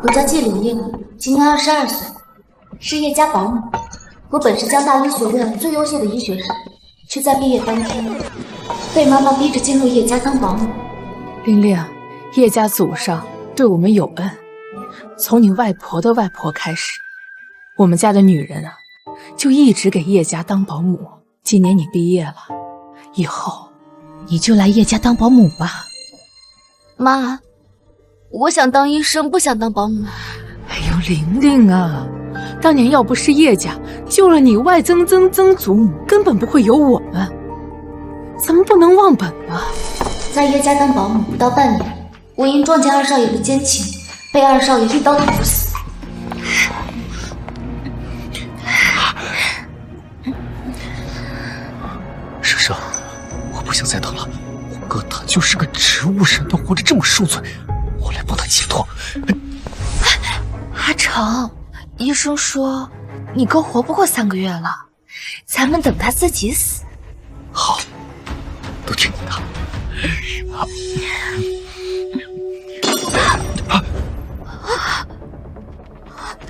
我叫纪灵叶，今年22岁，是叶家保姆。我本是江大医学院最优秀的医学生，却在毕业当天被妈妈逼着进入叶家当保姆。玲玲，叶家祖上对我们有恩，从你外婆的外婆开始，我们家的女人啊，就一直给叶家当保姆。今年你毕业了，以后你就来叶家当保姆吧。妈，我想当医生，不想当保姆。哎呦，玲玲啊，当年要不是叶家救了你外曾祖母，根本不会有我们。咱们不能忘本啊！在叶家当保姆不到半年，我因撞见二少爷的奸情，被二少爷一刀捅死。婶婶，我不想再等了。我哥他就是个植物人，他活着这么受罪，我来帮他解脱。阿成，医生说你哥活不过3个月了，咱们等他自己死。好，都听你的。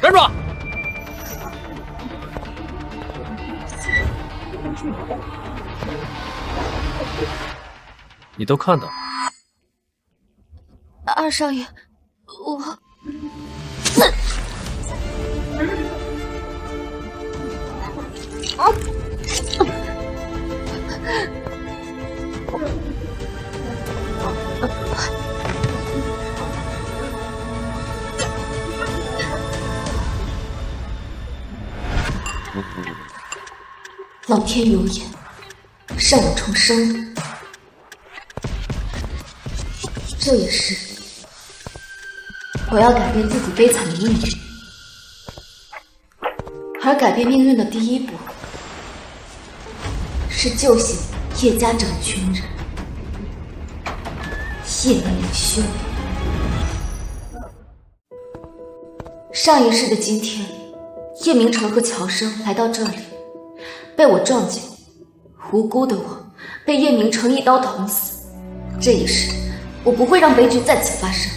站住！你都看到了？二少爷，我……老天有眼，让我重生。这也是我要改变自己悲惨的命运，而改变命运的第一步是救醒叶家整群人。叶明修，上一世的今天，叶明成和乔生来到这里，被我撞见，无辜的我被叶明成一刀捅死。这一世，我不会让悲剧再次发生。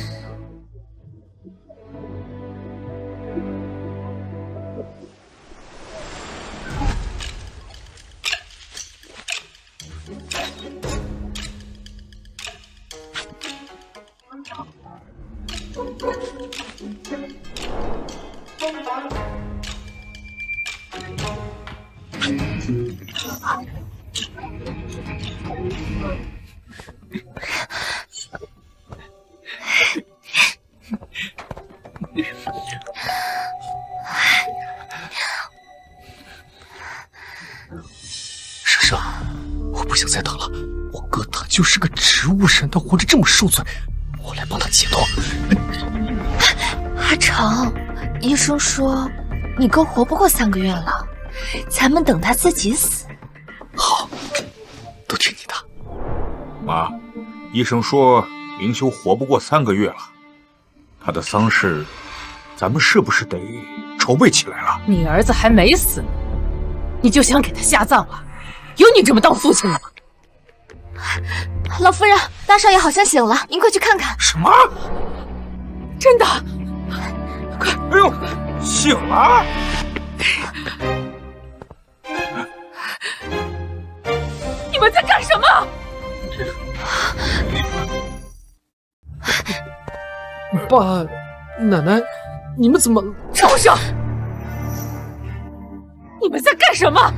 婶婶，我不想再等了。我哥他就是个植物人，他活着这么受罪，我来帮他解脱。阿成，医生说你哥活不过3个月了，咱们等他自己死。好，都听你的。妈，医生说明修活不过3个月了，他的丧事，咱们是不是得筹备起来了？你儿子还没死呢，你就想给他下葬了？有你这么当父亲的吗？老夫人，大少爷好像醒了，您快去看看。什么？真的？快！哎呦，醒了！你们在干什么？爸，奶奶，你们怎么……畜生！你们在干什么？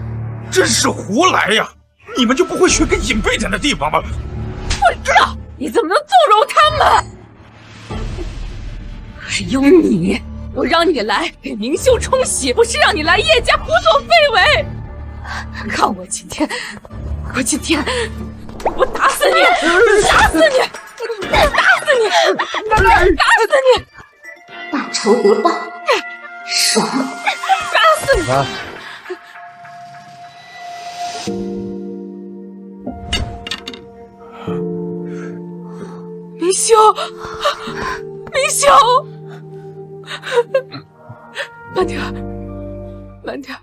真是胡来呀！你们就不会去个隐蔽点的地方吗？我知道，你怎么能纵容他们？还有你，我让你来给明秀冲喜，不是让你来叶家胡作非为。看我今天，我打死你！打死你！打死你！打死你！大仇得报，爽！打死你！明修，明修，慢点儿，慢点儿。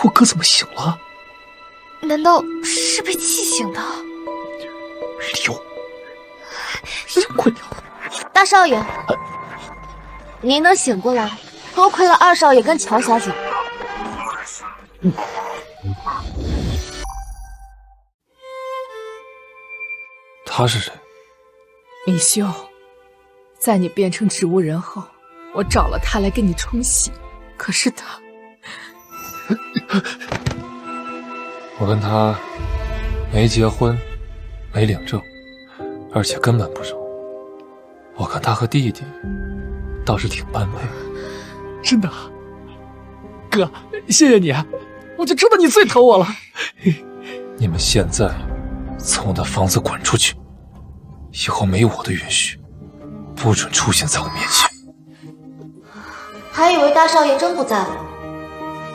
我哥怎么醒了？难道是被气醒的？刘，小鬼娘！大少爷，您能醒过来，多亏了二少爷跟乔小姐。他是谁？明修，在你变成植物人后，我找了他来给你冲洗，可是他……我跟他没结婚，没领证，而且根本不熟。我看他和弟弟倒是挺般配。真的，哥，谢谢你，我就知道你最疼我了。你们现在从我的房子滚出去，以后没我的允许，不准出现在我面前。还以为大少爷真不在了，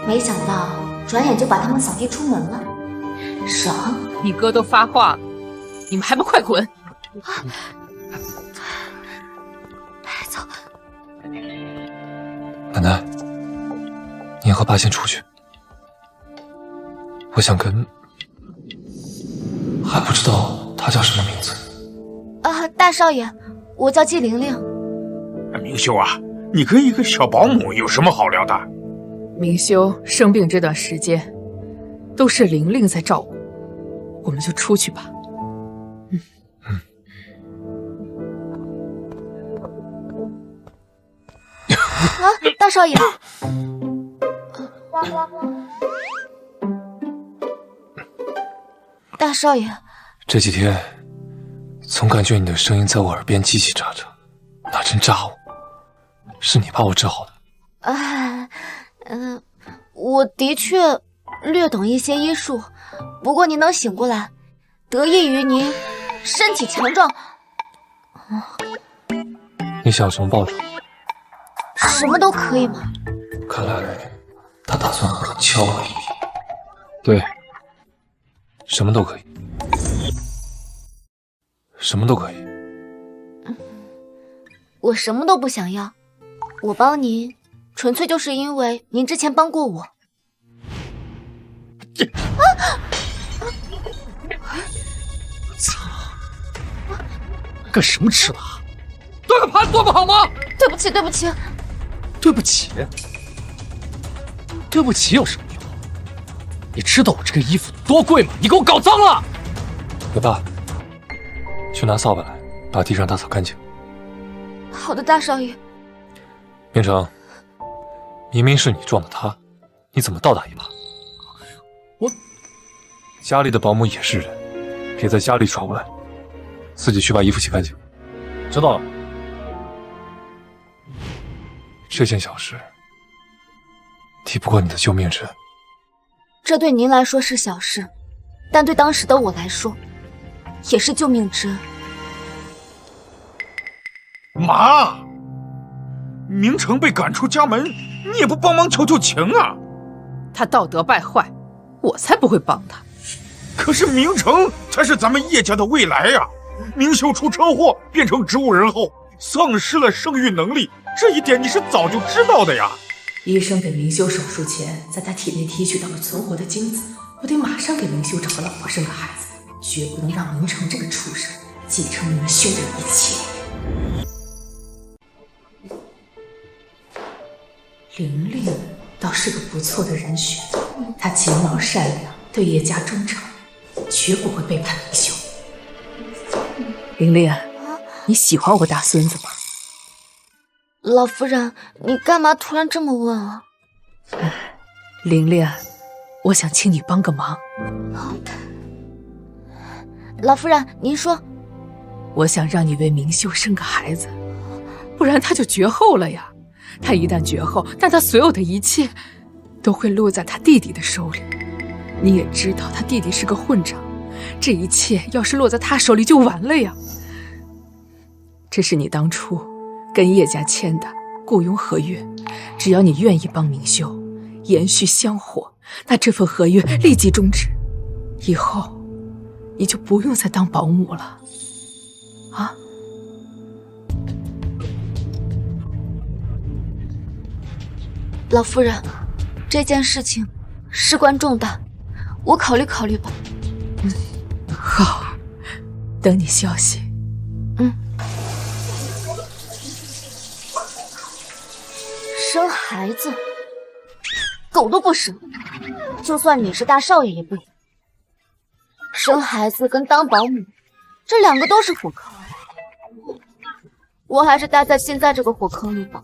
没想到转眼就把他们扫地出门了，爽！你哥都发话了，你们还不快滚！走。奶奶，您和爸先出去，我想跟……还不知道他叫什么名字。大少爷，我叫季玲玲。明修啊，你跟一个小保姆有什么好聊的？明修生病这段时间，都是玲玲在照顾，我们就出去吧。大少爷。大少爷，这几天总感觉你的声音在我耳边叽叽喳喳，那真扎我。是你把我治好的？我的确略懂一些医术，不过您能醒过来，得益于您身体强壮。你想要什么报酬？什么都可以吗？看来他打算狠敲我一笔。对，什么都可以，什么都可以。我什么都不想要，我帮您纯粹就是因为您之前帮过我。操！干什么吃的？端个盘端不好吗？对不起，对不起，对不起，对不起有什么用？你知道我这个衣服多贵吗？你给我搞脏了！老爸，去拿扫把来，把地上打扫干净。好的，大少爷。明成，明明是你撞的他，你怎么倒打一耙？我家里的保姆也是人，别在家里耍无赖，自己去把衣服洗干净。知道了。这件小事抵不过你的救命之恩。这对您来说是小事，但对当时的我来说，也是救命之恩。妈，明成被赶出家门，你也不帮忙求求情啊？他道德败坏，我才不会帮他。可是明成才是咱们叶家的未来呀！明秀出车祸变成植物人后，丧失了生育能力，这一点你是早就知道的呀。医生给明修手术前，在他体内提取到了存活的精子，我得马上给明修找个老婆生个孩子，绝不能让明成这个畜生继承明修的一切。玲玲倒是个不错的人选，她勤劳善良，对叶家忠诚，绝不会背叛明修。玲玲，你喜欢我大孙子吗？老夫人，你干嘛突然这么问啊？玲玲，我想请你帮个忙。老夫人，您说。我想让你为明秀生个孩子，不然他就绝后了呀。他一旦绝后，那他所有的一切都会落在他弟弟的手里。你也知道他弟弟是个混账，这一切要是落在他手里就完了呀。这是你当初跟叶家签的雇佣合约，只要你愿意帮明秀延续香火，那这份合约立即终止，以后你就不用再当保姆了。啊？老夫人，这件事情事关重大，我考虑考虑吧。好，等你消息。生孩子，狗都不生，就算你是大少爷也不行。生孩子跟当保姆，这两个都是火坑，我还是待在现在这个火坑里吧。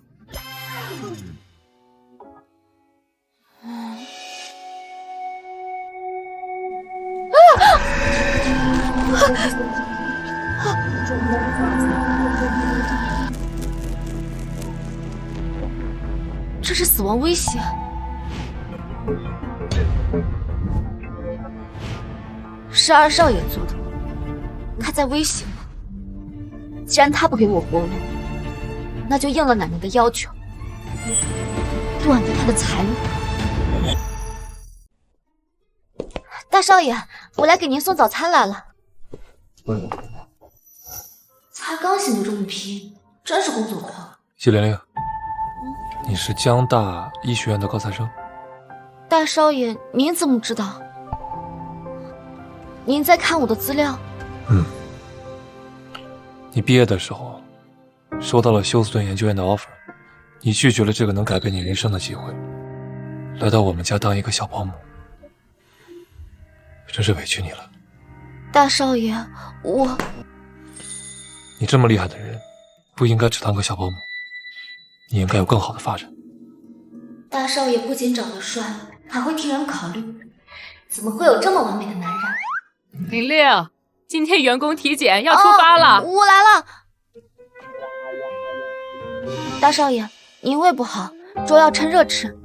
这是死亡威胁。是二少爷做的，他在威胁我。既然他不给我活路，那就应了奶奶的要求，断了他的财路。大少爷，我来给您送早餐来了。才刚醒就这么拼，真是工作狂。谢玲玲，你是江大医学院的高材生？大少爷，您怎么知道？您在看我的资料？你毕业的时候收到了休斯顿研究院的 offer， 你拒绝了这个能改变你人生的机会，来到我们家当一个小保姆，真是委屈你了。大少爷，你这么厉害的人，不应该只当个小保姆，你应该有更好的发展。大少爷不仅长得帅，还会替人考虑，怎么会有这么完美的男人？玲玲，今天员工体检要出发了。我来了。大少爷，您胃不好，粥要趁热吃。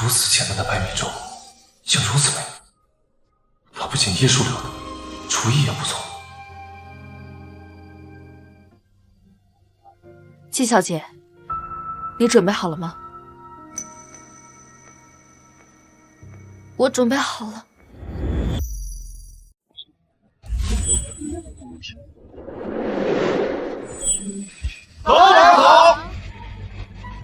如此简单的白米粥，竟如此美味。他不仅医术了得，厨艺也不错。季小姐，你准备好了吗？我准备好了。好！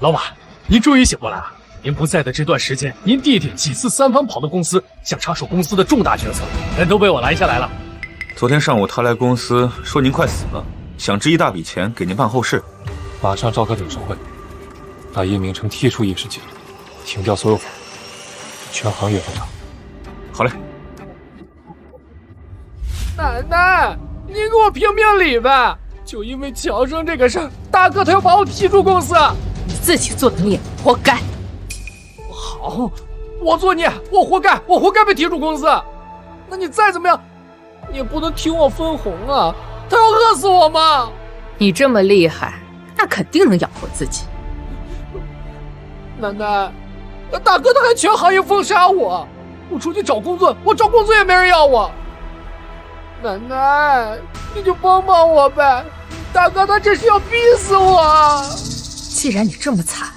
老马，您终于醒过来了。您不在的这段时间，您弟弟几次三番跑到公司，想插手公司的重大决策，人都被我拦下来了。昨天上午他来公司说您快死了，想支一大笔钱给您办后事。马上召开董事会，把叶明成踢出叶氏界，停掉所有法人，全行业封场。好嘞。奶奶，您给我评评理呗！就因为乔生这个事儿，大哥他要把我踢出公司。你自己做的孽，活该！好，我作孽，我活该，我活该被踢出公司。那你再怎么样，你也不能踢我分红啊！他要饿死我吗？你这么厉害，那肯定能养活自己。奶奶，大哥他还全行业封杀我，我出去找工作，我找工作也没人要我。奶奶，你就帮帮我呗！大哥他这是要逼死我！既然你这么惨，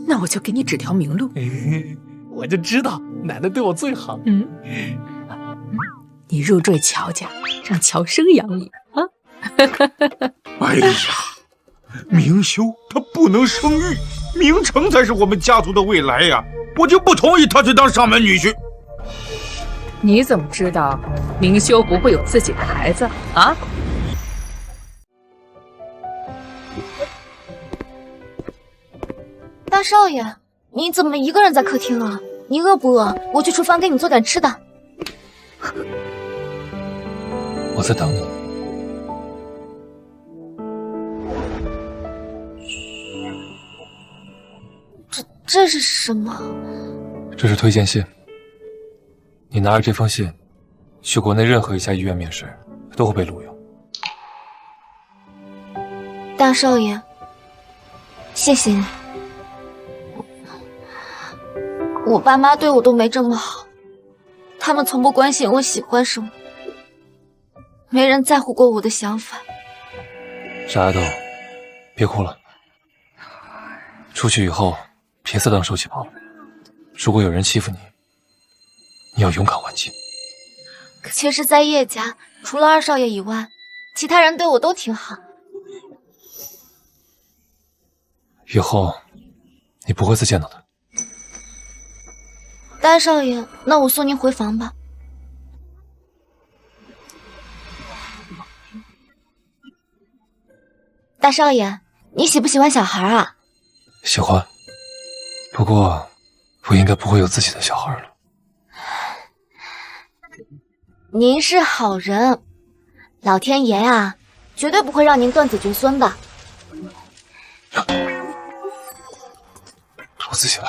那我就给你指条明路。我就知道奶奶对我最好。你入赘乔家，让乔生养你啊！哎呀，明修他不能生育，明成才是我们家族的未来呀！我就不同意他去当上门女婿。你怎么知道明修不会有自己的孩子啊？大少爷，你怎么一个人在客厅啊？你饿不饿？我去厨房给你做点吃的。我在等你。这是什么？这是推荐信。你拿着这封信，去国内任何一家医院面试，都会被录用。大少爷，谢谢你。我爸妈对我都没这么好，他们从不关心我喜欢什么，没人在乎过我的想法。傻丫头，别哭了。出去以后别再当受气包了。如果有人欺负你，你要勇敢还击。可其实，在叶家，除了二少爷以外，其他人对我都挺好。以后你不会再见到他。大少爷，那我送您回房吧。大少爷，你喜不喜欢小孩啊？喜欢，不过我应该不会有自己的小孩了。您是好人，老天爷啊，绝对不会让您断子绝孙的。我自己来。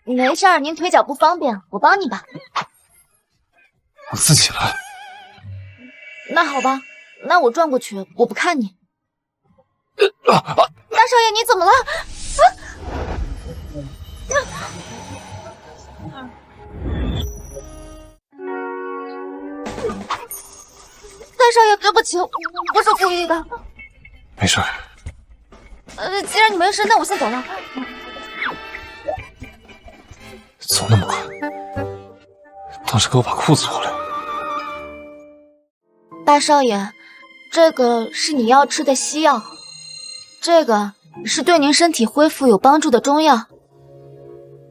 没事儿，您腿脚不方便，我帮你吧。我自己来。那好吧，那我转过去，我不看你。大少爷，你怎么了？大少爷，对不起，我不是故意的。没事。既然你没事，那我先走了。走那么快，倒是给我把裤子脱了。大少爷，这个是你要吃的西药，这个是对您身体恢复有帮助的中药。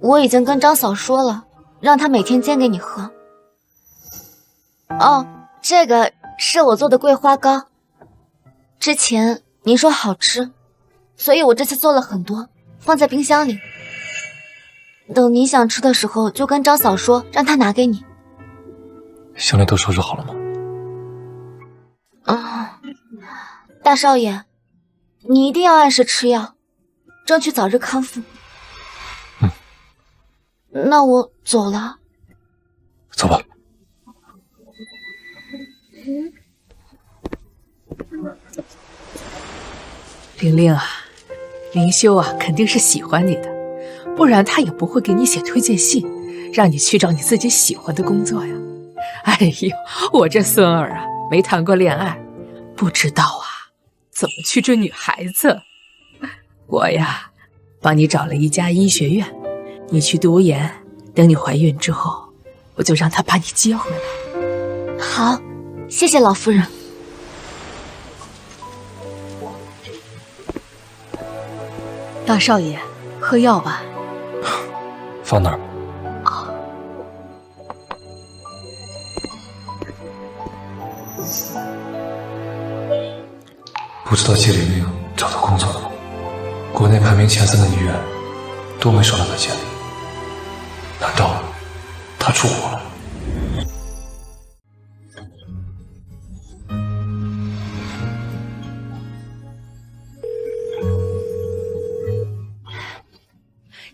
我已经跟张嫂说了，让她每天煎给你喝。哦，这个是我做的桂花糕，之前您说好吃，所以我这次做了很多，放在冰箱里。等你想吃的时候，就跟张嫂说，让她拿给你。项链都收拾好了吗？大少爷，你一定要按时吃药，争取早日康复。那我走了。走吧。玲玲啊，林修啊，肯定是喜欢你的。不然他也不会给你写推荐信，让你去找你自己喜欢的工作呀。哎呦，我这孙儿啊，没谈过恋爱，不知道啊怎么去追女孩子。我呀，帮你找了一家医学院，你去读研，等你怀孕之后，我就让他把你接回来。好，谢谢老夫人。大少爷，喝药吧。放那儿。不知道季玲玲找到工作了吗？国内排名前3的医院都没收到她简历，难道她出国了？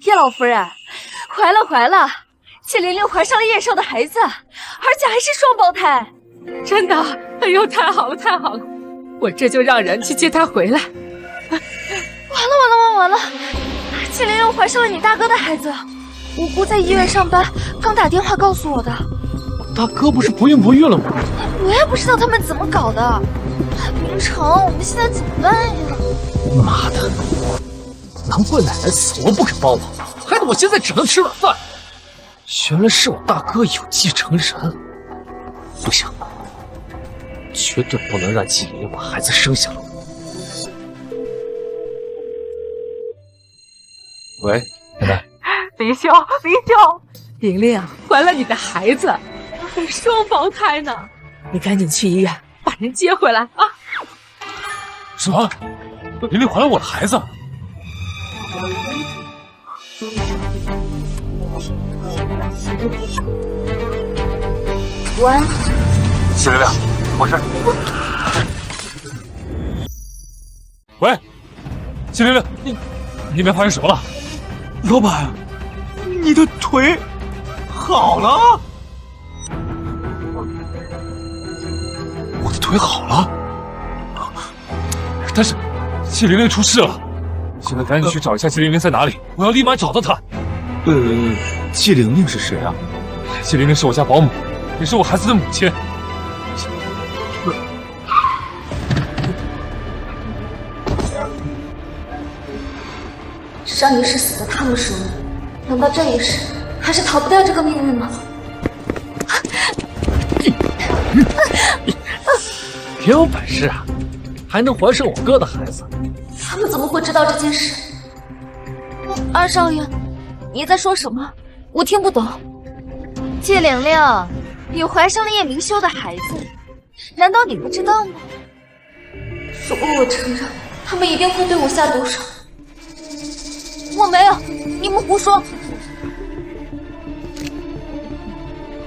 叶老夫人，怀了，季玲玲怀上了叶少的孩子，而且还是双胞胎。真的？哎呦，太好了，我这就让人去接她回来。完了！季玲玲怀上了你大哥的孩子，无辜在医院上班，刚打电话告诉我的。大哥不是不孕不育了吗？我也不知道他们怎么搞的。明成，我们现在怎么办呀？妈的！难怪奶奶死活不肯帮我，害得我现在只能吃软饭。原来是我大哥有继承人，不行，绝对不能让季玲玲把孩子生下来。喂，奶奶。林修，玲玲怀了你的孩子，双胞胎呢。你赶紧去医院把人接回来啊！什么？玲玲怀了我的孩子？喂，季玲玲，怎么回事？喂，季玲玲，你那边发生什么了？老板，你的腿好了？我的腿好了，但是季玲玲出事了，现在赶紧去找一下季玲玲在哪里，我要立马找到她。季玲玲是谁啊？季玲玲是我家保姆，也是我孩子的母亲。上一世死在他们手里，难道这一世还是逃不掉这个命运吗？别有本事啊，还能怀上我哥的孩子。他们怎么会知道这件事？二少爷，你在说什么？我听不懂。季玲玲，你怀上了叶明修的孩子，难道你不知道吗？如果我承认，他们一定会对我下毒手。我没有，你们胡说！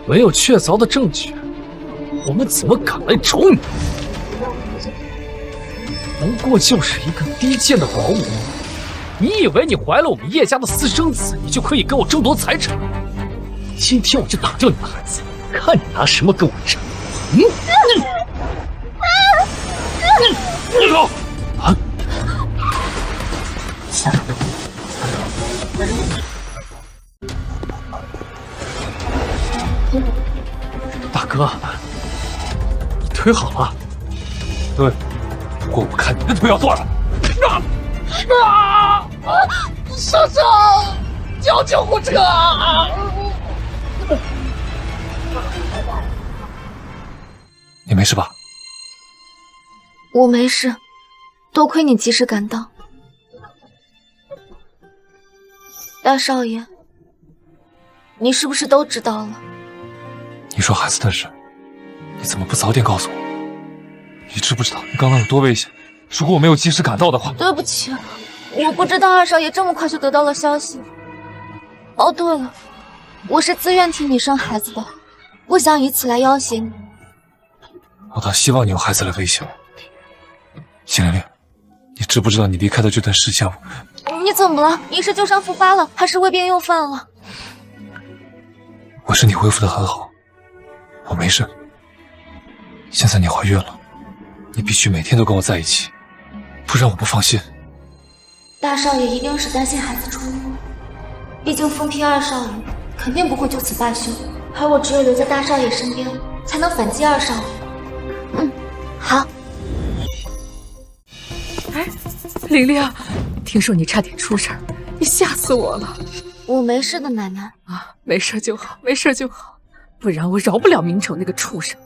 没有确凿的证据，我们怎么敢来找你？不过就是一个低贱的保姆，你以为你怀了我们叶家的私生子，你就可以跟我争夺财产？今天我就打掉你的孩子，看你拿什么跟我争！走！啊！大哥，你腿好了？对，不过我看你的腿要断了。少少，叫救护车！你没事吧？我没事，多亏你及时赶到。大少爷，你是不是都知道了？你说孩子的事，你怎么不早点告诉我？你知不知道你刚刚有多危险？如果我没有及时赶到的话……对不起，我不知道二少爷这么快就得到了消息。哦，对了，我是自愿替你生孩子的，不想以此来要挟你。我倒希望你用孩子来威胁我。季玲玲，你知不知道你离开的这段时间，你怎么了？你是旧伤复发了，还是胃病又犯了？我身体恢复得很好，我没事。现在你怀孕了，你必须每天都跟我在一起，不然我不放心。大少爷一定是担心孩子出狱，毕竟奉聘二少爷肯定不会就此罢休，而我只有留在大少爷身边，才能反击二少爷。好。哎，玲玲，听说你差点出事儿，你吓死我了。我没事的，奶奶。啊，没事就好，没事就好，不然我饶不了明成那个畜生。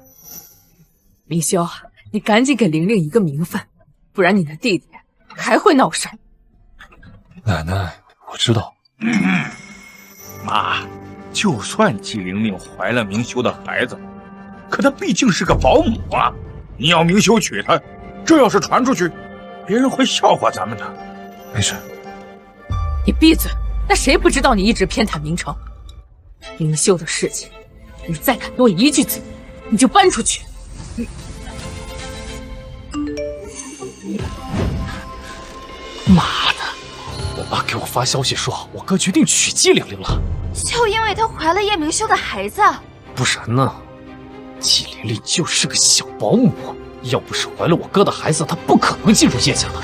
明修啊，你赶紧给玲玲一个名分，不然你的弟弟还会闹事儿。奶奶，我知道。妈，就算季玲玲怀了明修的孩子，可她毕竟是个保姆啊！你要明修娶她，这要是传出去，别人会笑话咱们的。没事。你闭嘴！那谁不知道你一直偏袒明成？明修的事情，你再敢多一句嘴，你就搬出去！妈的！我爸给我发消息说，我哥决定娶季玲玲了，就因为她怀了叶明修的孩子。不然呢？季玲玲就是个小保姆，要不是怀了我哥的孩子，她不可能进入叶家的。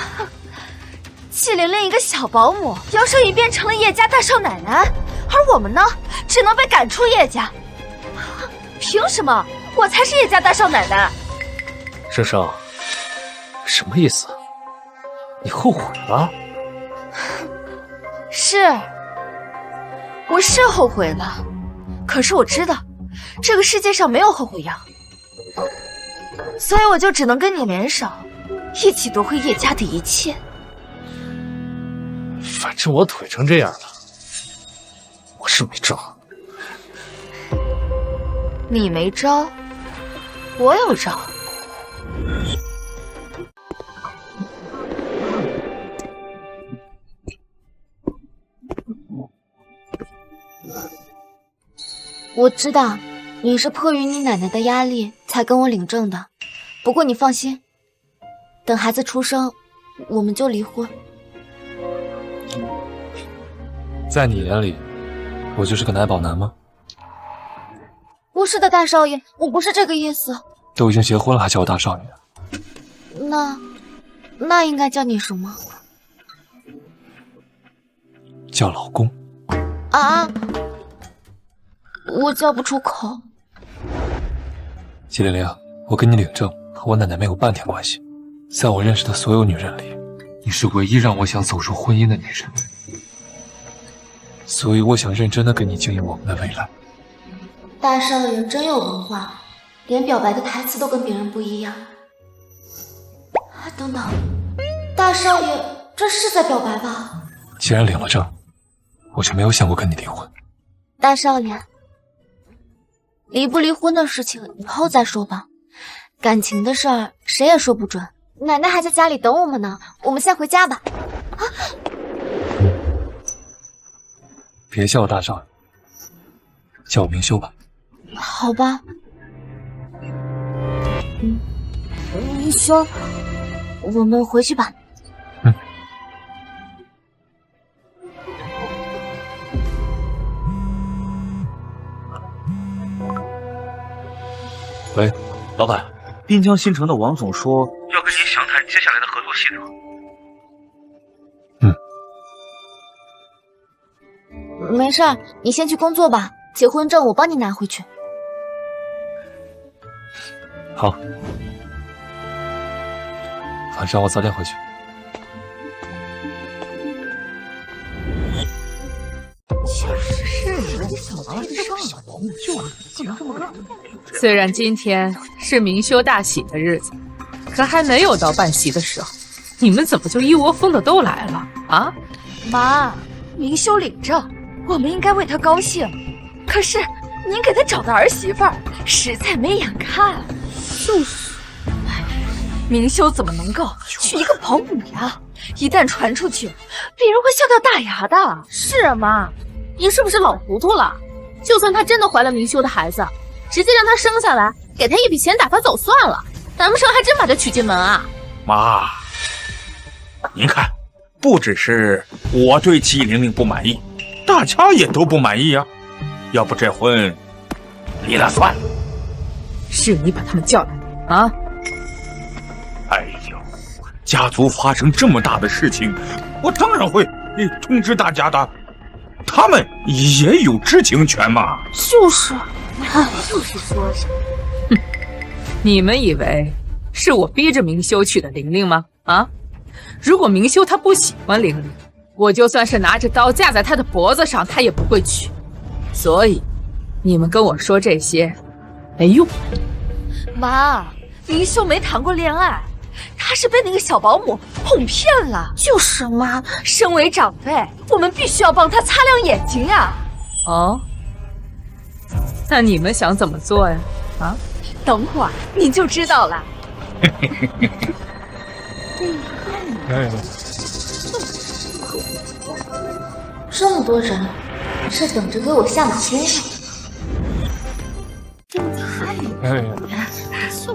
季玲玲一个小保姆，姚胜宇变成了叶家大少奶奶，而我们呢，只能被赶出叶家。凭什么我才是叶家大少奶奶？生生，什么意思？你后悔了？是，我是后悔了。可是我知道，这个世界上没有后悔药，所以我就只能跟你联手，一起夺回叶家的一切。反正我腿成这样了，我是没招。你没招，我有招。我知道你是迫于你奶奶的压力才跟我领证的，不过你放心，等孩子出生，我们就离婚。在你眼里，我就是个奶宝男吗？不是的，大少爷，我不是这个意思。都已经结婚了，还叫我大少爷？那应该叫你什么？叫老公。啊！我叫不出口。季玲玲，我跟你领证和我奶奶没有半点关系。在我认识的所有女人里，你是唯一让我想走入婚姻的女人。所以我想认真的跟你经营我们的未来。大少爷真有文化，连表白的台词都跟别人不一样。等等，大少爷这是在表白吧？既然领了证，我就没有想过跟你离婚。大少爷，离不离婚的事情以后再说吧，感情的事儿谁也说不准。奶奶还在家里等我们呢，我们先回家吧。啊！别叫我大少爷，叫我明修吧。好吧。明修，我们回去吧。喂，老板，滨江新城的王总说要跟您详谈接下来的合作细则。没事儿，你先去工作吧，结婚证我帮你拿回去。好，晚上我早点回去。虽然今天是明修大喜的日子，可还没有到办席的时候，你们怎么就一窝蜂的都来了啊？妈，明修领证，我们应该为他高兴。可是您给他找的儿媳妇儿实在没眼看。就是，明修怎么能够娶一个保姆呀？一旦传出去，别人会笑掉大牙的。是啊，妈，您是不是老糊涂了？就算她真的怀了明修的孩子，直接让她生下来，给她一笔钱打发走算了，难不成还真把她娶进门啊？妈，您看，不只是我对季玲玲不满意，大家也都不满意呀。要不这婚离了算了。是你把他们叫来的啊？哎呦，家族发生这么大的事情，我当然会通知大家的。他们也有知情权嘛。就是，就是说着，哼，你们以为是我逼着明修娶的玲玲吗？啊，如果明修他不喜欢玲玲，我就算是拿着刀架在他的脖子上，他也不会娶。所以，你们跟我说这些没用。妈，明修没谈过恋爱，他是被那个小保姆哄骗了。就是妈，身为长辈，我们必须要帮他擦亮眼睛呀。哦，那你们想怎么做呀？啊？等会儿你就知道了。这么多人，是等着给我下马威吗？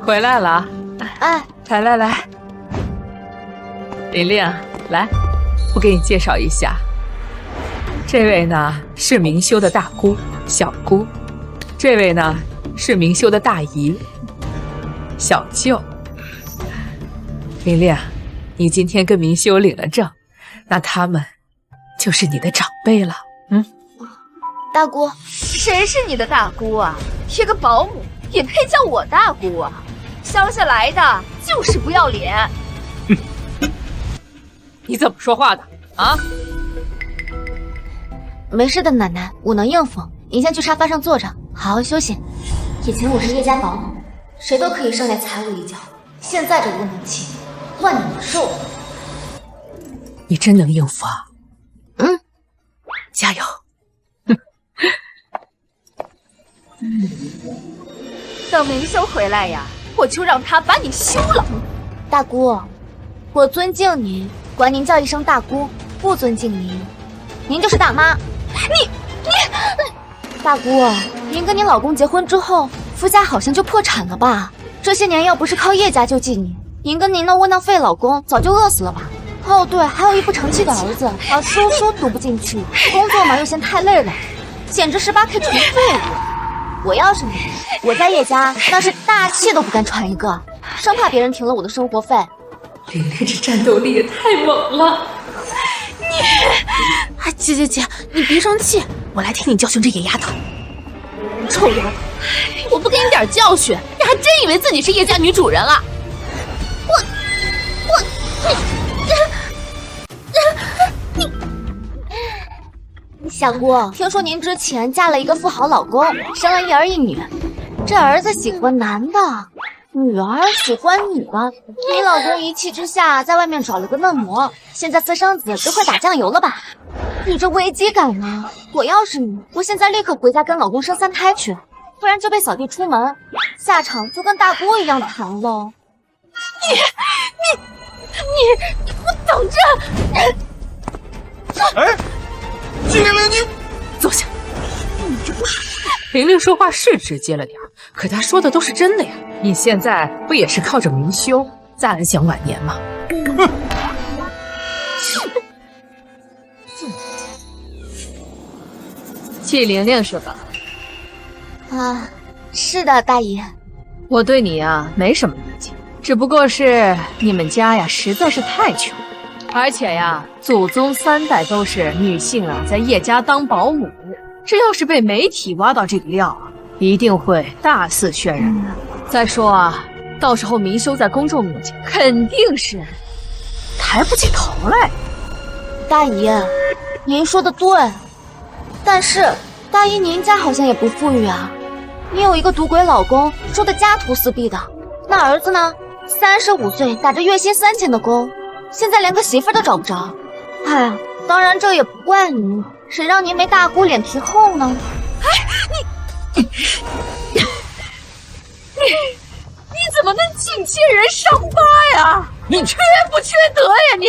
回来了啊！哎，来，玲玲，来，我给你介绍一下，这位呢是明修的大姑小姑，这位呢是明修的大姨小舅。玲玲，你今天跟明修领了证，那他们就是你的长辈了。大姑，谁是你的大姑啊？一个保姆也配叫我大姑啊？乡下来的就是不要脸。你怎么说话的啊？没事的，奶奶，我能应付。您先去沙发上坐着，好好休息。以前我是叶家保姆，谁都可以上来踩我一脚。现在这窝囊气，换你们受。你真能应付啊？加油！等明修回来呀，我就让他把你休了。大姑，我尊敬您，管您叫一声大姑；不尊敬您，您就是大妈。你，大姑，您跟您老公结婚之后，夫家好像就破产了吧？这些年要不是靠叶家救济您，您跟您那窝囊废老公早就饿死了吧？哦，对，还有一不成器的儿子啊，书读不进去，工作嘛又嫌太累了，简直18K 纯废物。我要是你，我在叶家那是大气都不敢喘一个，生怕别人停了我的生活费。玲玲这战斗力也太猛了！姐，你别生气，我来替你教训这野丫头。臭丫头，我不给你点教训，你还真以为自己是叶家女主人了？小姑，听说您之前嫁了一个富豪老公，生了一儿一女，这儿子喜欢男的，女儿喜欢你了，你老公一气之下在外面找了个嫩模，现在私生子都快打酱油了吧？你这危机感啊！我要是你，我现在立刻回家跟老公生3胎去，不然就被扫地出门，下场就跟大锅一样弹了。你给我等着！哎，季玲玲，你坐下。玲玲说话是直接了点，可她说的都是真的呀。你现在不也是靠着明修，再来享晚年吗？季玲玲是吧？啊，是的，大姨。我对你啊没什么意见，只不过是你们家呀实在是太穷，而且呀祖宗3代都是女性啊在叶家当保姆，这要是被媒体挖到这个料啊，一定会大肆渲染的。再说啊，到时候明修在公众面前肯定是抬不起头来。大姨，您说的对，但是大姨您家好像也不富裕啊。你有一个赌鬼老公，说的家徒四壁的，那儿子呢？35岁，打着月薪3000的工，现在连个媳妇都找不着。哎呀，当然这也不怪您，谁让您没大姑脸皮厚呢？哎，你怎么能尽亲人伤疤呀？你缺不缺德呀你？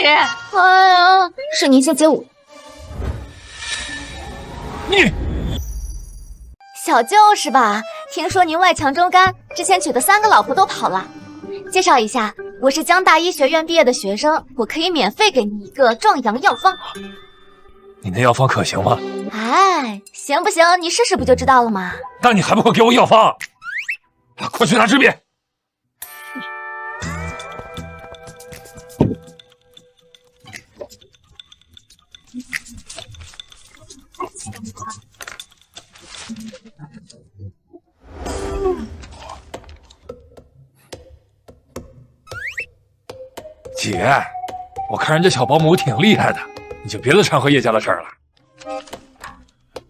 哎呀，是您先接我。你小舅是吧？听说您外强中干，之前娶的3个老婆都跑了。介绍一下，我是江大医学院毕业的学生，我可以免费给你一个壮阳药方。你那药方可行吗？哎，行不行？你试试不就知道了吗？那你还不快给我药方？快去拿支笔！姐，我看人家小保姆挺厉害的，你就别再掺和叶家的事儿了。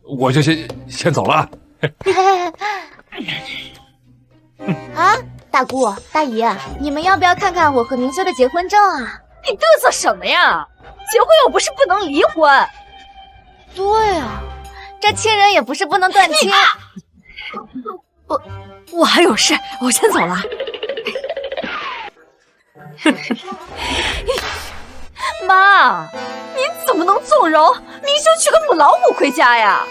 我就先走了。啊，大姑大姨，你们要不要看看我和明修的结婚证啊？你嘚瑟什么呀？结婚又不是不能离婚。对啊，这亲人也不是不能断亲。我还有事，我先走了。妈，您怎么能纵容明修娶个母老虎回家呀？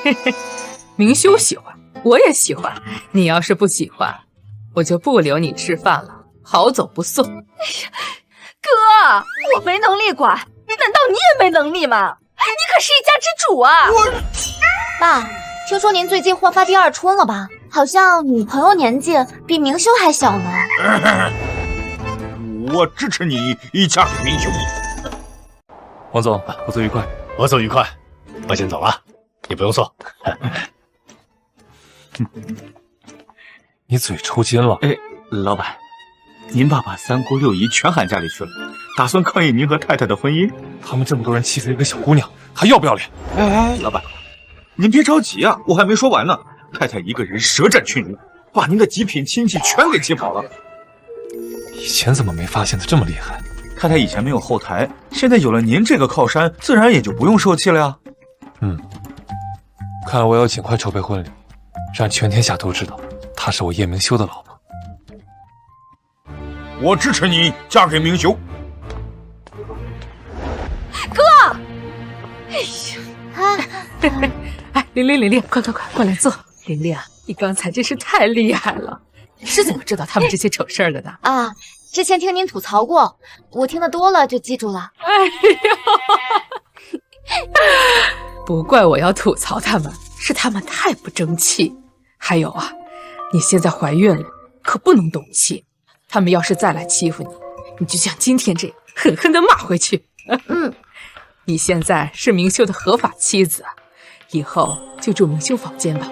明修喜欢，我也喜欢。你要是不喜欢，我就不留你吃饭了，好走不送。哥，我没能力管，难道你也没能力吗？你可是一家之主啊！爸，听说您最近焕发第2春了吧？好像女朋友年纪比明修还小呢。我支持你嫁给明修。王总，合作愉快。合作愉快，我先走了，你不用送。你嘴抽筋了？哎，老板，您爸把3姑6姨全喊家里去了，打算抗议您和太太的婚姻。他们这么多人欺负一个小姑娘，还要不要脸？哎，老板，您别着急啊，我还没说完呢。太太一个人舌战群儒，把您的极品亲戚全给气跑了。以前怎么没发现她这么厉害？太太以前没有后台，现在有了您这个靠山，自然也就不用受气了呀。看来我要尽快筹备婚礼，让全天下都知道她是我叶明修的老婆。我支持你嫁给明修。哥，哎呀，哎，玲，快过来坐。玲玲啊，你刚才真是太厉害了，你是怎么知道他们这些丑事儿的呢？啊，之前听您吐槽过，我听得多了就记住了。哎呀，不怪我要吐槽他们，是他们太不争气。还有啊，你现在怀孕了，可不能动气。他们要是再来欺负你，你就像今天这样狠狠地骂回去。你现在是明修的合法妻子，以后就住明修房间吧。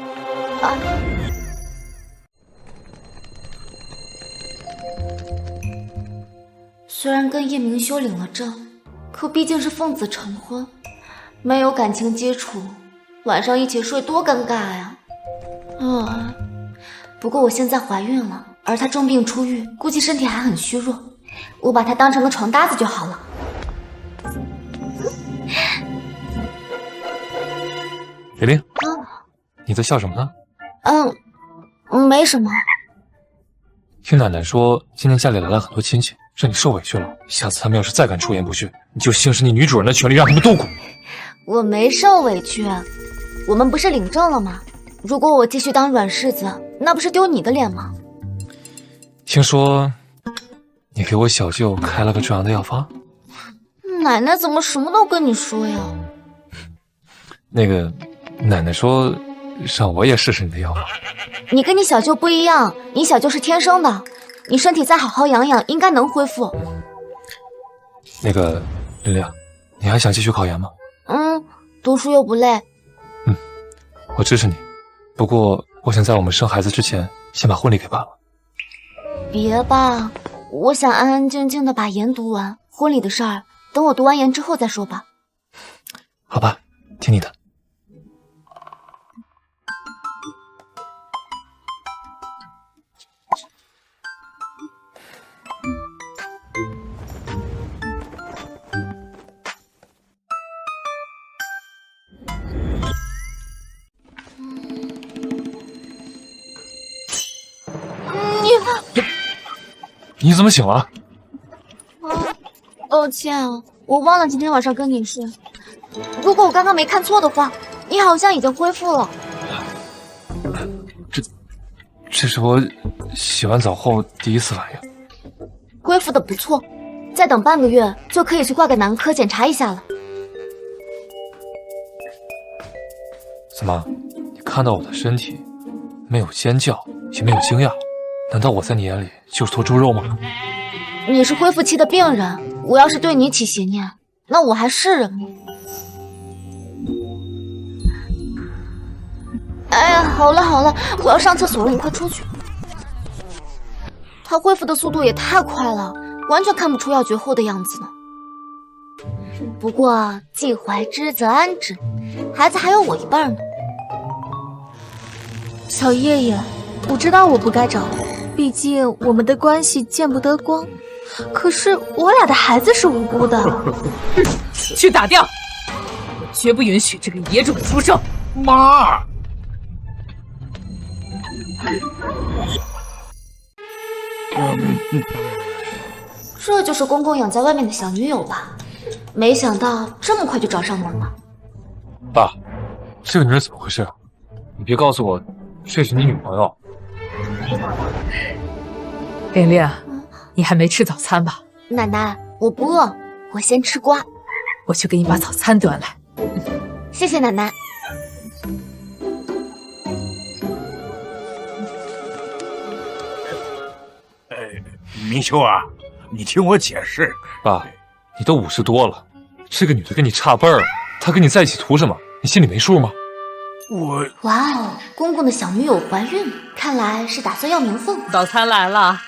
虽然跟叶明修领了证，可毕竟是奉子成婚，没有感情基础，晚上一起睡多尴尬呀！不过我现在怀孕了，而他重病初愈，估计身体还很虚弱，我把他当成个床搭子就好了。玲玲，你在笑什么呢？没什么。听奶奶说，今天家里来了很多亲戚，让你受委屈了。下次他们要是再敢出言不逊，你就行使你女主人的权利，让他们都滚。我没受委屈，我们不是领证了吗？如果我继续当软柿子，那不是丢你的脸吗？听说你给我小舅开了个壮阳的药方。奶奶怎么什么都跟你说呀？那个，奶奶说让我也试试你的药方。你跟你小舅不一样，你小舅是天生的，你身体再好好养养，应该能恢复。那个，玲玲，你还想继续考研吗？读书又不累。我支持你，不过我想在我们生孩子之前，先把婚礼给办了。别吧，我想安安静静的把研读完，婚礼的事儿等我读完研之后再说吧。好吧，听你的。你怎么醒了？抱歉，我忘了今天晚上跟你睡。如果我刚刚没看错的话，你好像已经恢复了。这是我洗完澡后第一次反应。恢复的不错，再等半个月就可以去挂个男科检查一下了。怎么，你看到我的身体，没有尖叫，也没有惊讶？难道我在你眼里就是坨猪肉吗？你是恢复期的病人，我要是对你起邪念，那我还是人吗？哎呀，好了好了，我要上厕所了，你快出去。他恢复的速度也太快了，完全看不出要绝后的样子呢。不过既怀之则安之，孩子还有我一半呢。小叶叶，我知道我不该找你，毕竟我们的关系见不得光。可是我俩的孩子是无辜的。去打掉！我绝不允许这个野种出生！妈！这就是公公养在外面的小女友吧？没想到这么快就找上门了。爸，这个女人怎么回事？你别告诉我这是你女朋友。玲玲，你还没吃早餐吧？奶奶，我不饿，我先吃瓜。我去给你把早餐端来。谢谢奶奶。明修啊，你听我解释。爸，你都50多了，这个女的跟你差辈儿了，她跟你在一起图什么？你心里没数吗？哇哦，公公的小女友怀孕，看来是打算要名分。早餐来了。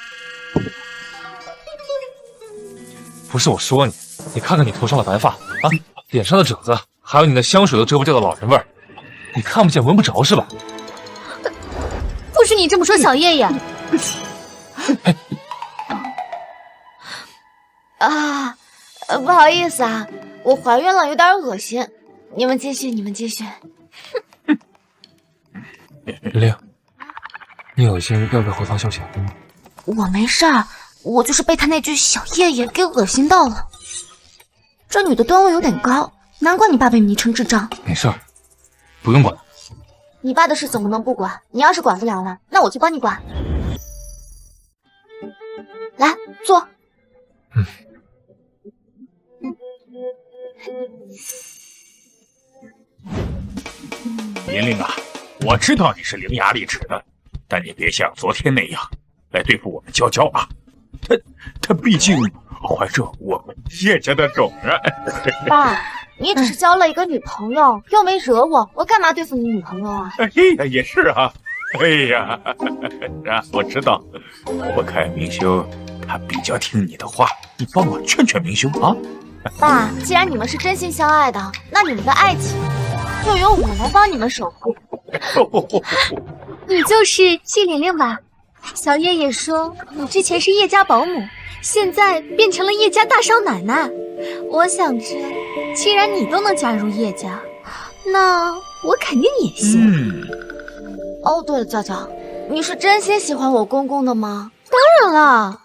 不是我说你，你看看你头上的白发啊，脸上的褶子，还有你那香水都遮不掉的老人味儿，你看不见闻不着是吧？不许你这么说小叶叶。啊，不好意思啊，我怀孕了，有点恶心。你们继续，你们继续。玲玲，你恶心要不要回房休息？我没事儿，我就是被他那句小叶叶给恶心到了。这女的段位有点高，难怪你爸被迷成智障。没事儿，不用管。你爸的事怎么能不管？你要是管不了了，那我就帮你管。来，坐。玲玲啊，我知道你是伶牙俐齿的，但你别像昨天那样来对付我们娇娇啊。她毕竟怀着我们叶家的种啊。爸，你只是交了一个女朋友，又没惹我，我干嘛对付你女朋友啊？哎呀，也是啊。哎呀，我知道，我看明修他比较听你的话，你帮我劝劝明修啊。爸，既然你们是真心相爱的，那你们的爱情就由我来帮你们守护。你就是季玲玲吧？小爷爷说你之前是叶家保姆，现在变成了叶家大少奶奶。我想着，既然你都能加入叶家，那我肯定也行。哦，对了，娇娇，你是真心喜欢我公公的吗？当然了，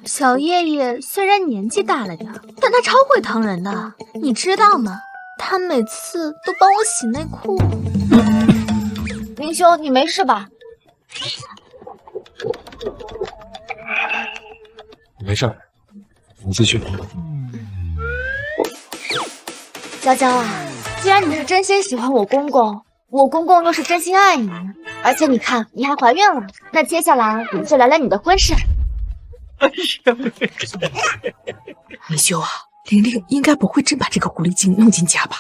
小爷爷虽然年纪大了点，但他超会疼人的，你知道吗？他每次都帮我洗内裤。明兄，你没事吧？没事儿，你继续。娇娇啊，既然你是真心喜欢我公公，我公公又是真心爱你，而且你看你还怀孕了，那接下来我们就聊聊你的婚事。明修啊，玲玲应该不会真把这个狐狸精弄进家吧？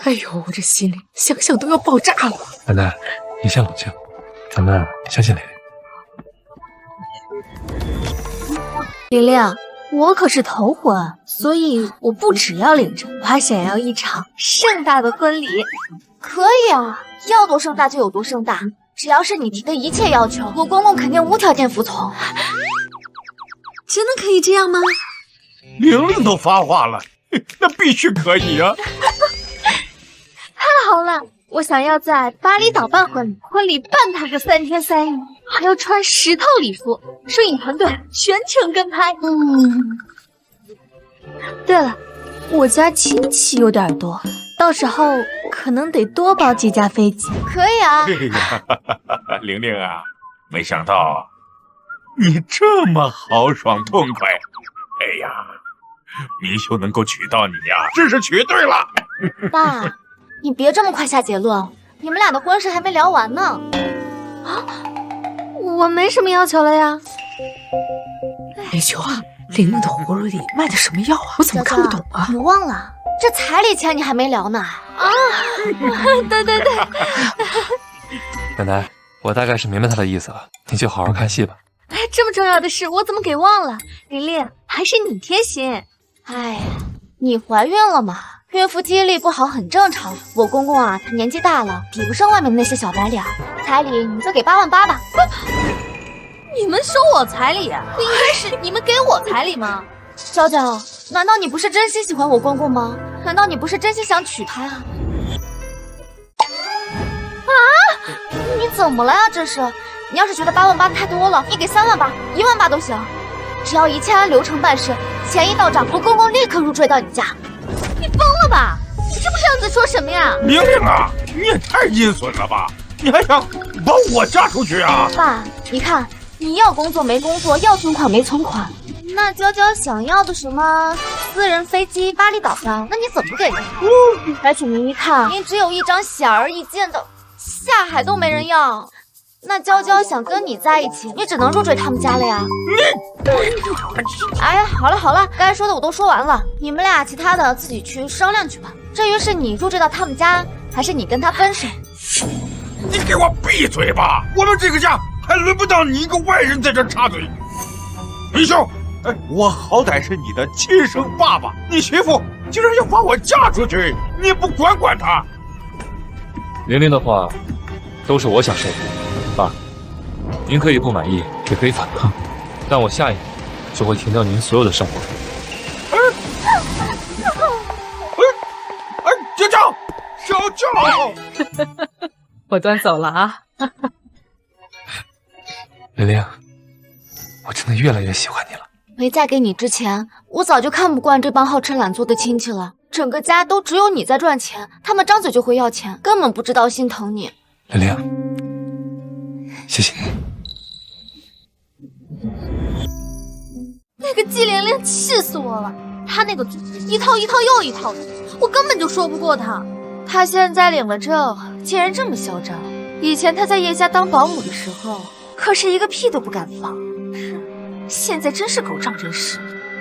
哎呦，我这心里想想都要爆炸了。奶奶，你先冷静，咱们相信玲玲。玲玲，我可是头婚，所以我不只要领证，我还想要一场盛大的婚礼。可以啊，要多盛大就有多盛大，只要是你提的一切要求，我公公肯定无条件服从。真的可以这样吗？玲玲都发话了，那必须可以啊！太好了，我想要在巴厘岛办婚礼，婚礼办他个3天3夜，还要穿10套礼服，摄影团队全程跟拍。对了，我家亲戚有点多，到时候可能得多包几架飞机。可以啊。玲玲啊，没想到你这么豪爽痛快。哎呀，明修能够娶到你呀，真是娶对了。爸，你别这么快下结论，你们俩的婚事还没聊完呢。啊，我没什么要求了呀。明修啊，玲玲的葫芦里卖的什么药啊？我怎么看不懂啊？你忘了，这彩礼钱你还没聊呢。啊，对。奶奶，我大概是明白他的意思了，你就好好看戏吧。哎，这么重要的事我怎么给忘了？玲玲，还是你贴心。哎，你怀孕了嘛，孕妇记忆力不好很正常。我公公啊，他年纪大了，比不上外面的那些小白脸。彩礼你就给8万8吧。你们收我彩礼，不应该是你们给我彩礼吗？娇娇，难道你不是真心喜欢我公公吗？难道你不是真心想娶他啊？你怎么了呀？这是，你要是觉得8万8太多了，你给3万8、1万8都行，只要一切按流程办事，钱一到账，我公公立刻入赘到你家。你疯了吧？你这不这样子说什么呀？玲玲啊，你也太阴损了吧！你还想把我嫁出去啊？爸，你看，你要工作没工作，要存款没存款，那娇娇想要的什么私人飞机、巴厘岛票，那你怎么给呢？而且您一看，您只有一张显而易见的下海都没人要，那娇娇想跟你在一起，你只能入赘他们家了呀。哎呀，好了，该说的我都说完了，你们俩其他的自己去商量去吧。至于是你入赘到他们家，还是你跟他分手，你给我闭嘴吧！我们这个家还轮不到你一个外人在这插嘴。明修，哎，我好歹是你的亲生爸爸，你媳妇竟然要把我嫁出去，你不管管她？玲玲的话都是我想说的，爸，您可以不满意，也可以反抗，但我下一秒就会停掉您所有的生活费。娇娇，我端走了啊。玲玲，我真的越来越喜欢你了。没嫁给你之前，我早就看不惯这帮好吃懒做的亲戚了。整个家都只有你在赚钱，他们张嘴就会要钱，根本不知道心疼你。玲玲，谢谢你。那个季玲玲气死我了，她那个嘴一套一套又一套的，我根本就说不过她。她现在领了证，竟然这么嚣张。以前她在叶家当保姆的时候，可是一个屁都不敢放。现在真是狗仗人势。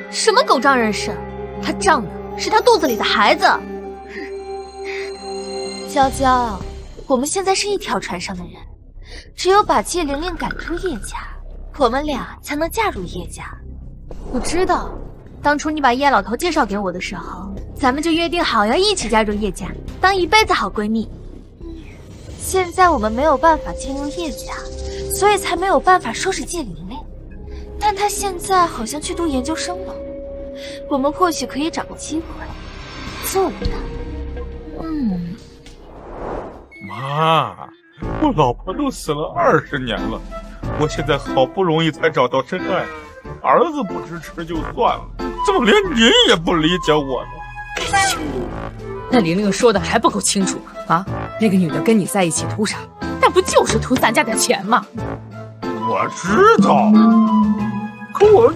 什么狗仗人势？她仗的是她肚子里的孩子。娇娇，我们现在是一条船上的人，只有把季玲玲赶出叶家，我们俩才能嫁入叶家。我知道，当初你把叶老头介绍给我的时候，咱们就约定好要一起加入叶家，当一辈子好闺蜜。现在我们没有办法进入叶家，所以才没有办法收拾纪玲玲。但她现在好像去读研究生了，我们或许可以找个机会揍她。妈，我老婆都死了20年了，我现在好不容易才找到真爱，儿子不支持就算了，怎么连您也不理解我呢？那玲玲说的还不够清楚啊？那个女的跟你在一起图啥？那不就是图咱家点钱吗？我知道，可我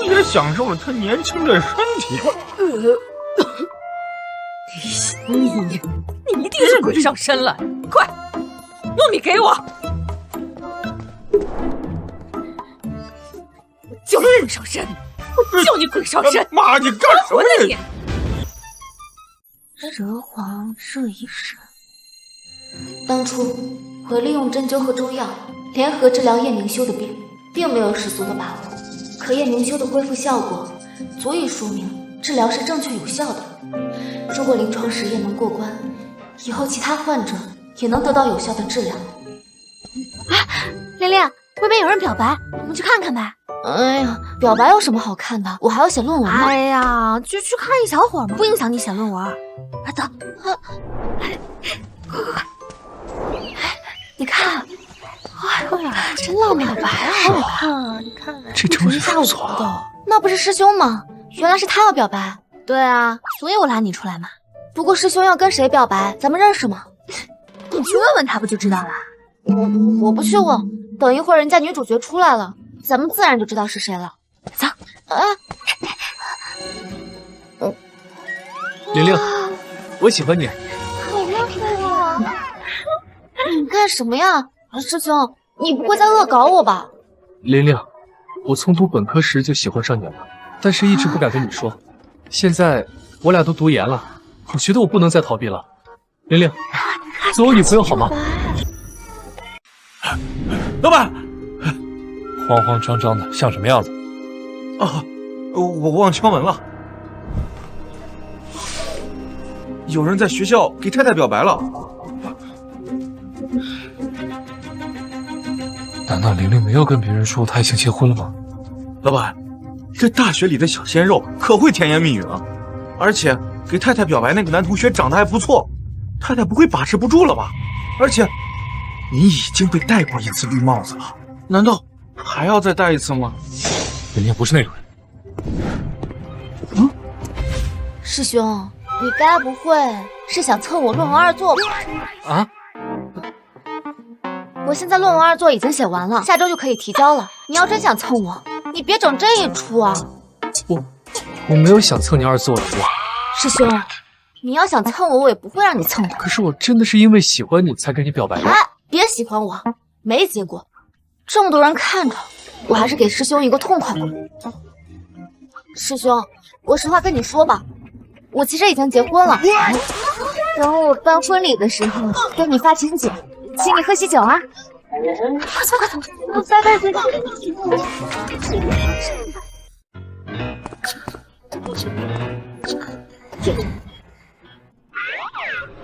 也享受了她年轻的身体。你一定是鬼上身了！快，糯米给我！就是鬼上身，我就你鬼上身！妈，你干什么呀？蛇皇这一世，当初我利用针灸和中药联合治疗叶明修的病，并没有十足的把握。可叶明修的恢复效果足以说明治疗是正确有效的。如果临床实验能过关，以后其他患者也能得到有效的治疗。玲玲，外面有人表白，我们去看看呗。哎呀，表白有什么好看的？我还要写论文呢。哎呀，就去看一小会儿嘛，不影响你写论文。来，走，快！你看，哎呀，真浪漫的白啊，好好看啊！你看，这真是不错的。那不是师兄吗？原来是他要表白。对啊，所以我拉你出来嘛。不过师兄要跟谁表白，咱们认识吗？你去问问他不就知道了？我不去问，等一会儿人家女主角出来了，咱们自然就知道是谁了。走。玲玲，我喜欢你。好浪漫啊！你干什么呀，师兄？你不会在恶搞我吧？玲玲，我从读本科时就喜欢上你了，但是一直不敢跟你说。现在我俩都读研了，我觉得我不能再逃避了。玲玲，做我女朋友好吗？老板，慌慌张张的，像什么样子？啊，我忘敲门了。有人在学校给太太表白了。难道玲玲没有跟别人说她已经结婚了吗？老板，这大学里的小鲜肉可会甜言蜜语了，而且给太太表白那个男同学长得还不错，太太不会把持不住了吧？而且你已经被戴过一次绿帽子了，难道还要再戴一次吗？玲玲不是那种人。师兄，你该不会是想蹭我论文2作吧？啊？我现在论文2作已经写完了，下周就可以提交了。你要真想蹭我，你别整这一出啊！我没有想蹭你2作的。师兄，你要想蹭我，我也不会让你蹭的。可是我真的是因为喜欢你才跟你表白的。哎，别喜欢我，没结果。这么多人看着，我还是给师兄一个痛快吧。师兄，我实话跟你说吧，我其实已经结婚了。等我办婚礼的时候，给你发请柬，请你喝喜酒啊！快走快走，拜拜。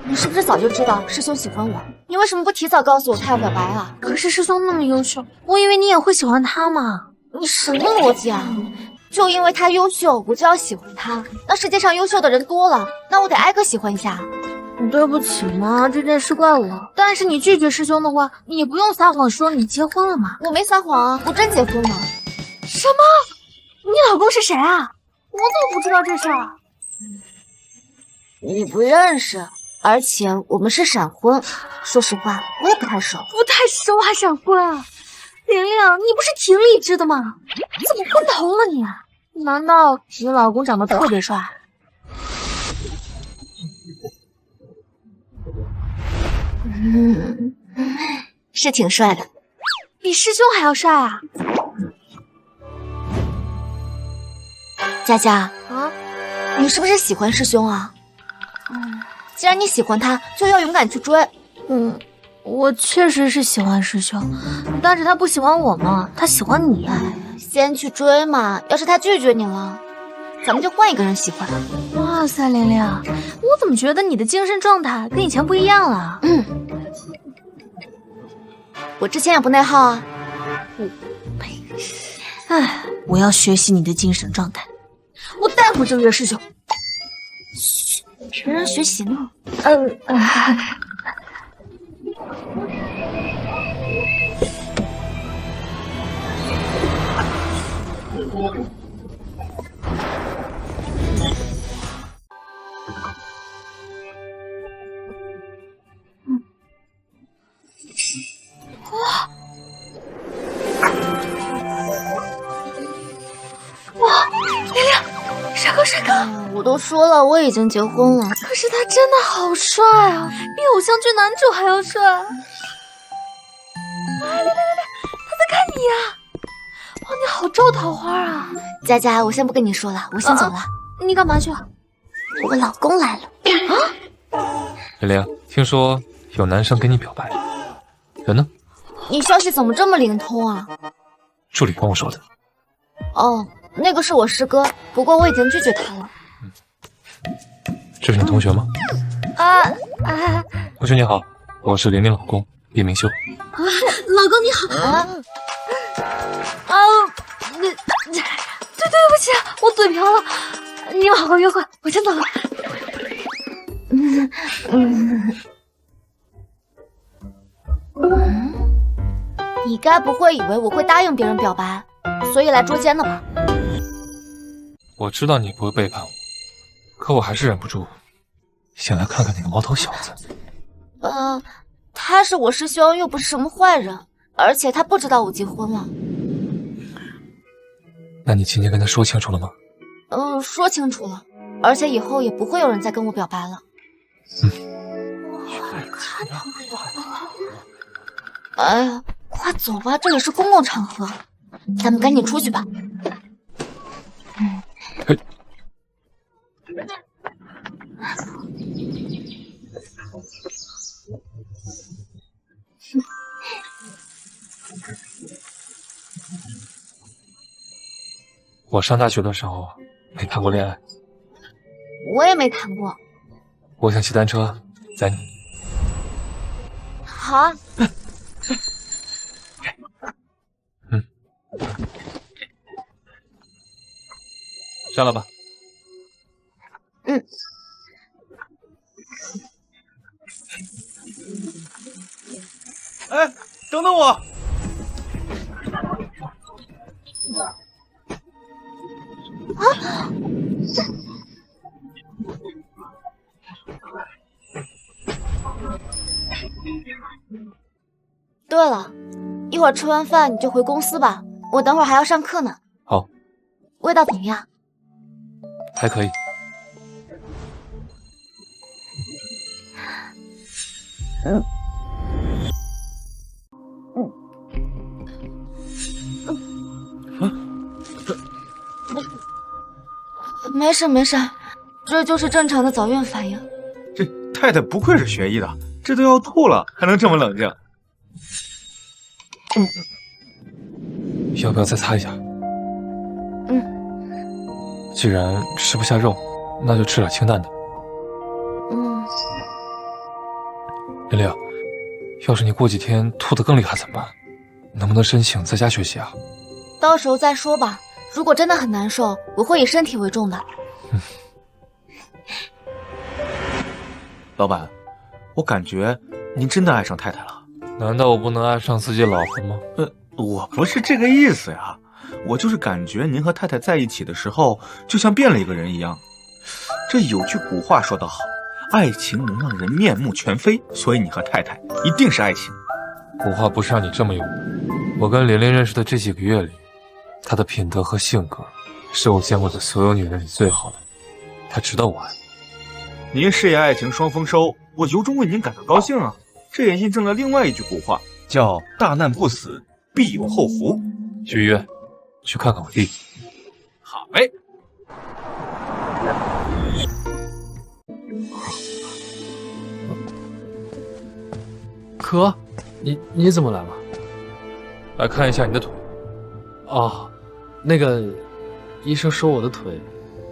你是不是早就知道师兄喜欢我？你为什么不提早告诉我他要表白啊？可是师兄那么优秀，我以为你也会喜欢他嘛。你什么逻辑啊？就因为他优秀，我就要喜欢他？那世界上优秀的人多了，那我得挨个喜欢一下。对不起嘛，这件事怪我。但是你拒绝师兄的话，你也不用撒谎说你结婚了嘛。我没撒谎啊，我真结婚了。什么？你老公是谁啊？我怎么不知道这事儿？你不认识，而且我们是闪婚。说实话，我也不太熟。不太熟还闪婚啊？玲玲，你不是挺理智的吗？怎么昏头了你？难道你老公长得特别帅？是挺帅的，比师兄还要帅啊！佳佳啊，你是不是喜欢师兄啊？既然你喜欢他，就要勇敢去追。我确实是喜欢师兄，但是他不喜欢我嘛，他喜欢你。先去追嘛，要是他拒绝你了，咱们就换一个人喜欢。哇塞，玲玲，我怎么觉得你的精神状态跟以前不一样了？我之前也不内耗啊。哎，我要学习你的精神状态。我待会儿就约师兄。嘘，别人学习呢。帅哥，我都说了我已经结婚了，可是他真的好帅啊，比偶像剧男主还要帅。来，他在看你呀！哇，你好招桃花啊！佳佳，我先不跟你说了，我先走了。你干嘛去？我老公来了。玲玲，听说有男生跟你表白，人呢？你消息怎么这么灵通啊？助理跟我说的。哦，那个是我师哥，不过我已经拒绝他了。这是你同学吗？同学你好，我是玲玲老公叶明修。老公你好。对不起，我嘴瓢了。你们好好约会，我先走了。你该不会以为我会答应别人表白，所以来捉奸的吧？我知道你不会背叛我，可我还是忍不住想来看看那个毛头小子。他是我师兄，又不是什么坏人，而且他不知道我结婚了。那你今天跟他说清楚了吗？说清楚了，而且以后也不会有人再跟我表白了。哎呀，快走吧，这里是公共场合，咱们赶紧出去吧。我上大学的时候没谈过恋爱，我也没谈过。我想骑单车载你。好啊。下了吧。哎，等等我！对了，一会儿吃完饭你就回公司吧，我等会儿还要上课呢。好。味道怎么样？还可以。没事，这就是正常的早孕反应。这太太不愧是学医的，这都要吐了还能这么冷静。要不要再擦一下？既然吃不下肉，那就吃点清淡的。玲玲，要是你过几天吐得更厉害怎么办？能不能申请在家学习啊？到时候再说吧。如果真的很难受，我会以身体为重的。老板，我感觉您真的爱上太太了。难道我不能爱上自己老婆吗？我不是这个意思呀，我就是感觉您和太太在一起的时候，就像变了一个人一样。这有句古话说得好，爱情能让人面目全非，所以你和太太一定是爱情。古话不是让你这么用。我跟玲玲认识的这几个月里，她的品德和性格是我见过的所有女人里最好的，她值得我爱。您事业爱情双丰收，我由衷为您感到高兴啊！这也印证了另外一句古话，叫大难不死，必有后福。去医院，去看看我弟。好嘞。可，你怎么来了？来看一下你的腿。哦，那个医生说我的腿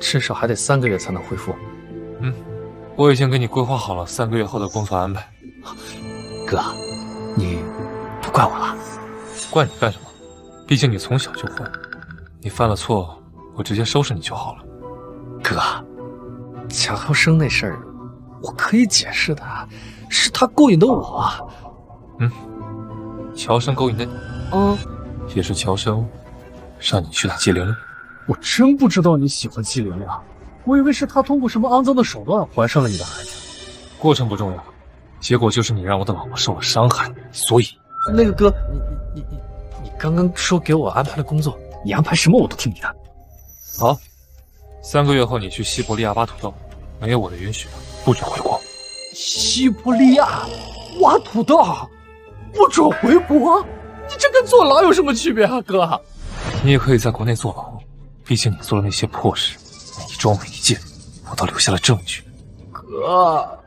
至少还得3个月才能恢复。我已经给你规划好了3个月后的工作安排。哥，你不怪我了。怪你干什么？毕竟你从小就混，你犯了错，我直接收拾你就好了。哥，乔生那事儿，我可以解释的，是他勾引的我。乔生勾引的你，也是乔生让你去打季玲玲。我真不知道你喜欢季玲玲，我以为是他通过什么肮脏的手段怀上了你的孩子。过程不重要，结果就是你让我的老婆受了伤害，所以那个哥，你刚刚说给我安排了工作，你安排什么我都听你的。好，3个月后你去西伯利亚挖土豆，没有我的允许，不准回国。西伯利亚挖土豆，不准回国？你这跟坐牢有什么区别啊，哥？你也可以在国内坐牢，毕竟你做了那些破事，每一桩每一件，我都留下了证据。哥，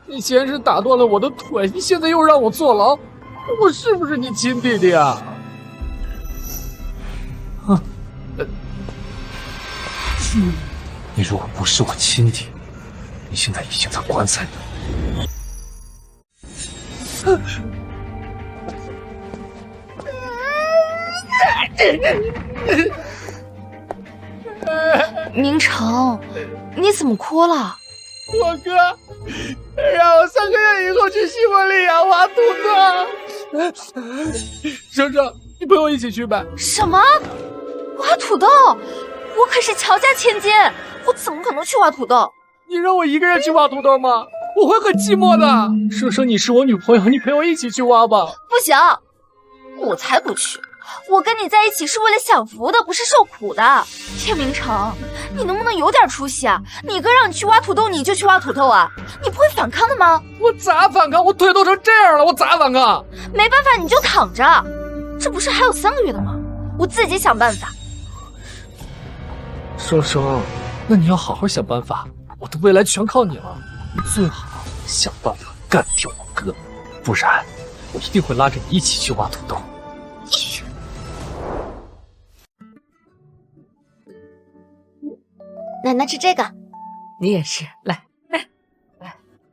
你先是打断了我的腿，你现在又让我坐牢，我是不是你亲弟弟啊？你如果不是我亲弟，你现在已经在棺材里。明成，你怎么哭了？我哥让我3个月以后去西伯利亚挖土豆。生生，你陪我一起去呗。什么？挖土豆？我可是乔家千金，我怎么可能去挖土豆？你让我一个人去挖土豆吗？我会很寂寞的。生生，你是我女朋友，你陪我一起去挖吧。不行，我才不去。我跟你在一起是为了享福的，不是受苦的。叶明成，你能不能有点出息啊？你哥让你去挖土豆，你就去挖土豆啊？你不会反抗的吗？我咋反抗？我腿都成这样了，我咋反抗？没办法，你就躺着。这不是还有3个月的吗？我自己想办法。生生，那你要好好想办法，我的未来全靠你了。你最好想办法干掉我哥，不然我一定会拉着你一起去挖土豆。奶奶吃这个，你也是，来。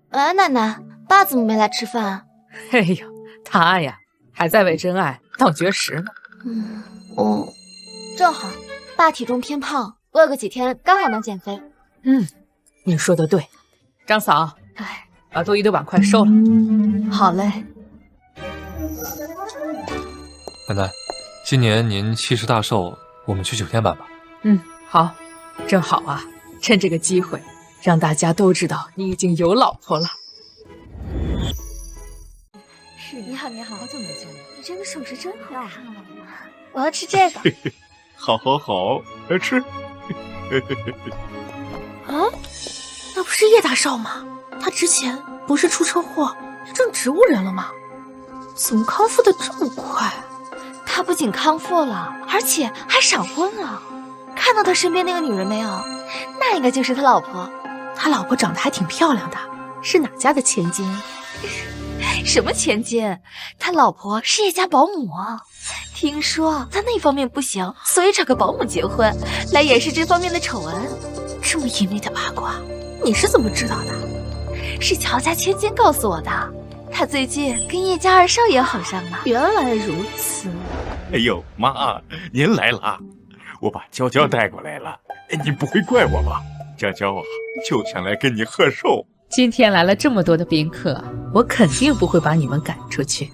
哎，奶奶，爸怎么没来吃饭啊？哎呦，他呀还在为真爱当绝食呢。正好，爸体重偏胖，饿个几天刚好能减肥。你说的对。张嫂，把多余的碗筷收了。好嘞。奶奶，今年您70大寿，我们去9天半吧。好，正好啊，趁这个机会，让大家都知道你已经有老婆了。是，你好，你好，好久没见了。你这个首饰真好看啊！我要吃这个。好，来吃。啊，那不是叶大少吗？他之前不是出车祸变成植物人了吗？怎么康复的这么快？他不仅康复了，而且还闪婚了。看到他身边那个女人没有？那应该就是他老婆。他老婆长得还挺漂亮的，是哪家的千金？什么千金？他老婆是叶家保姆。听说他那方面不行，所以找个保姆结婚，来掩饰这方面的丑闻。这么隐秘的八卦，你是怎么知道的？是乔家千金告诉我的。他最近跟叶家二少爷好上了。原来如此。哎呦，妈，您来了，我把娇娇带过来了，你不会怪我吧？娇娇啊，就想来跟你贺寿。今天来了这么多的宾客，我肯定不会把你们赶出去。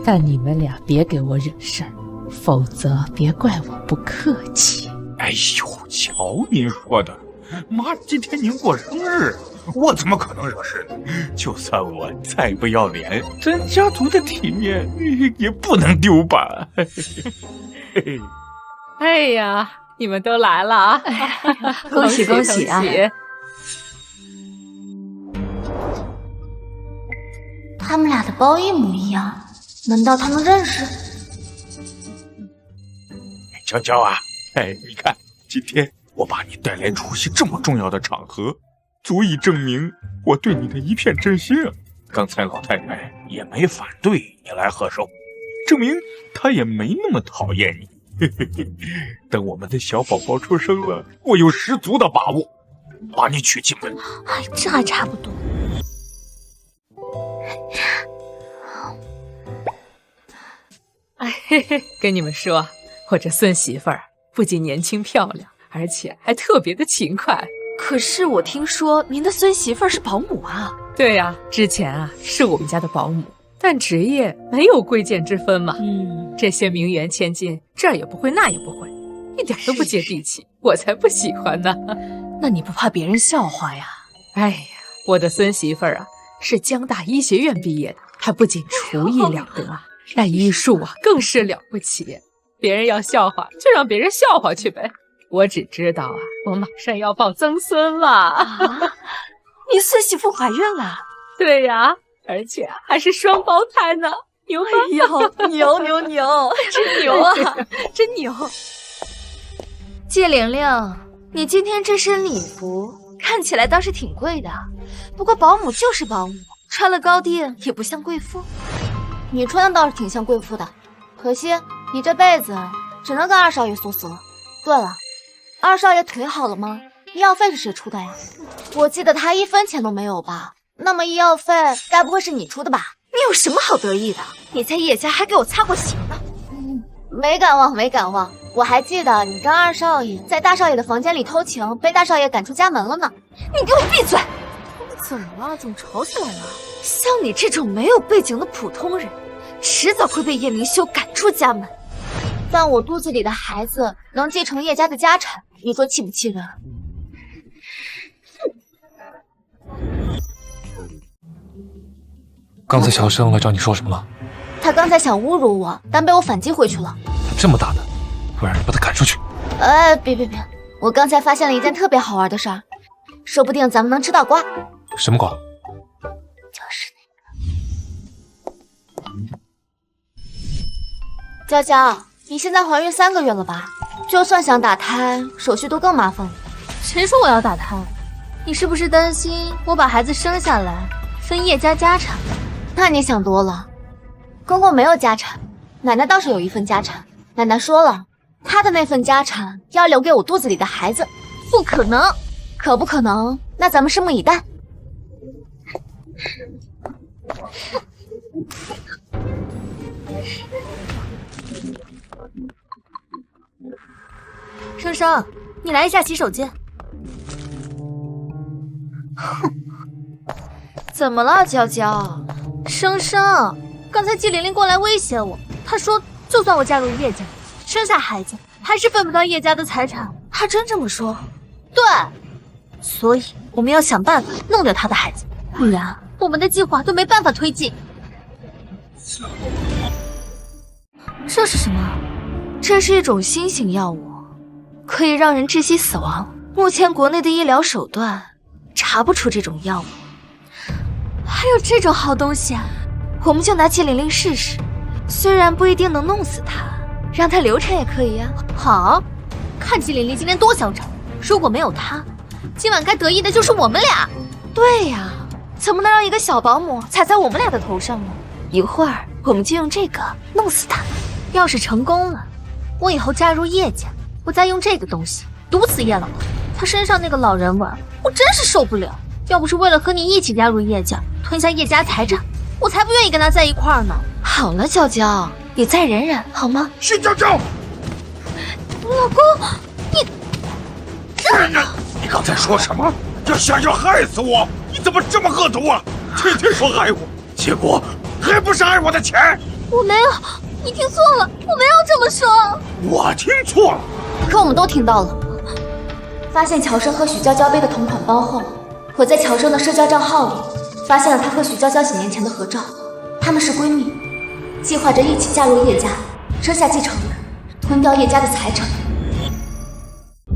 但你们俩别给我惹事儿，否则别怪我不客气。哎呦，瞧您说的，妈，今天您过生日，我怎么可能惹事呢？就算我再不要脸，咱家族的体面也不能丢吧？哎呀，你们都来了啊！恭喜恭喜啊！他们俩的包一模一样，难道他们认识？娇娇啊，你看，今天我把你带来出席这么重要的场合，足以证明我对你的一片真心啊！刚才老太太也没反对你来贺寿，证明她也没那么讨厌你。等我们的小宝宝出生了，我有十足的把握把你娶进门。哎，这还差不多。嘿嘿，跟你们说，我这孙媳妇儿不仅年轻漂亮，而且还特别的勤快。可是我听说您的孙媳妇儿是保姆啊？对呀，之前啊是我们家的保姆，但职业没有贵贱之分嘛。这些名媛千金这儿也不会那也不会，一点都不接地气，我才不喜欢呢。那你不怕别人笑话呀？哎呀，我的孙媳妇儿啊是江大医学院毕业的，她不仅厨艺了得啊，那医术啊更是了不起。别人要笑话就让别人笑话去呗。我只知道啊，我马上要抱曾孙了。啊，你孙媳妇怀孕了？对呀，而且还是双胞胎呢，牛吧？哎呦，牛牛牛，真牛啊，真牛！季玲玲，你今天这身礼服看起来倒是挺贵的，不过保姆就是保姆，穿了高低也不像贵妇。你穿的倒是挺像贵妇的，可惜你这辈子只能跟二少爷缩死了。对了，二少爷腿好了吗？医药费是谁出的呀？我记得他1分钱都没有吧？那么医药费该不会是你出的吧？你有什么好得意的？你在叶家还给我擦过鞋呢。没敢忘，没敢忘。我还记得你跟二少爷在大少爷的房间里偷情，被大少爷赶出家门了呢。你给我闭嘴！怎么了？怎么吵起来了？像你这种没有背景的普通人，迟早会被叶明修赶出家门。但我肚子里的孩子能继承叶家的家产，你说气不气人？刚才小生来找你说什么了？他刚才想侮辱我，但被我反击回去了。他这么大胆，不然你把他赶出去。别！我刚才发现了一件特别好玩的事儿，说不定咱们能吃到瓜。什么瓜？就是那个。娇娇，你现在怀孕3个月了吧？就算想打胎，手续都更麻烦了。谁说我要打胎？你是不是担心我把孩子生下来分叶家家产？那你想多了，公公没有家产，奶奶倒是有一份家产。奶奶说了，她的那份家产要留给我肚子里的孩子。不可能！可不可能？那咱们拭目以待。生生，你来一下洗手间。怎么了，娇娇？生生，刚才季玲玲过来威胁我，她说就算我嫁入叶家，生下孩子还是分不到叶家的财产。她真这么说？对，所以我们要想办法弄掉她的孩子，不然我们的计划都没办法推进。这是什么？这是一种新型药物，可以让人窒息死亡。目前国内的医疗手段查不出这种药物。还有这种好东西啊！我们就拿季玲玲试试，虽然不一定能弄死她，让她流产也可以呀。好，看季玲玲今天多嚣张！如果没有她，今晚该得意的就是我们俩。对呀，怎么能让一个小保姆踩在我们俩的头上呢？一会儿我们就用这个弄死她。要是成功了，我以后嫁入叶家，我再用这个东西毒死叶老头。他身上那个老人味，我真是受不了。要不是为了和你一起加入叶家，吞下叶家财产，我才不愿意跟他在一块儿呢。好了，娇娇，你再忍忍好吗？徐娇娇，老公，你你刚才说什么？想要害死我？你怎么这么恶毒啊？天天说爱我，结果还不是爱我的钱？我没有，你听错了，我没有这么说。我听错了？可我们都听到了。发现乔生和许娇娇背的同款包后，我在乔生的社交账号里发现了他和许娇娇几年前的合照，她们是闺蜜，计划着一起嫁入叶家，生下继承人，吞掉叶家的财产。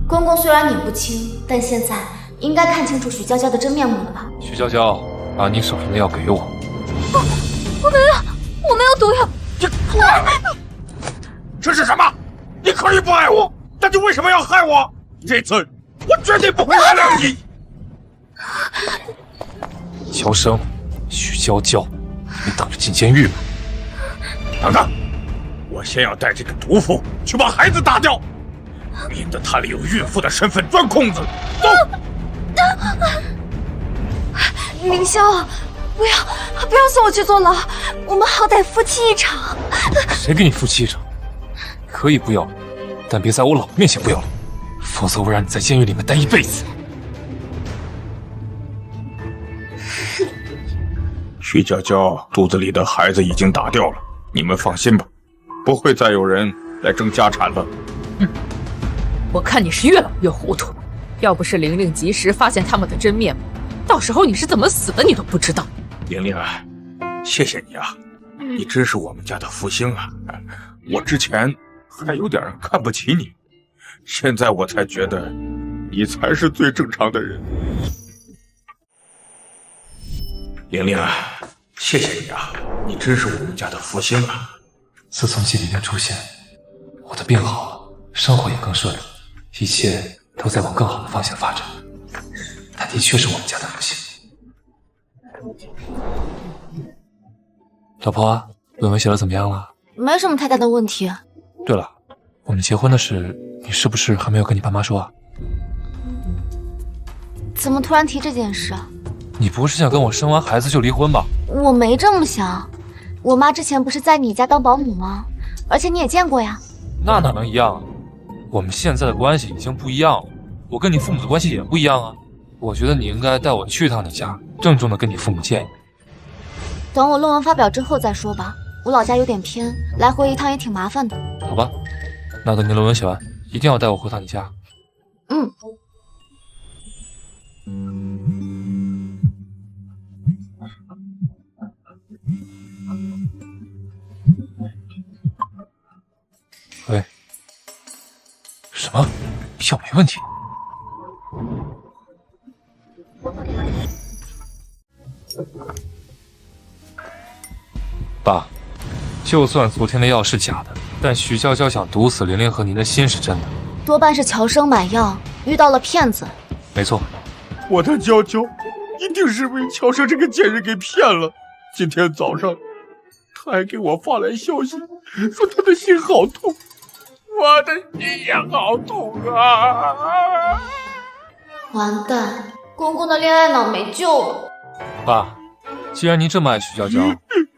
公公虽然脸不清，但现在应该看清楚许娇娇的真面目了吧？许娇娇，把你手上的药给我。我没有毒药。这是什么？你可以不爱我，但你为什么要害我？这次我绝对不会原谅你。乔生，许娇娇，你等着进监狱吧。等等，我先要带这个毒妇去把孩子打掉，免得他利用孕妇的身份钻空子。走。凌霄，不要送我去坐牢，我们好歹夫妻一场。谁给你夫妻一场？可以不要，但别在我老婆面前不要脸，否则我让你在监狱里面待一辈子。徐娇娇肚子里的孩子已经打掉了，你们放心吧，不会再有人来争家产了。我看你是越老越糊涂，要不是玲玲及时发现他们的真面目，到时候你是怎么死的你都不知道。玲玲啊，谢谢你啊，你真是我们家的福星啊！我之前还有点看不起你，现在我才觉得你才是最正常的人。玲玲啊，谢谢你啊，你真是我们家的福星啊！自从季玲玲出现，我的病好了，生活也更顺利，一切都在往更好的方向发展。她的确是我们家的福星。老婆，论文写的怎么样了？没什么太大的问题。对了，我们结婚的事，你是不是还没有跟你爸妈说啊？怎么突然提这件事啊？你不是想跟我生完孩子就离婚吧？我没这么想，我妈之前不是在你家当保姆吗？而且你也见过呀。那哪能一样啊？我们现在的关系已经不一样了，我跟你父母的关系也不一样啊。我觉得你应该带我去趟你家，郑重的跟你父母见一面。等我论文发表之后再说吧，我老家有点偏，来回一趟也挺麻烦的。好吧，那等你论文写完，一定要带我回趟你家。嗯。喂，什么？药没问题？爸，就算昨天的药是假的，但徐娇娇想毒死玲玲和您的心是真的。多半是乔生买药遇到了骗子。没错，我的娇娇一定是被乔生这个贱人给骗了。今天早上他还给我发来消息，说他的心好痛，我的心也好痛啊！完蛋，公公的恋爱脑没救了。爸，既然您这么爱徐娇娇，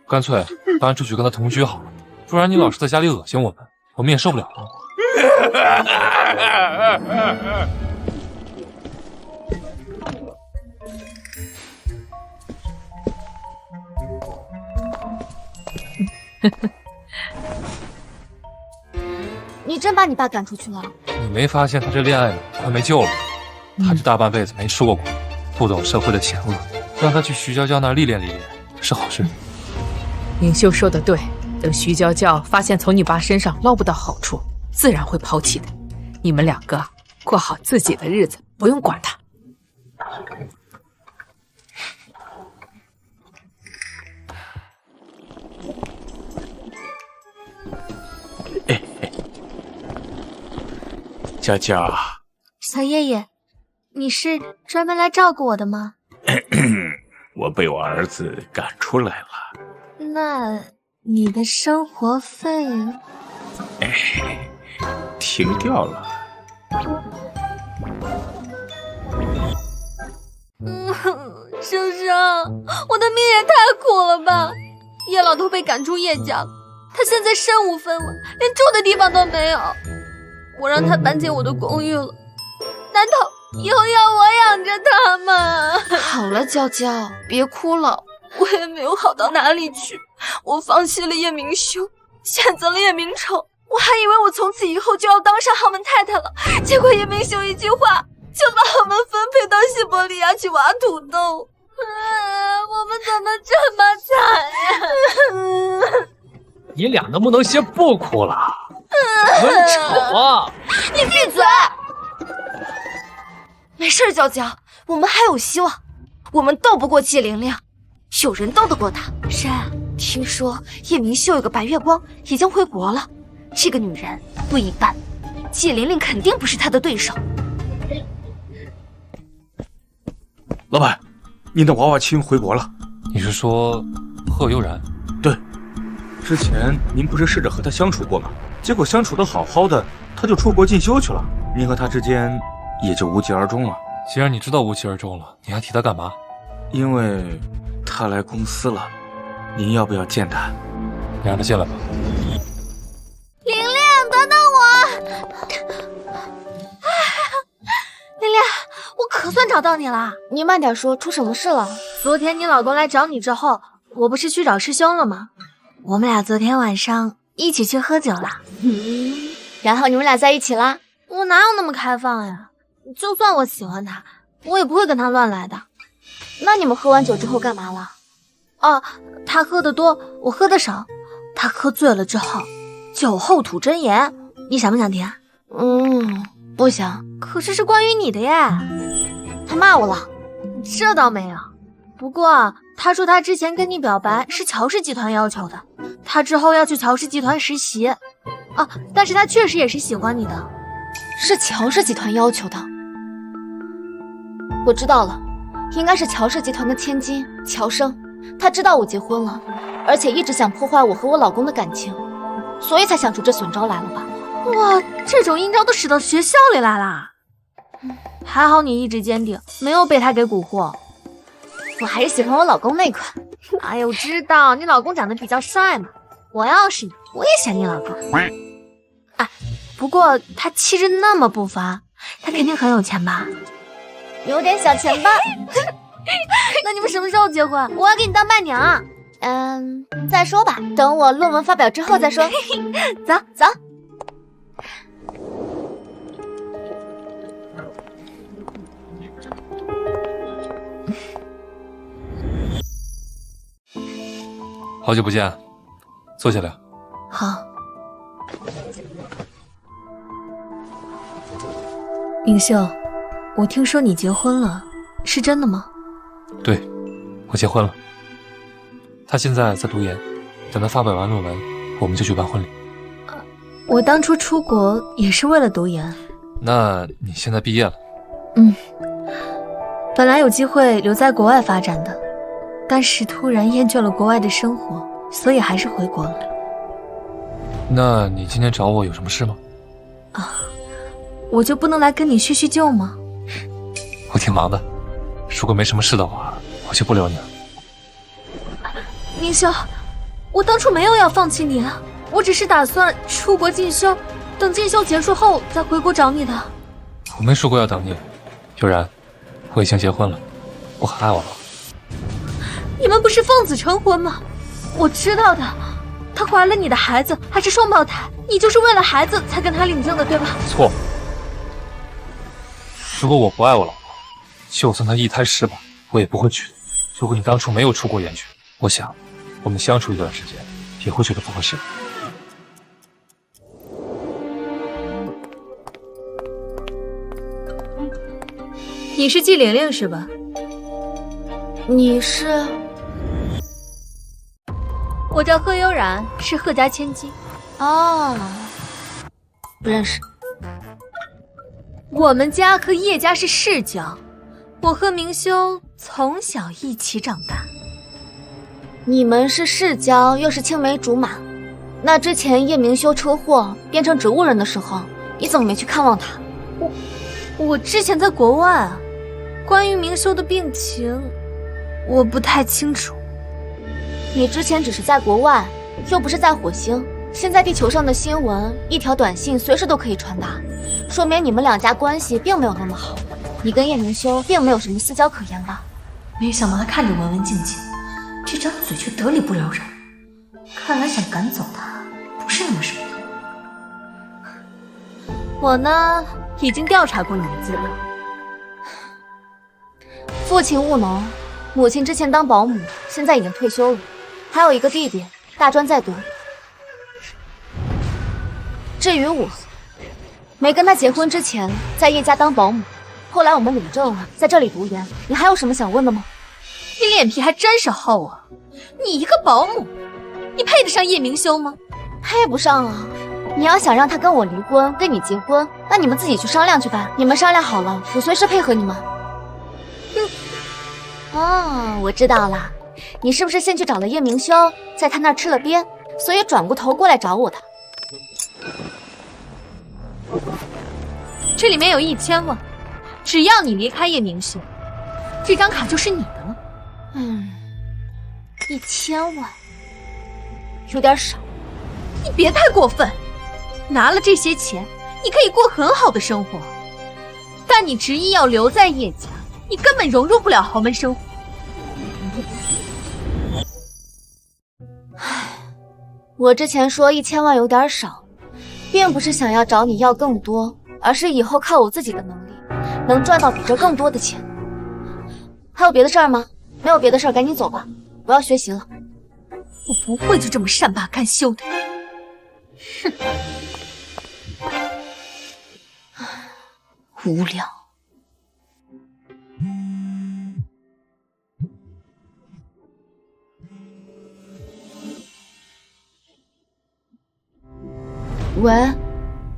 干脆搬出去跟她同居好了，不然你老是在家里恶心我们，我们也受不了了。你真把你爸赶出去了？你没发现他这恋爱脑快没救了吗？他这大半辈子没吃过苦，不懂社会的险恶，让他去徐娇娇那儿历练历练是好事。明秀说的对，等徐娇娇发现从你爸身上捞不到好处，自然会抛弃的。你们两个过好自己的日子，不用管他。佳佳，小爷爷，你是专门来照顾我的吗？我被我儿子赶出来了。那你的生活费？停掉了。生生，我的命也太苦了吧！叶老头被赶出叶家了，他现在身无分文，连住的地方都没有。我让他搬进我的公寓了，难道以后要我养着他吗？好了，娇娇，别哭了。我也没有好到哪里去，我放弃了叶明修，选择了叶明成，我还以为我从此以后就要当上豪门太太了，结果叶明修一句话就把我们分配到西伯利亚去挖土豆。我们怎么这么惨呀？你俩能不能先不哭了？很丑啊！你闭嘴！没事，娇娇，我们还有希望，我们斗不过季玲玲，有人斗得过她。谁？听说叶明秀有个白月光已经回国了，这个女人不一般，季玲玲肯定不是她的对手。老板，您的娃娃亲回国了。你是说贺悠然？对，之前您不是试着和他相处过吗？结果相处得好好的，他就出国进修去了，您和他之间也就无疾而终了。既然你知道无疾而终了，你还提他干嘛？因为他来公司了，您要不要见他？你让他进来吧。玲玲，等等找到你了。你慢点说，出什么事了？昨天你老公来找你之后，我不是去找师兄了吗？我们俩昨天晚上一起去喝酒了。然后你们俩在一起啦？我哪有那么开放呀？就算我喜欢他，我也不会跟他乱来的。那你们喝完酒之后干嘛了？哦，他喝得多，我喝得少。他喝醉了之后，酒后吐真言，你想不想听？不想。可是是关于你的耶。他骂我了？这倒没有，不过他说他之前跟你表白是乔氏集团要求的，他之后要去乔氏集团实习。啊，但是他确实也是喜欢你的。是乔氏集团要求的？我知道了，应该是乔氏集团的千金乔生，他知道我结婚了，而且一直想破坏我和我老公的感情，所以才想出这损招来了吧。哇，这种阴招都使到学校里来啦！还好你意志坚定，没有被他给蛊惑。我还是喜欢我老公那款。哎呀，我知道你老公长得比较帅嘛，我要是你，我也选你老公。哎，不过他气质那么不凡，他肯定很有钱吧？有点小钱吧。那你们什么时候结婚？我要给你当伴娘。再说吧，等我论文发表之后再说。走走。好久不见，坐下来。好。明秀，我听说你结婚了，是真的吗？对，我结婚了。他现在在读研，等他发表完论文，我们就举办婚礼。我当初出国也是为了读研。那你现在毕业了？本来有机会留在国外发展的，但是突然厌倦了国外的生活，所以还是回国了。那你今天找我有什么事吗？我就不能来跟你叙叙旧吗？我挺忙的，如果没什么事的话，我就不留你了。明修，我当初没有要放弃你啊，我只是打算出国进修，等进修结束后再回国找你的。我没说过要等你，悠然，我已经结婚了，我很爱我了。你们不是奉子成婚吗？我知道的，她怀了你的孩子，还是双胞胎，你就是为了孩子才跟她领证的，对吧？错。如果我不爱我老婆，就算她一胎失败，我也不会娶。如果你当初没有出国研学，我想我们相处一段时间也会觉得不合适。你是季玲玲是吧？你是？我叫贺悠然，是贺家千金。哦，不认识。我们家和叶家是世交，我和明修从小一起长大。你们是世交，又是青梅竹马，那之前叶明修车祸变成植物人的时候，你怎么没去看望他？我之前在国外啊，关于明修的病情，我不太清楚。你之前只是在国外，又不是在火星。现在地球上的新闻，一条短信随时都可以传达，说明你们两家关系并没有那么好。你跟叶明修并没有什么私交可言吧？没想到他看着文文静静，这张嘴却得理不饶人。看来想赶走他不是那么容易。我呢，已经调查过你的资料。父亲务农，母亲之前当保姆，现在已经退休了，还有一个弟弟，大专在读。至于我，没跟他结婚之前在叶家当保姆，后来我们领证了，在这里读研。你还有什么想问的吗？你脸皮还真是厚啊！你一个保姆，你配得上叶明修吗？配不上啊！你要想让他跟我离婚，跟你结婚，那你们自己去商量去吧。你们商量好了，我随时配合你们。哦，我知道了，你是不是先去找了叶明修，在他那儿吃了瘪，所以转过头过来找我的？这里面有1000万，只要你离开叶明修，这张卡就是你的了。1000万，有点少。你别太过分，拿了这些钱，你可以过很好的生活，但你执意要留在叶家，你根本融入不了豪门生活。我之前说1000万有点少，并不是想要找你要更多，而是以后靠我自己的能力，能赚到比这更多的钱。还有别的事儿吗？没有别的事儿，赶紧走吧，我要学习了。我不会就这么善罢甘休的。哼，无聊。喂，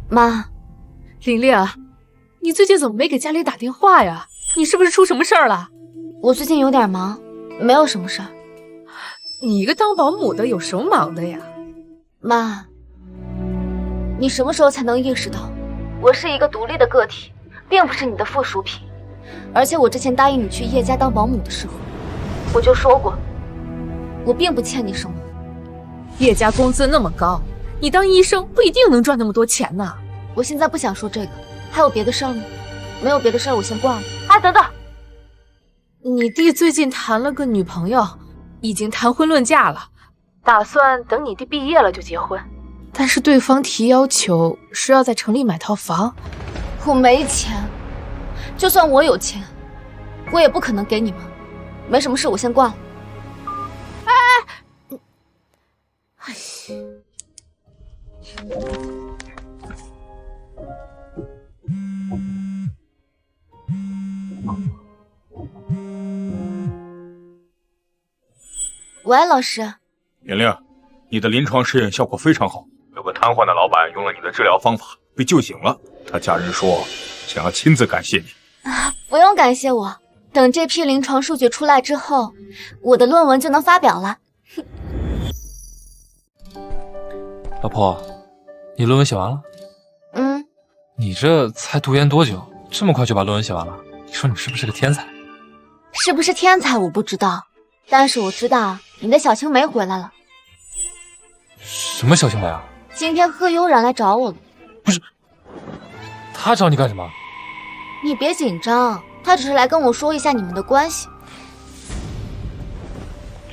妈。玲玲，你最近怎么没给家里打电话呀？你是不是出什么事儿了？我最近有点忙，没有什么事儿。你一个当保姆的有什么忙的呀？妈，你什么时候才能意识到，我是一个独立的个体，并不是你的附属品。而且我之前答应你去叶家当保姆的时候，我就说过，我并不欠你什么。叶家工资那么高，你当医生不一定能赚那么多钱呢。我现在不想说这个，还有别的事儿吗？没有别的事儿，我先挂了。哎，等等，你弟最近谈了个女朋友，已经谈婚论嫁了，打算等你弟毕业了就结婚。但是对方提要求是要在城里买套房。我没钱，就算我有钱，我也不可能给你们。没什么事，我先挂了。哎，喂，老师。玲玲，你的临床试验效果非常好，有个瘫痪的老板用了你的治疗方法被救醒了，他家人说想要亲自感谢你。不用感谢我，等这批临床数据出来之后，我的论文就能发表了。老婆，你论文写完了？嗯。你这才读研多久，这么快就把论文写完了？你说你是不是个天才？是不是天才我不知道，但是我知道你的小青梅回来了。什么小青梅啊？今天贺悠然来找我了。不是，他找你干什么？你别紧张，他只是来跟我说一下你们的关系。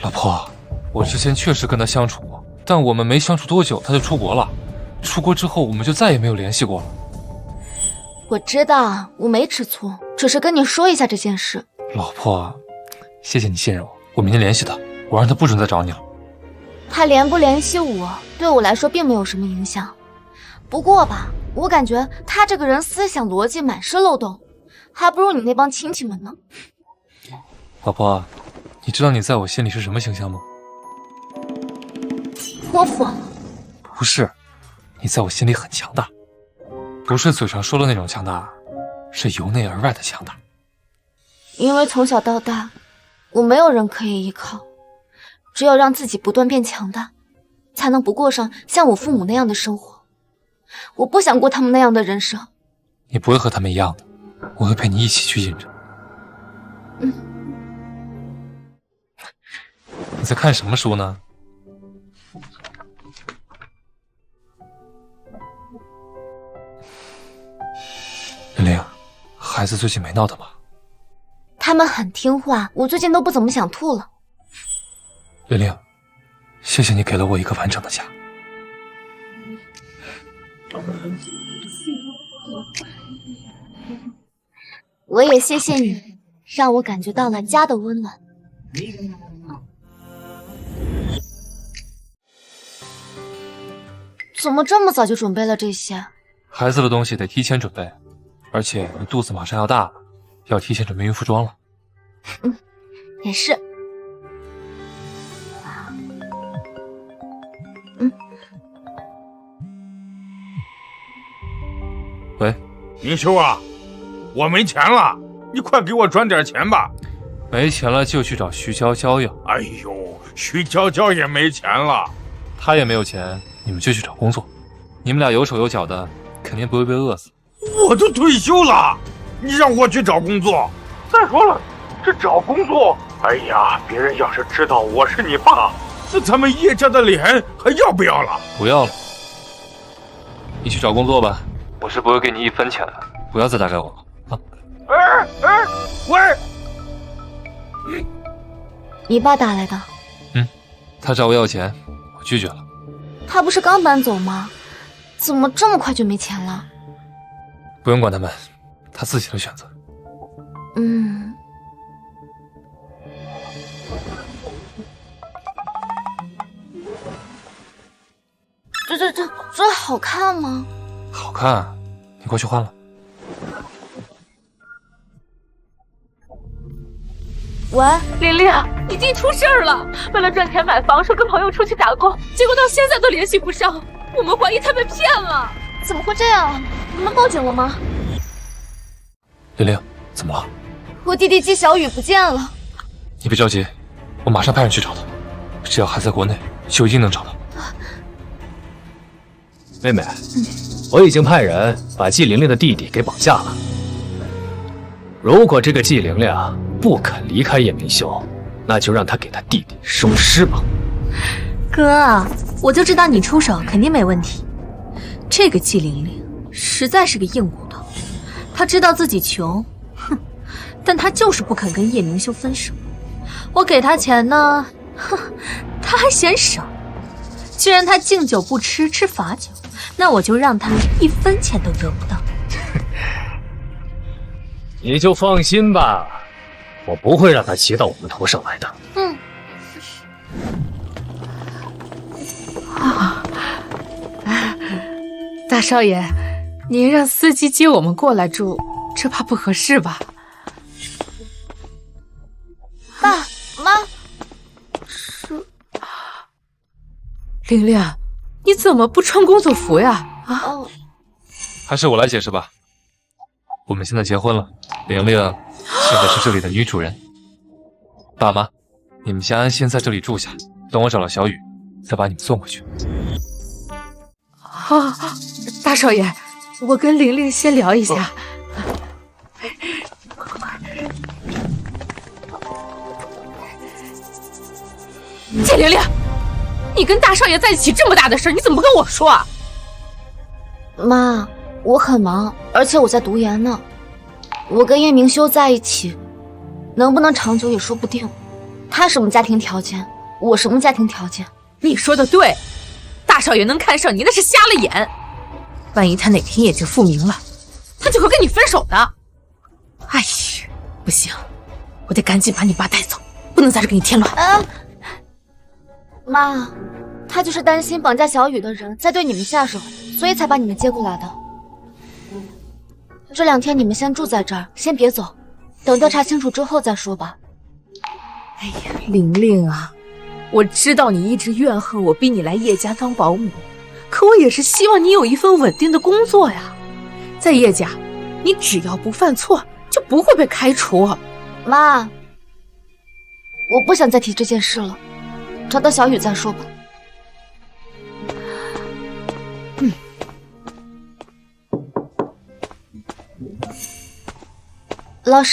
老婆，我之前确实跟他相处过，但我们没相处多久他就出国了，出国之后我们就再也没有联系过了。我知道我没吃醋，只是跟你说一下这件事。老婆，谢谢你信任我，我明天联系他，我让他不准再找你了。他联不联系我，对我来说并没有什么影响。不过吧，我感觉他这个人思想逻辑满是漏洞，还不如你那帮亲戚们呢。老婆，你知道你在我心里是什么形象吗？泼妇。不是，你在我心里很强大，不是嘴上说的那种强大，是由内而外的强大。因为从小到大，我没有人可以依靠，只有让自己不断变强大，才能不过上像我父母那样的生活。我不想过他们那样的人生。你不会和他们一样的，我会陪你一起去印证。嗯。你在看什么书呢？玲玲，孩子最近没闹腾吧？他们很听话，我最近都不怎么想吐了。玲玲，谢谢你给了我一个完整的家。我也谢谢你，让我感觉到了家的温暖。怎么这么早就准备了这些？孩子的东西得提前准备，而且你肚子马上要大了，要提前准备孕妇装了。嗯，也是。嗯。喂，明修啊，我没钱了，你快给我转点钱吧。没钱了就去找徐娇娇要。哎呦，徐娇娇也没钱了，她也没有钱，你们就去找工作。你们俩有手有脚的，肯定不会被饿死。我都退休了，你让我去找工作？再说了，这找工作，哎呀，别人要是知道我是你爸，那咱们叶家的脸还要不要了？不要了，你去找工作吧，我是不会给你1分钱的，不要再打给我了啊！喂！你爸打来的？他找我要钱，我拒绝了。他不是刚搬走吗？怎么这么快就没钱了？不用管他们，他自己的选择。这好看吗？好看，你过去换了。喂，玲玲，你弟出事儿了！为了赚钱买房，说跟朋友出去打工，结果到现在都联系不上，我们怀疑他被骗了。怎么会这样？你们报警了吗？玲玲，怎么了？我弟弟季小雨不见了。你别着急，我马上派人去找他，只要还在国内，就一定能找到。妹妹，我已经派人把季玲玲的弟弟给绑架了。如果这个季玲玲不肯离开叶明修，那就让他给他弟弟收尸吧。哥，我就知道你出手肯定没问题。这个季玲玲实在是个硬骨头，她知道自己穷，哼，但她就是不肯跟叶明修分手。我给她钱呢，哼，她还嫌少。既然她敬酒不吃，吃罚酒，那我就让她1分钱都得不到。你就放心吧，我不会让他骑到我们头上来的。大少爷，您让司机接我们过来住，这怕不合适吧？爸妈，玲玲，你怎么不穿工作服呀？还是我来解释吧。我们现在结婚了，玲玲现在是这里的女主人。爸妈，你们先安心在这里住下，等我找到小雨，再把你们送回去。大少爷，我跟玲玲先聊一下。季玲玲，你跟大少爷在一起这么大的事，你怎么不跟我说啊？妈，我很忙，而且我在读研呢。我跟叶明修在一起，能不能长久也说不定。他什么家庭条件，我什么家庭条件？你说的对，大少爷能看上你那是瞎了眼。万一他哪天业绩复明了，他就会跟你分手的。哎呀，不行，我得赶紧把你爸带走，不能在这给你添乱。妈，他就是担心绑架小雨的人在对你们下手，所以才把你们接过来的。这2天你们先住在这儿，先别走，等调查清楚之后再说吧。哎呀，玲玲啊，我知道你一直怨恨我逼你来叶家当保姆，可我也是希望你有一份稳定的工作呀。在叶家，你只要不犯错，就不会被开除。妈，我不想再提这件事了，找到小雨再说吧。老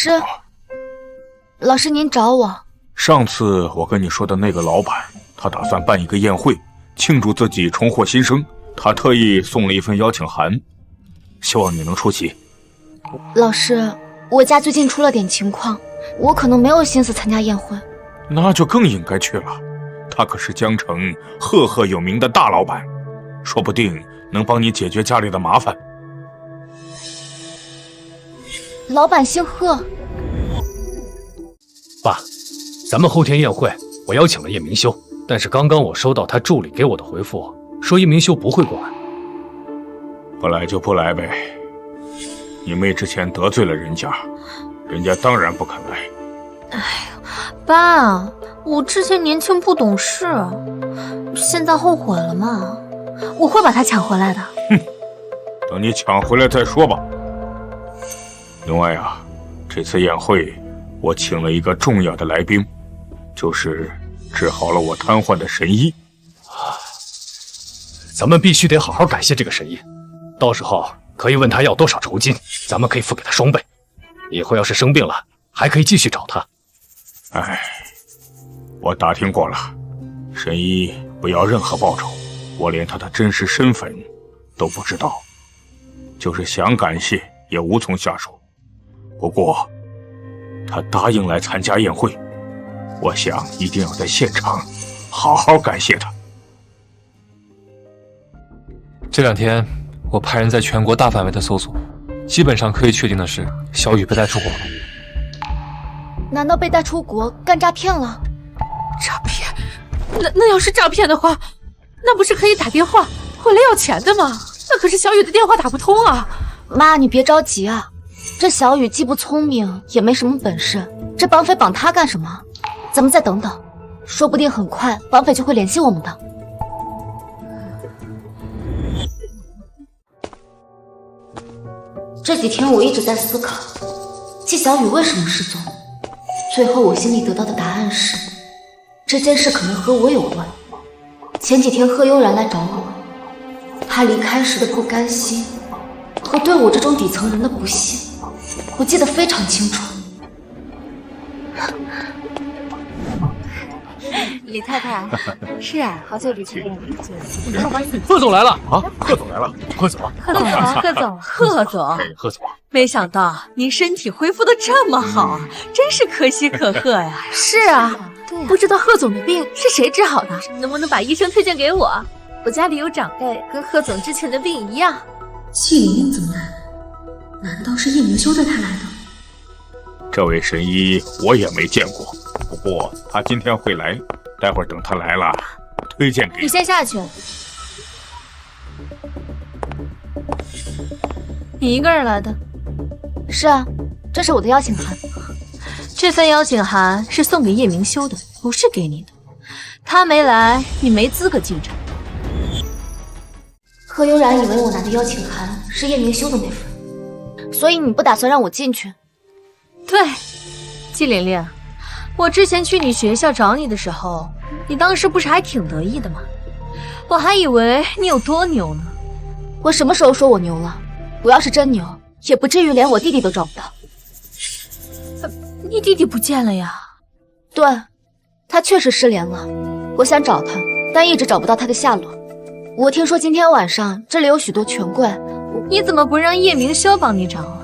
师，您找我？上次我跟你说的那个老板，他打算办一个宴会，庆祝自己重获新生，他特意送了一份邀请函，希望你能出席。老师，我家最近出了点情况，我可能没有心思参加宴会。那就更应该去了，他可是江城赫赫有名的大老板，说不定能帮你解决家里的麻烦。老板姓贺。爸，咱们后天宴会，我邀请了叶明修，但是刚刚我收到他助理给我的回复，说叶明修不会过来。不来就不来呗，你妹之前得罪了人家，人家当然不肯来。哎呦，爸，我之前年轻不懂事，现在后悔了吗？我会把他抢回来的。哼，等你抢回来再说吧。另外啊，这次宴会我请了一个重要的来宾，就是治好了我瘫痪的神医。咱们必须得好好感谢这个神医，到时候可以问他要多少酬金，咱们可以付给他双倍。以后要是生病了，还可以继续找他。哎，我打听过了，神医不要任何报酬，我连他的真实身份都不知道，就是想感谢也无从下手。不过他答应来参加宴会，我想一定要在现场好好感谢他。这2天，我派人在全国大范围的搜索，基本上可以确定的是，小雨被带出国了。难道被带出国干诈骗了？诈骗？那要是诈骗的话，那不是可以打电话回来要钱的吗？那可是小雨的电话打不通啊！妈，你别着急啊，这小雨既不聪明，也没什么本事，这绑匪绑他干什么？咱们再等等，说不定很快绑匪就会联系我们的。这几天我一直在思考，季小雨为什么失踪。最后我心里得到的答案是，这件事可能和我有关。前几天贺悠然来找我，他离开时的不甘心和对我这种底层人的不屑，我记得非常清楚。李太太，是啊，好久不见。贺总来了啊！贺总来了，贺总，贺总好，贺总，贺总，贺总，没想到您身体恢复的这么好啊，真是可喜可贺呀！是啊，对啊，不知道贺总的病是谁治好的？能不能把医生推荐给我？我家里有长辈跟贺总之前的病一样。季玲玲怎么来了？难道是叶明修带她来的？这位神医我也没见过，不过他今天会来，待会儿等他来了，推荐给你先下去。你一个人来的？是啊，这是我的邀请函。这份邀请函是送给叶明修的，不是给你的。他没来，你没资格进场。贺悠然以为我拿的邀请函是叶明修的那份，所以你不打算让我进去？对，季玲玲，我之前去你学校找你的时候，你当时不是还挺得意的吗？我还以为你有多牛呢。我什么时候说我牛了？我要是真牛，也不至于连我弟弟都找不到。你弟弟不见了呀？对，他确实失联了。我想找他，但一直找不到他的下落。我听说今天晚上这里有许多权贵，你怎么不让叶明修帮你找啊？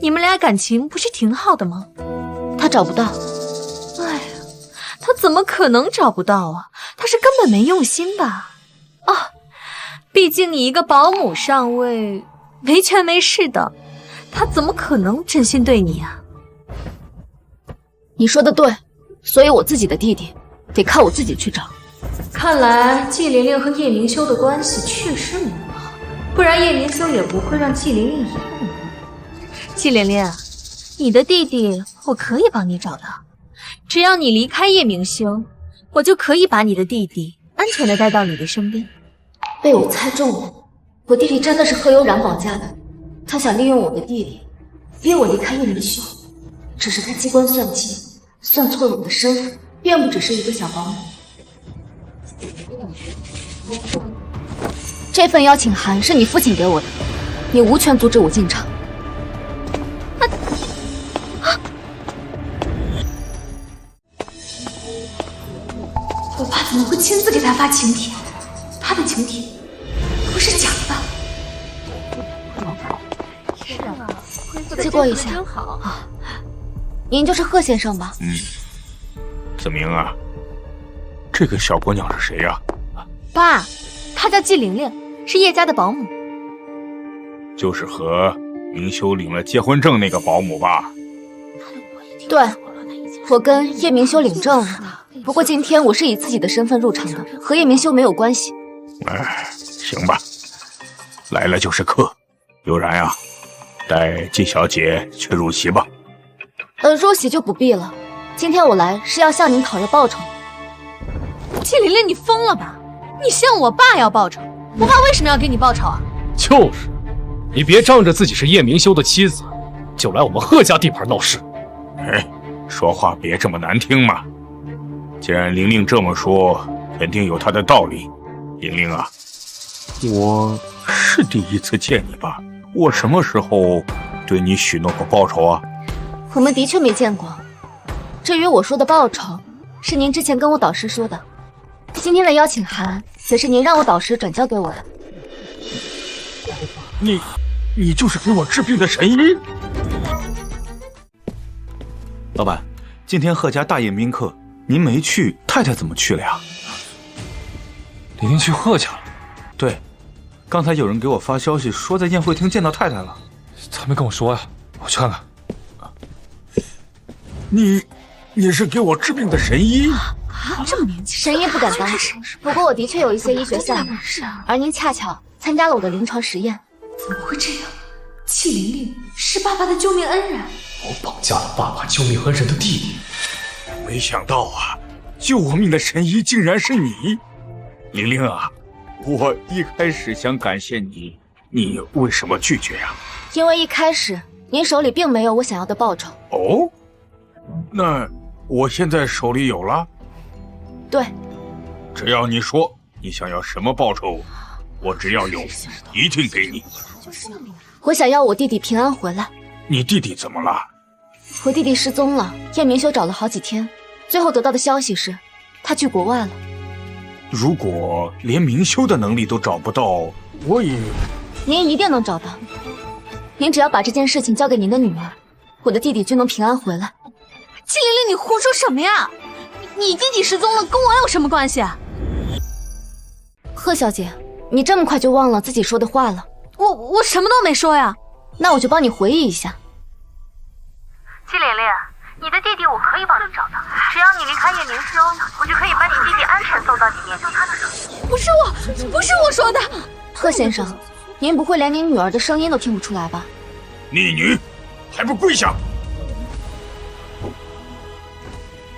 你们俩感情不是挺好的吗？他找不到。哎呀，他怎么可能找不到啊？他是根本没用心吧？啊，毕竟你一个保姆上位，没权没势的，他怎么可能真心对你啊？你说的对，所以我自己的弟弟得靠我自己去找。看来季玲玲和叶明修的关系确实没那么好，不然叶明修也不会让季玲玲一个人。季玲玲，你的弟弟我可以帮你找到，只要你离开叶明修，我就可以把你的弟弟安全的带到你的身边。被我猜中了，我弟弟真的是贺悠然绑架的，他想利用我的弟弟逼我离开叶明修，只是他机关算尽，算错了我的身份，并不只是一个小保姆。这份邀请函是你父亲给我的，你无权阻止我进场。我爸怎么会亲自给他发请帖？他的请帖不是假的。借过一下。真好啊！您就是贺先生吧？子明啊，这个小姑娘是谁呀？爸，她叫季玲玲，是叶家的保姆。就是和明修领了结婚证那个保姆吧？对，我跟叶明修领证了，不过今天我是以自己的身份入场的，和叶明修没有关系。行吧，来了就是客。悠然呀，带季小姐去入席吧。入席就不必了，今天我来是要向您讨要报酬。季玲玲，你疯了吧？你向我爸要报酬，我爸为什么要给你报酬啊？就是，你别仗着自己是叶明修的妻子，就来我们贺家地盘闹事。说话别这么难听嘛。既然玲玲这么说，肯定有她的道理。玲玲啊，我是第一次见你吧？我什么时候对你许诺过报酬啊？我们的确没见过。至于我说的报酬，是您之前跟我导师说的。今天的邀请函则是您让我导师转交给我的。你就是给我治病的神医？老板，今天贺家大宴宾客，您没去，太太怎么去了呀？玲玲去贺家了。对，刚才有人给我发消息说在宴会厅见到太太了。他没跟我说呀，我去看看。你是给我治病的神医？这么年轻，神医不敢当，不过我的确有一些医学项目，而您恰巧参加了我的临床实验。怎么会这样？季玲玲是爸爸的救命恩人。我绑架了爸爸救命恩人的弟弟。没想到啊，救我命的神医竟然是你，玲玲啊！我一开始想感谢你，你为什么拒绝呀？因为一开始您手里并没有我想要的报酬。哦，那我现在手里有了。对，只要你说你想要什么报酬，我只要有，一定给你。我想要我弟弟平安回来。你弟弟怎么了？我弟弟失踪了，叶明修找了好几天，最后得到的消息是，他去国外了。如果连明修的能力都找不到，我也……您一定能找到。您只要把这件事情交给您的女儿，我的弟弟就能平安回来。季玲玲，你胡说什么呀？你弟弟失踪了，跟我有什么关系？贺小姐，你这么快就忘了自己说的话了？我什么都没说呀。那我就帮你回忆一下。季玲玲，你的弟弟我可以帮你找到，只要你离开叶明修，我就可以把你弟弟安全送到你面前。不是我说的。贺先生，您不会连您女儿的声音都听不出来吧？逆女，还不跪下！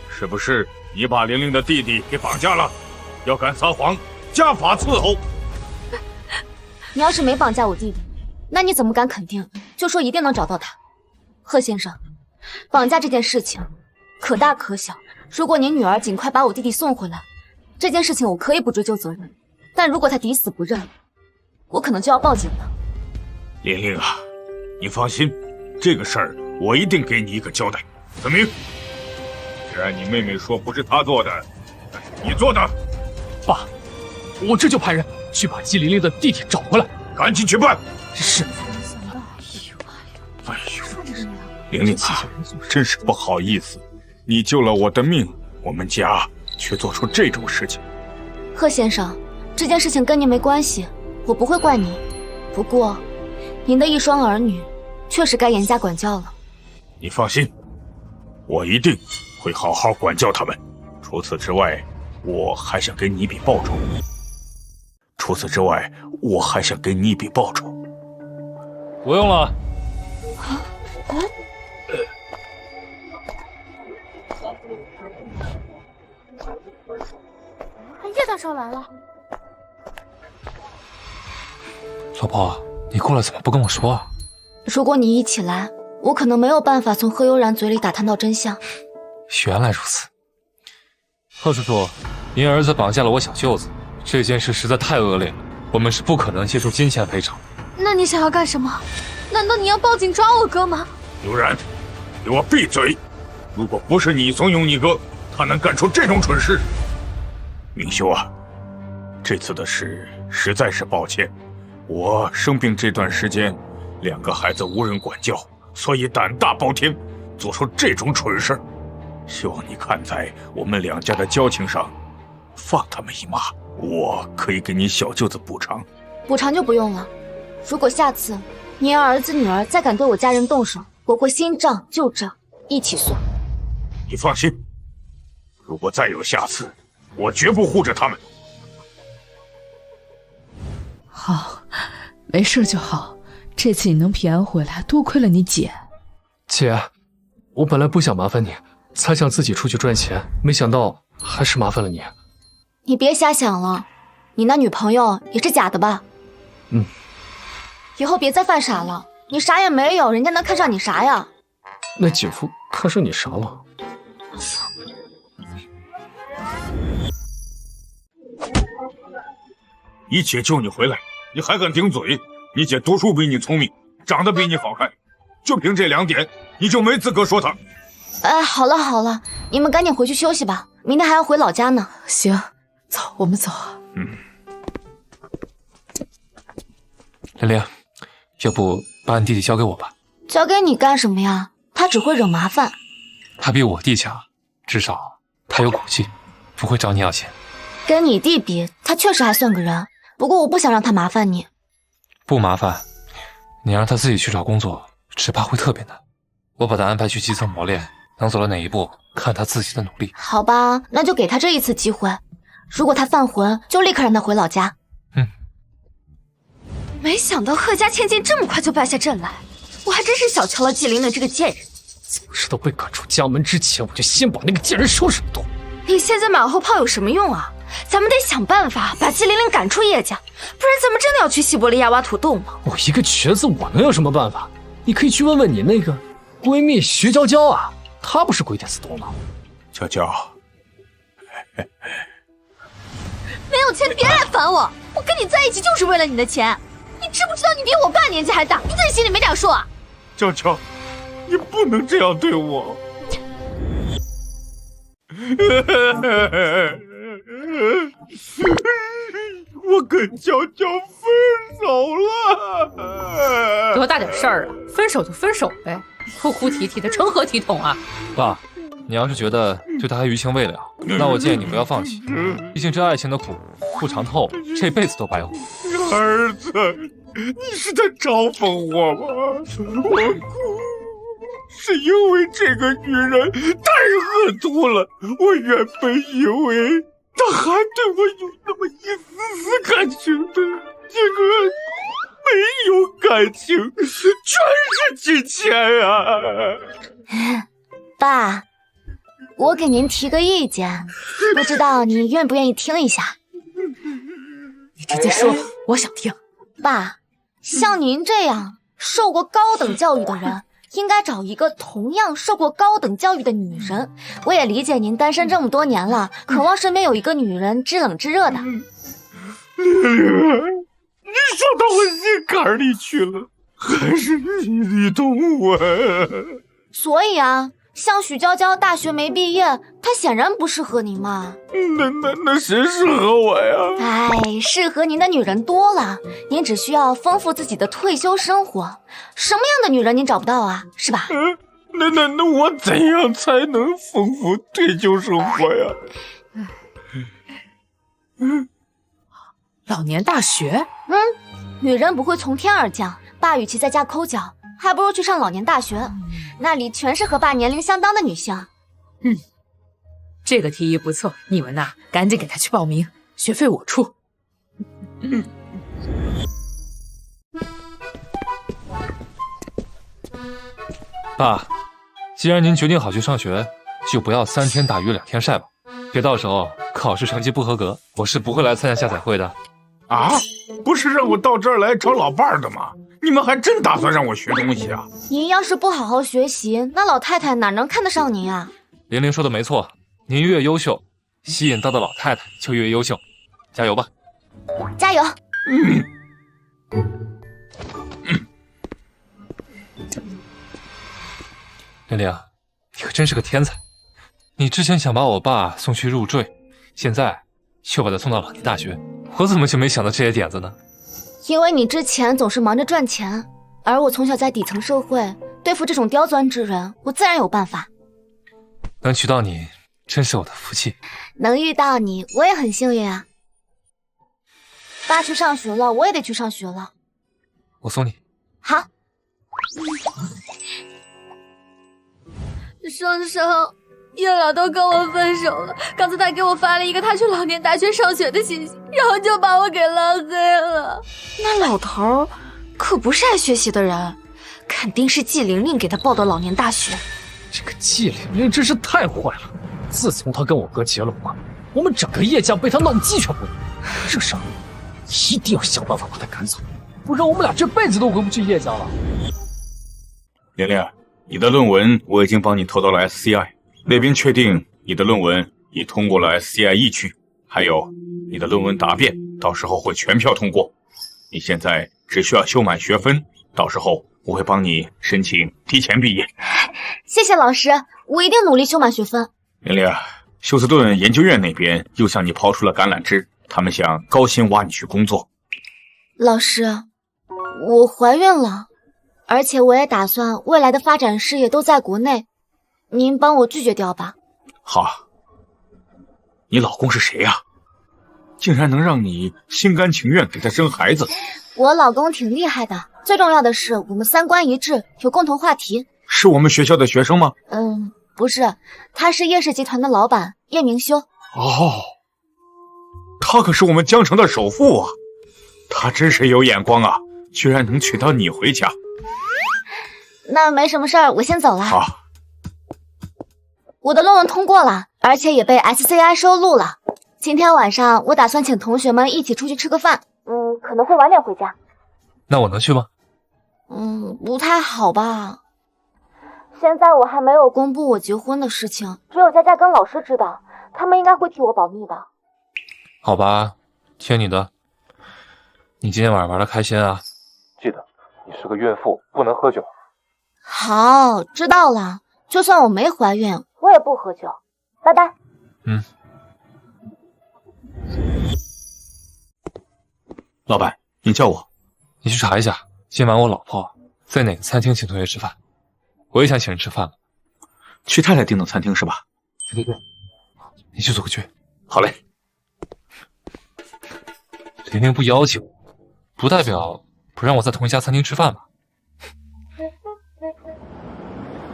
是不是你把玲玲的弟弟给绑架了？要敢撒谎，家法伺候！你要是没绑架我弟弟，那你怎么敢肯定就说一定能找到他？贺先生，绑架这件事情可大可小，如果您女儿尽快把我弟弟送回来，这件事情我可以不追究责任，但如果他抵死不认，我可能就要报警了。玲玲啊，你放心，这个事儿我一定给你一个交代。子明，既然你妹妹说不是她做的，那是你做的。爸，我这就派人去把季玲玲的弟弟找回来，赶紧去办。是。哎呦，玲玲啊，真是不好意思，你救了我的命，我们家却做出这种事情。贺先生，这件事情跟您没关系，我不会怪您。不过，您的一双儿女确实该严加管教了。你放心，我一定会好好管教他们。除此之外，我还想给你一笔报酬。不用了。叶大少来了。老婆，你过来怎么不跟我说啊？如果你一起来，我可能没有办法从贺悠然嘴里打探到真相。原来如此。贺叔叔，您儿子绑架了我小舅子，这件事实在太恶劣了，我们是不可能接受金钱赔偿。那你想要干什么？难道你要报警抓我哥吗？悠然，给我闭嘴！如果不是你怂恿你哥，他能干出这种蠢事？明修啊，这次的事实在是抱歉。我生病这段时间，2个孩子无人管教，所以胆大包天，做出这种蠢事。希望你看在我们2家的交情上，放他们一马。我可以给你小舅子补偿。补偿就不用了。如果下次您儿子女儿再敢对我家人动手，我会新账旧账一起算。你放心，如果再有下次，我绝不护着他们。好，没事就好。这次你能平安回来，多亏了你姐。姐，我本来不想麻烦你，才想自己出去赚钱，没想到还是麻烦了你。你别瞎想了，你那女朋友也是假的吧？嗯。以后别再犯傻了，你啥也没有，人家能看上你啥呀？那姐夫看上你啥了？你姐救你回来，你还敢顶嘴？你姐读书比你聪明，长得比你好看，就凭这2点，你就没资格说她。哎，好了好了，你们赶紧回去休息吧，明天还要回老家呢。行，走，我们走。玲玲，要不把你弟弟交给我吧？交给你干什么呀？他只会惹麻烦。他比我弟强，至少他有骨气，不会找你要钱。跟你弟比，他确实还算个人。不过我不想让他麻烦你。不麻烦，你让他自己去找工作，只怕会特别难。我把他安排去基层磨练，能走到哪一步，看他自己的努力。好吧，那就给他这一次机会。如果他犯浑，就立刻让他回老家。没想到贺家千金这么快就败下阵来，我还真是小瞧了纪灵灵这个贱人。早知道被赶出家门之前，我就先把那个贱人收拾了。你现在马后炮有什么用啊？咱们得想办法把纪灵灵赶出叶家，不然咱们真的要去西伯利亚挖土洞了。我一个瘸子，我能有什么办法？你可以去问问你那个闺蜜徐娇娇啊，她不是鬼点子多吗？娇娇，没有钱别来烦我，我跟你在一起就是为了你的钱。你知不知道你比我爸年纪还大？你自己心里没点数啊？娇娇，你不能这样对我。我跟娇娇分手了。多大点事儿啊！分手就分手呗，哭哭啼啼的，成何体统啊！爸，你要是觉得对他还余情未了，那我建议你不要放弃。毕竟这爱情的苦不尝透，这辈子都白活。儿子，你是在嘲讽我吗？我哭是因为这个女人太恶毒了。我原本以为她还对我有那么一丝丝感情的，结果没有感情，全是金钱啊！爸，我给您提个意见，不知道你愿不愿意听一下？你直接说，我想听。爸，像您这样受过高等教育的人，应该找一个同样受过高等教育的女人。我也理解您单身这么多年了，渴望身边有一个女人知冷知热的。玲玲，你说到我心坎里去了，还是你懂我。所以啊，像许娇娇大学没毕业，她显然不适合您嘛。那谁适合我呀？哎，适合您的女人多了，您只需要丰富自己的退休生活。什么样的女人您找不到啊？是吧？那我怎样才能丰富退休生活呀？老年大学？女人不会从天而降，爸与其在家抠脚，还不如去上老年大学，那里全是和爸年龄相当的女性。这个提议不错，你们呐，赶紧给他去报名，学费我出。爸，既然您决定好去上学，就不要3天打鱼2天晒吧，别到时候考试成绩不合格，我是不会来参加下载会的。啊，不是让我到这儿来找老伴儿的吗？你们还真打算让我学东西啊？您要是不好好学习，那老太太哪能看得上您啊？玲玲说的没错，您越优秀，吸引到的老太太就越优秀，加油吧！加油！玲玲，你可真是个天才！你之前想把我爸送去入赘，现在又把他送到老年大学，我怎么就没想到这些点子呢？因为你之前总是忙着赚钱，而我从小在底层社会，对付这种刁钻之人，我自然有办法。能娶到你，真是我的福气。能遇到你，我也很幸运啊。爸去上学了，我也得去上学了。我送你。好。双双，月老都跟我分手了。刚才他给我发了一个他去老年大学上学的信息，然后就把我给拉黑了。那老头可不是爱学习的人，肯定是季玲玲给他报的老年大学。这个季玲玲真是太坏了！自从她跟我哥结了婚，我们整个叶家被她闹得鸡犬不宁。这事儿一定要想办法把她赶走，不然我们俩这辈子都回不去叶家了。玲玲，你的论文我已经帮你投到了 SCI， 那边确定你的论文已通过了 SCI 议区，还有你的论文答辩，到时候会全票通过。你现在只需要修满学分，到时候我会帮你申请提前毕业。谢谢老师，我一定努力修满学分。玲玲，休斯顿研究院那边又向你抛出了橄榄枝，他们想高薪挖你去工作。老师，我怀孕了，而且我也打算未来的发展事业都在国内，您帮我拒绝掉吧。好，你老公是谁呀？竟然能让你心甘情愿给他生孩子？我老公挺厉害的，最重要的是我们三观一致，有共同话题。是我们学校的学生吗？不是，他是叶氏集团的老板叶明修。哦，他可是我们江城的首富啊！他真是有眼光啊，居然能娶到你回家。那没什么事儿，我先走了。好。我的论文通过了，而且也被 SCI 收录了。今天晚上我打算请同学们一起出去吃个饭，可能会晚点回家。那我能去吗？不太好吧。现在我还没有公布我结婚的事情，只有佳佳跟老师知道，他们应该会替我保密的。好吧，听你的。你今天晚上玩得开心啊？记得，你是个孕妇，不能喝酒。好，知道了。就算我没怀孕，我也不喝酒。拜拜。老板，你叫我。你去查一下，今晚我老婆在哪个餐厅请同学吃饭。我也想请人吃饭了。去太太订的餐厅是吧？对，你去做个去。好嘞。玲玲不邀请我，不代表不让我在同一家餐厅吃饭吧？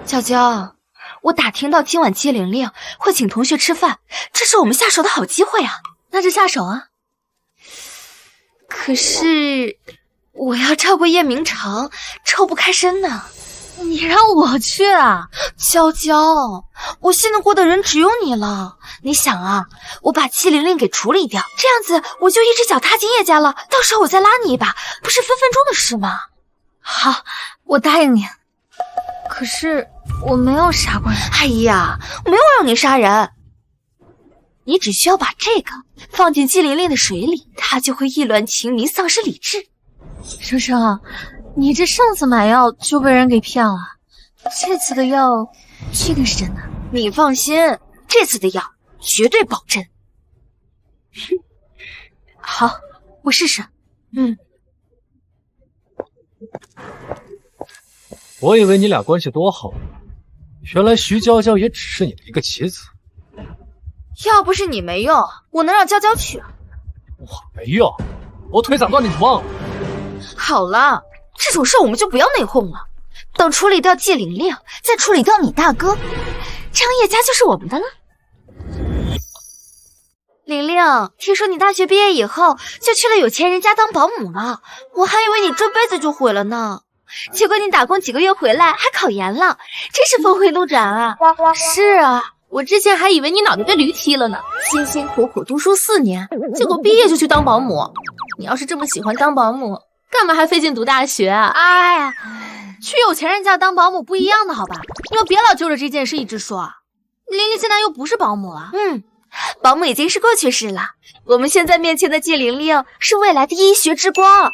娇娇，我打听到今晚季玲玲会请同学吃饭，这是我们下手的好机会啊！那就下手啊！可是我要照顾叶明成，抽不开身呢。你让我去啊？娇娇，我信得过的人只有你了。你想啊，我把季玲玲给处理掉，这样子我就一只脚踏进叶家了，到时候我再拉你一把，不是分分钟的事吗？好，我答应你。可是我没有杀过人。哎呀，我没有让你杀人，你只需要把这个放进季玲玲的水里，她就会意乱情迷，丧失理智。生生，你这上次买药就被人给骗了，这次的药确定是真的？你放心，这次的药绝对保真。好，我试试。我以为你俩关系多好，原来徐娇娇也只是你的一个棋子。要不是你没用，我能让娇娇去？我没用，我腿咋断你忘了？好了，这种事我们就不要内讧了。等处理掉季玲玲，再处理掉你大哥，这样叶家就是我们的了。玲玲，听说你大学毕业以后就去了有钱人家当保姆了，我还以为你这辈子就毁了呢。结果你打工几个月回来还考研了，真是峰回路转啊！是啊，我之前还以为你脑袋被驴踢了呢。辛辛苦苦读书4年，结果毕业就去当保姆。你要是这么喜欢当保姆，干嘛还费劲读大学啊？哎呀，去有钱人家当保姆不一样的好吧？你们别老揪着这件事一直说。玲玲现在又不是保姆了。保姆已经是过去式了。我们现在面前的季玲玲是未来的医学之光。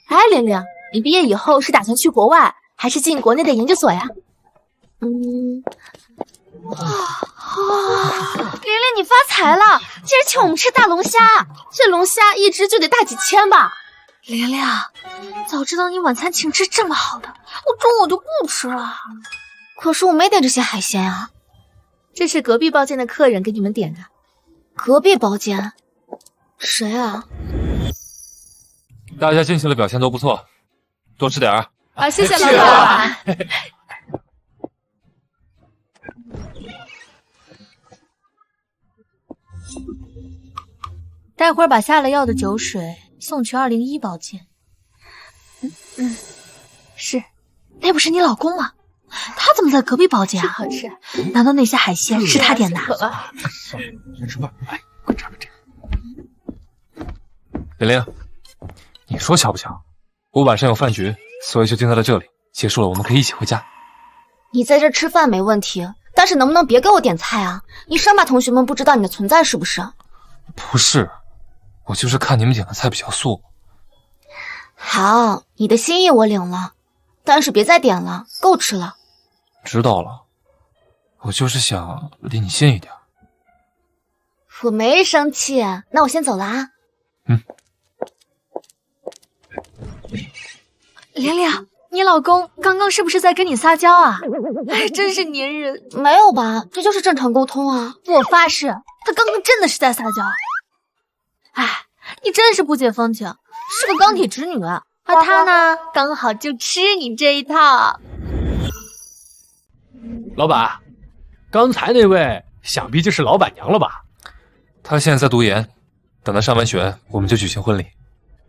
哎，玲玲，你毕业以后是打算去国外，还是进国内的研究所呀？玲玲，你发财了，竟然请我们吃大龙虾，这龙虾一只就得大几千吧？玲玲，早知道你晚餐请吃这么好的，我中午就不吃了。可是我没点这些海鲜啊。这是隔壁包间的客人给你们点的。隔壁包间？谁啊？大家近期的表现都不错，多吃点儿啊！谢谢老板。待会儿把下了药的酒水送去201包间。是，那不是你老公吗？他怎么在隔壁包间啊？好吃。难道那些海鲜是他点的？先吃饭，来，快尝尝这个。玲玲，你说巧不巧？我晚上有饭局，所以就定在了这里。结束了，我们可以一起回家。你在这吃饭没问题，但是能不能别给我点菜啊？你生怕同学们不知道你的存在是不是？不是，我就是看你们点的菜比较素。好，你的心意我领了，但是别再点了，够吃了。知道了，我就是想离你近一点。我没生气，那我先走了啊。玲玲，你老公刚刚是不是在跟你撒娇啊？哎，真是粘人。没有吧，这就是正常沟通啊。我发誓，他刚刚真的是在撒娇。哎，你真是不解风情，是个钢铁直女。而他呢，刚好就吃你这一套。老板，刚才那位想必就是老板娘了吧？她现在在读研，等她上完学，我们就举行婚礼。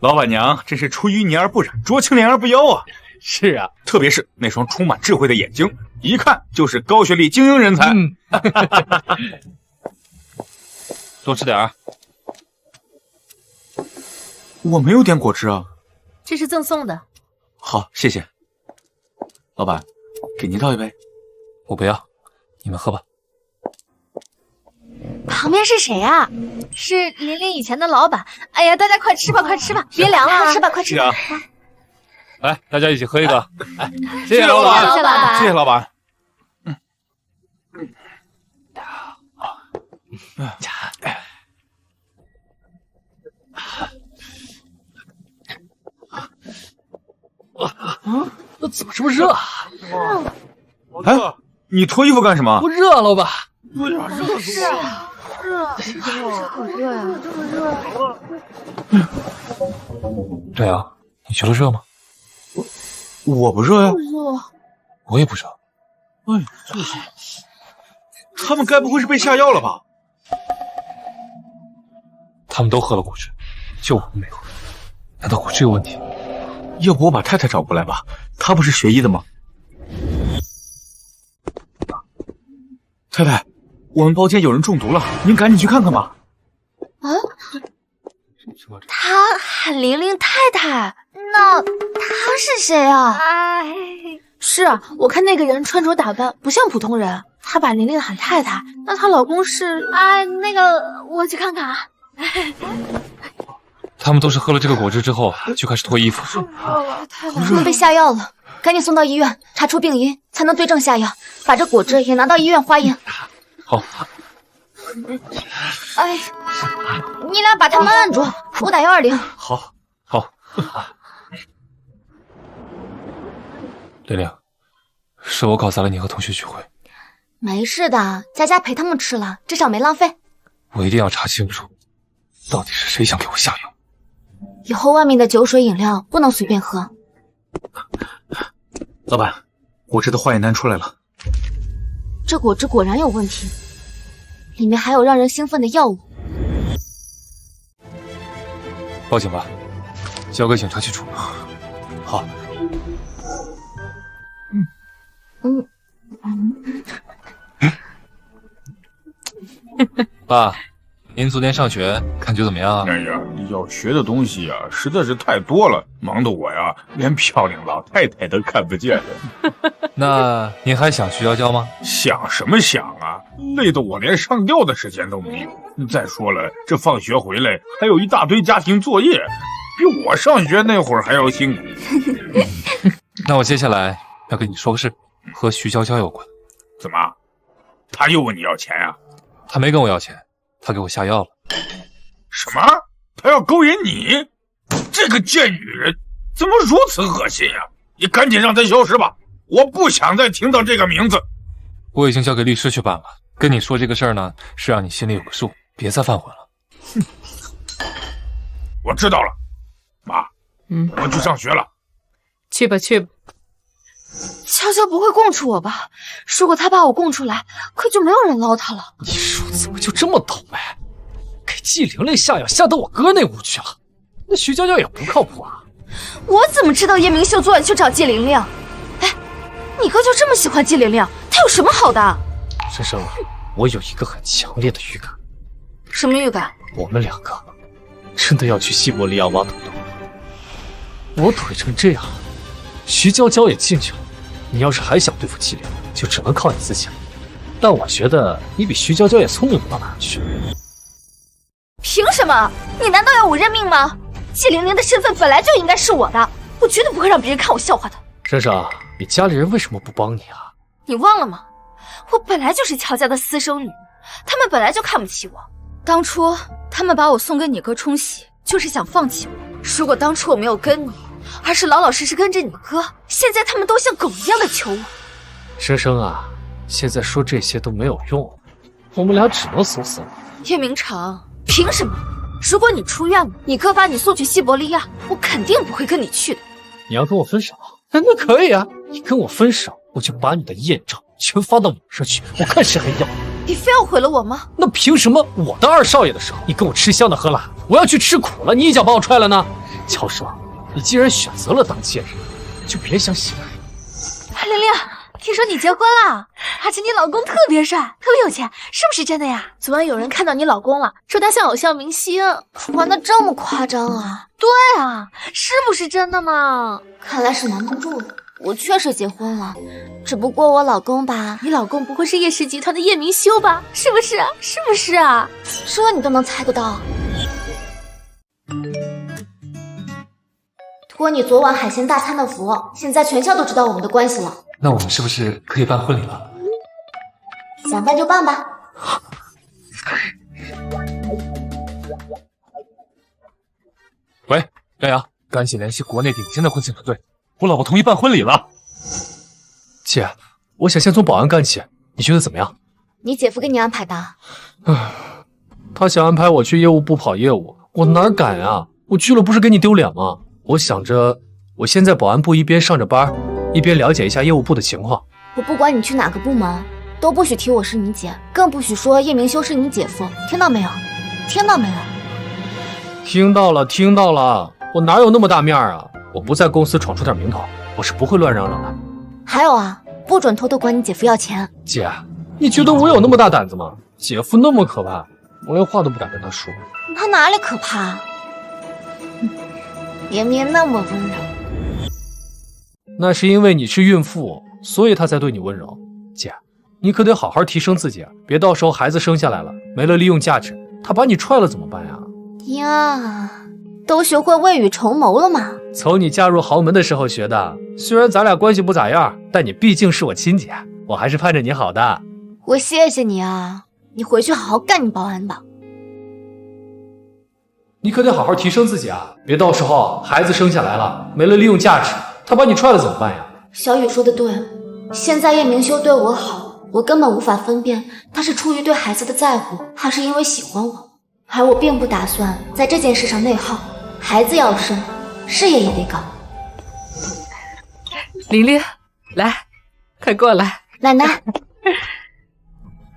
老板娘真是出淤泥而不染，濯清涟而不妖啊！是啊，特别是那双充满智慧的眼睛，一看就是高学历精英人才。多吃点儿。我没有点果汁啊。这是赠送的。好，谢谢。老板，给您倒一杯。我不要，你们喝吧。旁边是谁啊？是琳琳以前的老板。哎呀，大家快吃吧，快吃吧，别凉了，快吃吧，快吃吧。来，大家一起喝一个。哎，谢谢老板，谢谢老板，谢谢老板。怎么这么热啊？哎，你脱衣服干什么？不热啊，老板。对呀，热死我了。好热呀！对啊，你觉得热吗？我不热呀。我也不热。哎，就是。他们该不会是被下药了吧？他们都喝了果汁，就我没喝。难道果汁有问题？要不我把太太找过来吧，她不是学医的吗？太太，我们包间有人中毒了，您赶紧去看看吧。啊？他喊玲玲太太，那他是谁啊？哎，是啊，我看那个人穿着打扮不像普通人，他把玲玲喊太太，那她老公是……哎，那个我去看看啊。他们都是喝了这个果汁之后就开始脱衣服。他们被下药了，赶紧送到医院查出病因，才能对症下药，把这果汁也拿到医院化验。好。哎，你俩把他们按住，我打120。好，好。玲玲，是我搞砸了你和同学聚会。没事的，佳佳陪他们吃了，至少没浪费。我一定要查清楚，到底是谁想给我下药。以后外面的酒水饮料不能随便喝。老板，果汁的化验单出来了。这果汁果然有问题，里面还有让人兴奋的药物。报警吧，交给警察去处理。好。爸，您昨天上学感觉怎么样啊？哎呀，要学的东西呀，实在是太多了，忙得我呀，连漂亮老太太都看不见了。那您还想徐娇娇吗？想什么想啊，累得我连上吊的时间都没有。再说了，这放学回来还有一大堆家庭作业，比我上学那会儿还要辛苦。那我接下来要跟你说个事，和徐娇娇有关。怎么？他又问你要钱啊？他没跟我要钱，他给我下药了。什么？他要勾引你？这个贱女人怎么如此恶心呀！你赶紧让她消失吧，我不想再听到这个名字。我已经交给律师去办了。跟你说这个事儿呢，是让你心里有个数，别再犯浑了。我知道了，妈，我去上学了。去吧去吧。娇娇不会供出我吧？如果她把我供出来，可就没有人捞她了。你叔怎么就这么倒霉，给季玲玲下药下到我哥那屋去了？那徐娇娇也不靠谱啊！我怎么知道叶明秀昨晚去找季玲玲？哎，你哥就这么喜欢季玲玲？他有什么好的？生生，我有一个很强烈的预感。什么预感？我们两个真的要去西伯利亚挖土豆。我腿成这样，徐娇娇也进去了。你要是还想对付季玲，就只能靠你自己了。但我觉得你比徐娇娇也聪明不到哪儿去。凭什么？你难道要我认命吗？季玲玲的身份本来就应该是我的，我绝对不会让别人看我笑话的。珊珊，你家里人为什么不帮你啊？你忘了吗？我本来就是乔家的私生女，他们本来就看不起我。当初他们把我送给你哥冲喜，就是想放弃我。如果当初我没有跟你，而是老老实实跟着你哥。现在他们都像狗一样的求我。生生啊，现在说这些都没有用，我们俩只能怂死了。叶明成，凭什么？如果你出院了，你哥把你送去西伯利亚，我肯定不会跟你去的。你要跟我分手？那可以啊，你跟我分手，我就把你的艳照全发到网上去，我看谁还要。你非要毁了我吗？那凭什么我当二少爷的时候，你跟我吃香的喝辣，我要去吃苦了，你一脚把我踹了呢？乔生，你既然选择了当贱人，就别想醒来。玲玲，听说你结婚了，而且你老公特别帅，特别有钱，是不是真的呀？昨晚有人看到你老公了，说他像偶像明星。玩的这么夸张啊？对啊，是不是真的呢？看来是瞒不住了。我确实结婚了，只不过我老公吧……你老公不会是叶氏集团的叶明修吧？是不是啊？是不是啊？这你都能猜得到？托你昨晚海鲜大餐的福，现在全校都知道我们的关系了。那我们是不是可以办婚礼了？想办就办吧。喂，亮阳，赶紧联系国内顶尖的婚庆团队，我老婆同意办婚礼了。姐，我想先从保安干起，你觉得怎么样？你姐夫给你安排的？他想安排我去业务部跑业务，我哪敢啊！我去了不是给你丢脸吗？我想着，我先在保安部一边上着班，一边了解一下业务部的情况。我不管你去哪个部门，都不许提我是你姐，更不许说叶明修是你姐夫，听到没有？听到没有？听到了，听到了。我哪有那么大面啊？我不在公司闯出点名头，我是不会乱嚷嚷的。还有啊，不准偷偷管你姐夫要钱。姐，你觉得我有那么大胆子吗？姐夫那么可怕，我连话都不敢跟他说。他哪里可怕？明明那么温柔。那是因为你是孕妇，所以他才对你温柔。姐，你可得好好提升自己，别到时候孩子生下来了没了利用价值，他把你踹了怎么办呀？呀，都学会未雨绸缪了吗？从你嫁入豪门的时候学的。虽然咱俩关系不咋样，但你毕竟是我亲姐，我还是盼着你好的。我谢谢你啊，你回去好好干你保安吧。你可得好好提升自己啊，别到时候孩子生下来了没了利用价值，他把你踹了怎么办呀？小雨说的对，现在叶明修对我好，我根本无法分辨他是出于对孩子的在乎，还是因为喜欢我。而我并不打算在这件事上内耗，孩子要生，事业也得搞。玲玲，来，快过来。奶奶。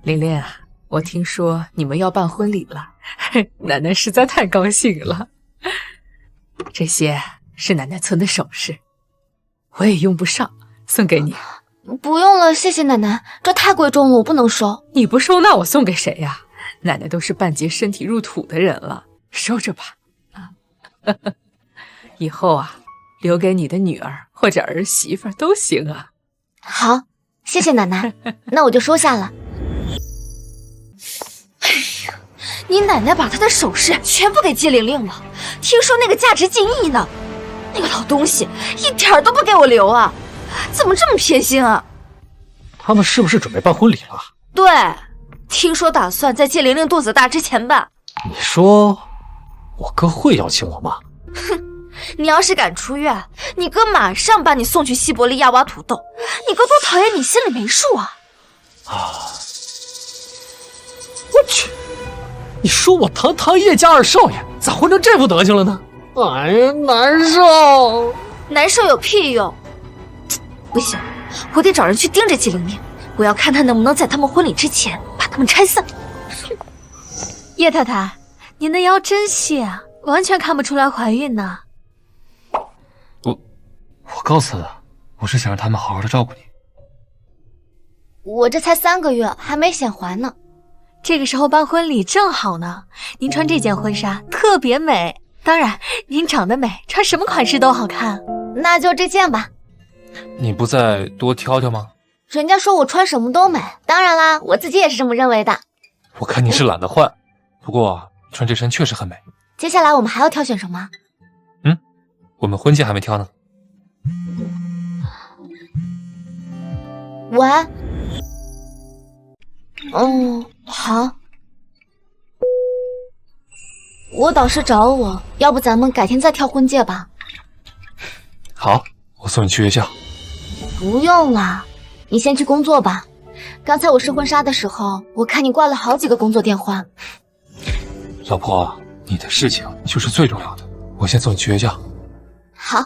玲玲啊，我听说你们要办婚礼了，奶奶实在太高兴了。这些是奶奶存的首饰，我也用不上，送给你。不用了，谢谢奶奶，这太贵重了，我不能收。你不收，那我送给谁呀？奶奶都是半截身体入土的人了，收着吧。以后啊，留给你的女儿或者儿媳妇都行啊。好，谢谢奶奶，那我就收下了。哎呀，你奶奶把她的首饰全部给季玲玲了，听说那个价值近亿呢。那个老东西一点都不给我留啊，怎么这么偏心啊？他们是不是准备办婚礼了？对，听说打算在季玲玲肚子大之前办。你说我哥会邀请我吗？哼，你要是敢出院，你哥马上把你送去西伯利亚挖土豆。你哥多讨厌你，心里没数啊！我去，你说我堂叶家二少爷咋混成这副德行了呢？哎呀，难受！难受有屁用！不行，我得找人去盯着季玲玲，我要看她能不能在他们婚礼之前把他们拆散。叶太太，您的腰真细啊，完全看不出来怀孕呢。我告诉他的，我是想让他们好好的照顾你。我这才3个月，还没显怀呢。这个时候办婚礼正好呢，您穿这件婚纱特别美。当然，您长得美，穿什么款式都好看。那就这件吧。你不再多挑挑吗？人家说我穿什么都美，当然啦，我自己也是这么认为的。我看你是懒得换，不过穿这身确实很美。接下来我们还要挑选什么？我们婚戒还没挑呢。喂。好。我导师找我，要不咱们改天再挑婚戒吧。好，我送你去学校。不用了，你先去工作吧。刚才我试婚纱的时候，我看你挂了好几个工作电话。老婆，你的事情就是最重要的，我先送你去学校。好。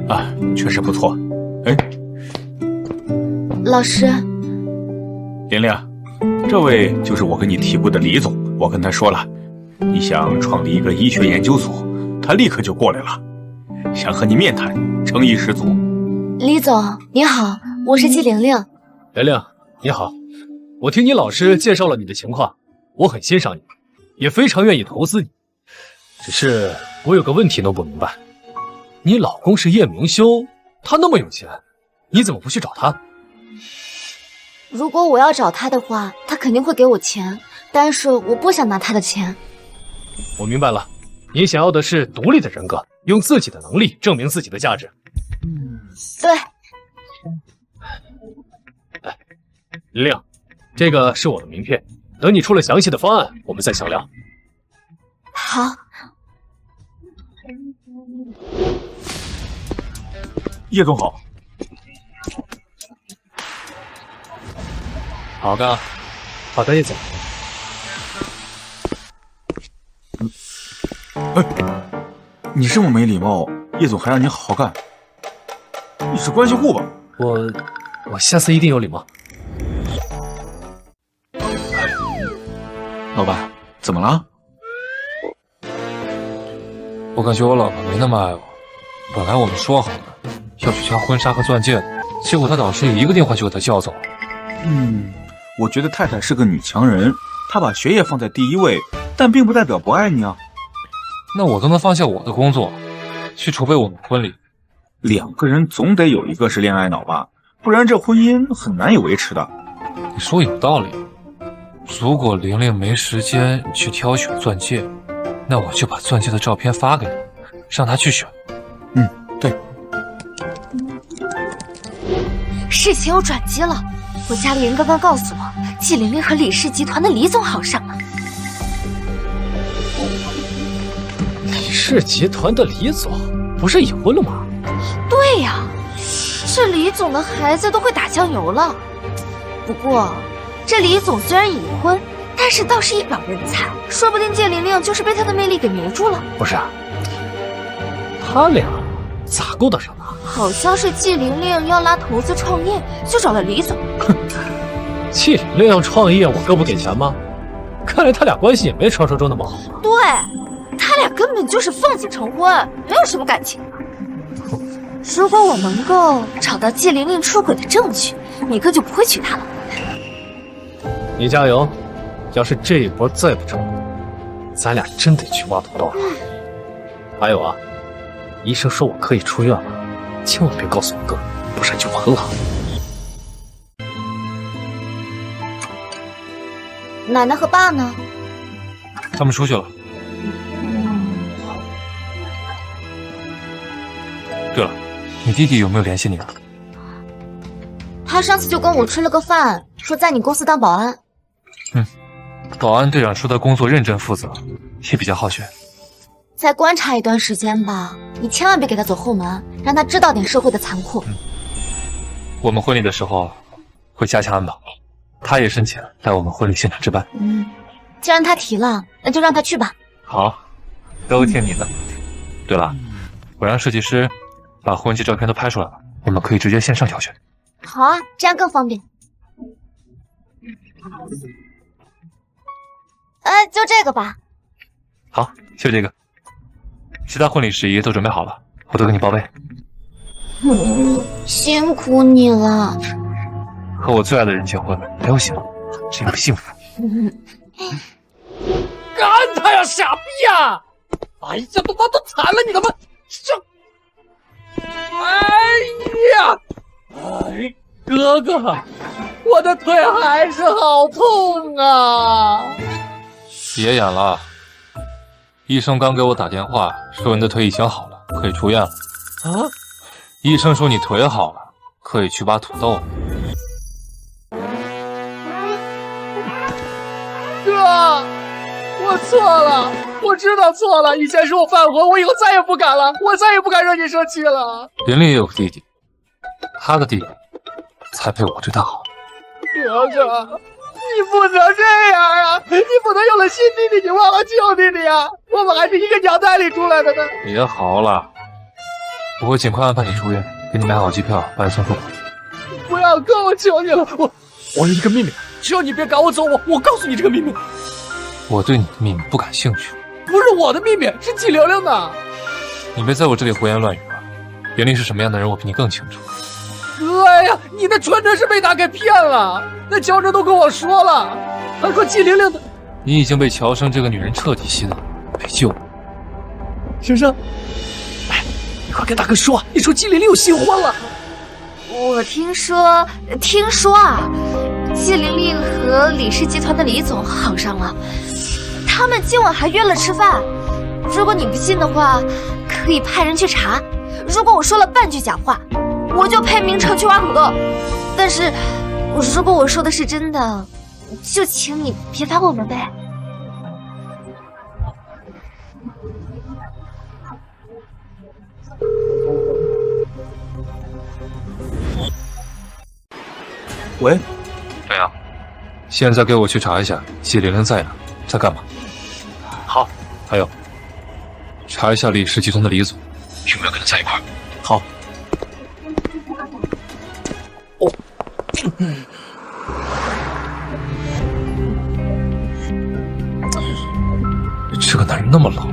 啊，确实不错。哎，老师，玲玲，这位就是我跟你提过的李总，我跟他说了，你想创立一个医学研究所，他立刻就过来了，想和你面谈，诚意十足。李总你好，我是季玲玲。玲玲你好，我听你老师介绍了你的情况，我很欣赏你，也非常愿意投资你。只是我有个问题弄不明白，你老公是叶明修，他那么有钱，你怎么不去找他？如果我要找他的话，他肯定会给我钱，但是我不想拿他的钱。我明白了，你想要的是独立的人格，用自己的能力证明自己的价值。对。哎，玲玲，这个是我的名片，等你出了详细的方案，我们再详聊。好。叶总好。好的，好的，叶总。你这么没礼貌，叶总还让你好好干，你是关系户吧？我下次一定有礼貌。老板，怎么了？我感觉我老婆没那么爱我。本来我们说好了要去挑婚纱和钻戒的，结果她导师一个电话就给她叫走了。我觉得太太是个女强人，她把学业放在第一位，但并不代表不爱你啊。那我都能放下我的工作，去筹备我们婚礼。两个人总得有一个是恋爱脑吧，不然这婚姻很难以维持的。你说有道理。如果玲玲没时间去挑选钻戒，那我就把钻戒的照片发给她，让她去选。对。事情有转机了，我家里人刚刚告诉我，季玲玲和李氏集团的李总好上了。李氏集团的李总不是已婚了吗？对呀，这李总的孩子都会打酱油了。不过，这李总虽然已婚，但是倒是一表人才，说不定季玲玲就是被他的魅力给迷住了。不是，他俩咋勾搭上的？好像是季玲玲要拉投资创业，就找了李总。季玲玲要创业，我哥不给钱吗？看来他俩关系也没传说中那么好。对，他俩根本就是奉子成婚，没有什么感情。如果我能够找到季玲玲出轨的证据，你哥就不会娶她了。你加油，要是这一波再不成，咱俩真得去挖土豆了。还有啊，医生说我可以出院了，千万别告诉我哥，不然就完了。奶奶和爸呢？他们出去了。对了，你弟弟有没有联系你啊？他上次就跟我吃了个饭，说在你公司当保安。保安队长说他工作认真负责，也比较好学。再观察一段时间吧，你千万别给他走后门，让他知道点社会的残酷。我们婚礼的时候会加强安保，他也申请来我们婚礼现场值班。既然他提了，那就让他去吧。好，都听你的。对了，我让设计师把婚期照片都拍出来了，我们可以直接线上挑选。好啊，这样更方便。就这个吧。好，就这个。其他婚礼事宜都准备好了，我都给你报备。辛苦你了。和我最爱的人结婚，没有幸福，只有幸福。干他呀，傻逼呀！哎呀，都残了，你他妈这！哎，哥哥，我的腿还是好痛啊！别演了，医生刚给我打电话说你的腿已经好了，可以出院了。啊？医生说你腿好了，可以去挖土豆了。哥，我错了。我知道错了，以前是我犯浑，我以后再也不敢了，我再也不敢惹你生气了。玲玲也有个弟弟，他的弟弟才配我对他好。哥哥，你不能这样啊！你不能有了新弟弟就忘了旧弟弟啊！我们还是一个娘胎里出来的呢。别嚎了，我会尽快安排你出院，给你买好机票，把你送出国。不要哥，我求你了，我有一个秘密，只要你别赶我走，我告诉你这个秘密。我对你的秘密不感兴趣。不是我的秘密，是季玲玲的。你别在我这里胡言乱语了。玲玲是什么样的人，我比你更清楚。哥呀，你的纯真是被他给骗了。那乔治都跟我说了，他说季玲玲的。你已经被乔生这个女人彻底洗脑，被救了。生生，哎，你快跟大哥说，你说季玲玲有新欢了。我听说啊，季玲玲和李氏集团的李总好上了，他们今晚还约了吃饭。如果你不信的话，可以派人去查。如果我说了半句假话，我就陪明成去挖土豆。但是，如果我说的是真的，就请你别打我们呗。喂，对啊，现在给我去查一下季玲玲在哪，在干嘛。好，还有，查一下李氏集团的李总有没有跟他在一块儿。好。哦，这个男人那么老，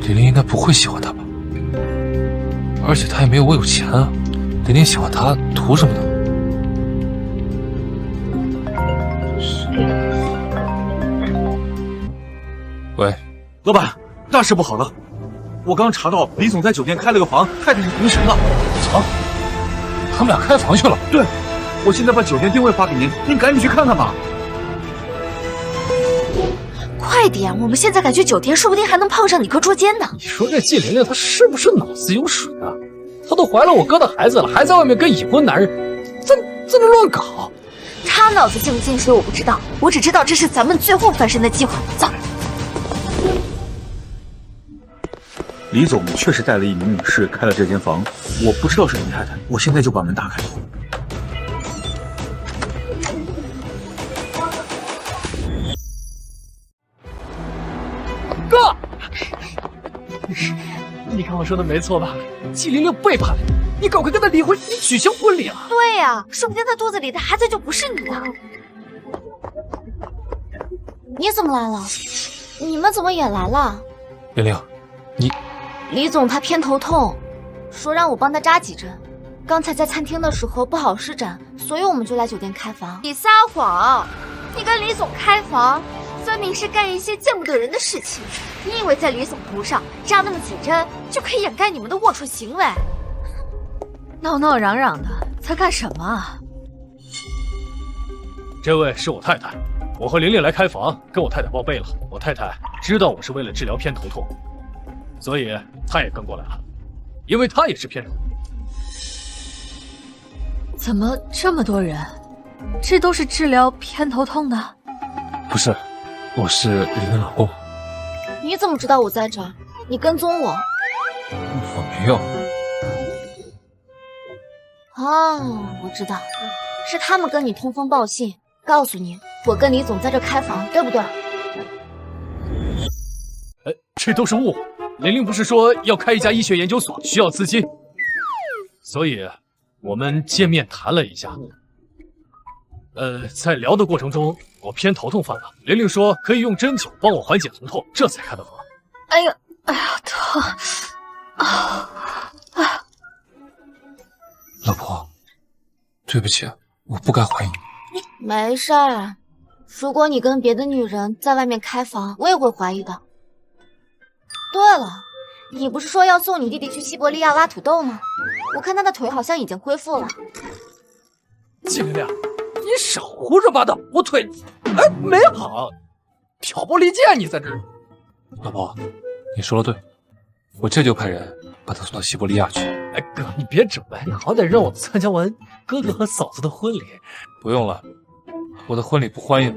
玲玲应该不会喜欢他吧？而且他也没有我有钱啊，玲玲喜欢他图什么呢？喂，老板，大事不好了！我刚查到李总在酒店开了个房，太太是同行了。啊？他们俩开房去了？对，我现在把酒店定位发给您，您赶紧去看看吧。快点，我们现在赶去酒店，说不定还能碰上你哥捉奸呢。你说这季玲玲她是不是脑子有水啊？她都怀了我哥的孩子了，还在外面跟已婚男人在那乱搞。他脑子进不进水我不知道，我只知道这是咱们最后翻身的机会。走。李总确实带了一名女士开了这间房，我不知道是李太太，我现在就把门打开。哥，你看我说的没错吧？季玲玲背叛了你，你赶快跟她离婚，你取消婚礼啊！对呀，说不定她肚子里的孩子就不是你的。你怎么来了？你们怎么也来了？玲玲，你……李总他偏头痛，说让我帮他扎几针。刚才在餐厅的时候不好施展，所以我们就来酒店开房。你撒谎！你跟李总开房，分明是干一些见不得人的事情。你以为在李总头上扎那么几针就可以掩盖你们的龌龊行为？闹闹嚷嚷的，在干什么啊？这位是我太太，我和玲玲来开房，跟我太太报备了。我太太知道我是为了治疗偏头痛，所以她也跟过来了，因为她也是偏头痛。怎么这么多人？这都是治疗偏头痛的？不是，我是玲玲老公。你怎么知道我在这儿？你跟踪我？我没有。哦，我知道，是他们跟你通风报信，告诉你我跟李总在这开房，对不对？这都是误会。玲玲不是说要开一家医学研究所，需要资金，所以我们见面谈了一下。在聊的过程中，我偏头痛犯了，玲玲说可以用针灸帮我缓解疼痛，这才开的房。哎呀，疼！啊！老婆，对不起，我不该怀疑你。没事儿，如果你跟别的女人在外面开房，我也会怀疑的。对了，你不是说要送你弟弟去西伯利亚挖土豆吗？我看他的腿好像已经恢复了。季玲玲，你少胡说八道！我腿，没好，挑拨离间，你在这儿。老婆，你说的对，我这就派人把他送到西伯利亚去。哎，哥，你别整了，你好歹让我参加完哥哥和嫂子的婚礼。不用了，我的婚礼不欢迎。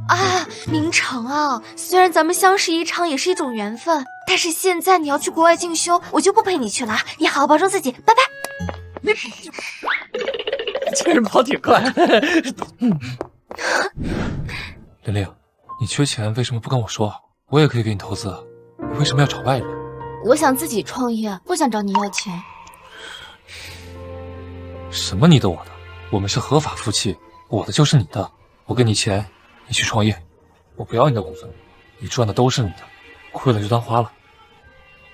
啊，明成啊，虽然咱们相识一场也是一种缘分，但是现在你要去国外进修，我就不陪你去了啊！你好好保重自己，拜拜。这人跑挺快。玲玲，你缺钱为什么不跟我说？我也可以给你投资，你为什么要找外人？我想自己创业，不想找你要钱。什么你的我的？我们是合法夫妻，我的就是你的。我给你钱，你去创业，我不要你的股份，你赚的都是你的，亏了就当花了。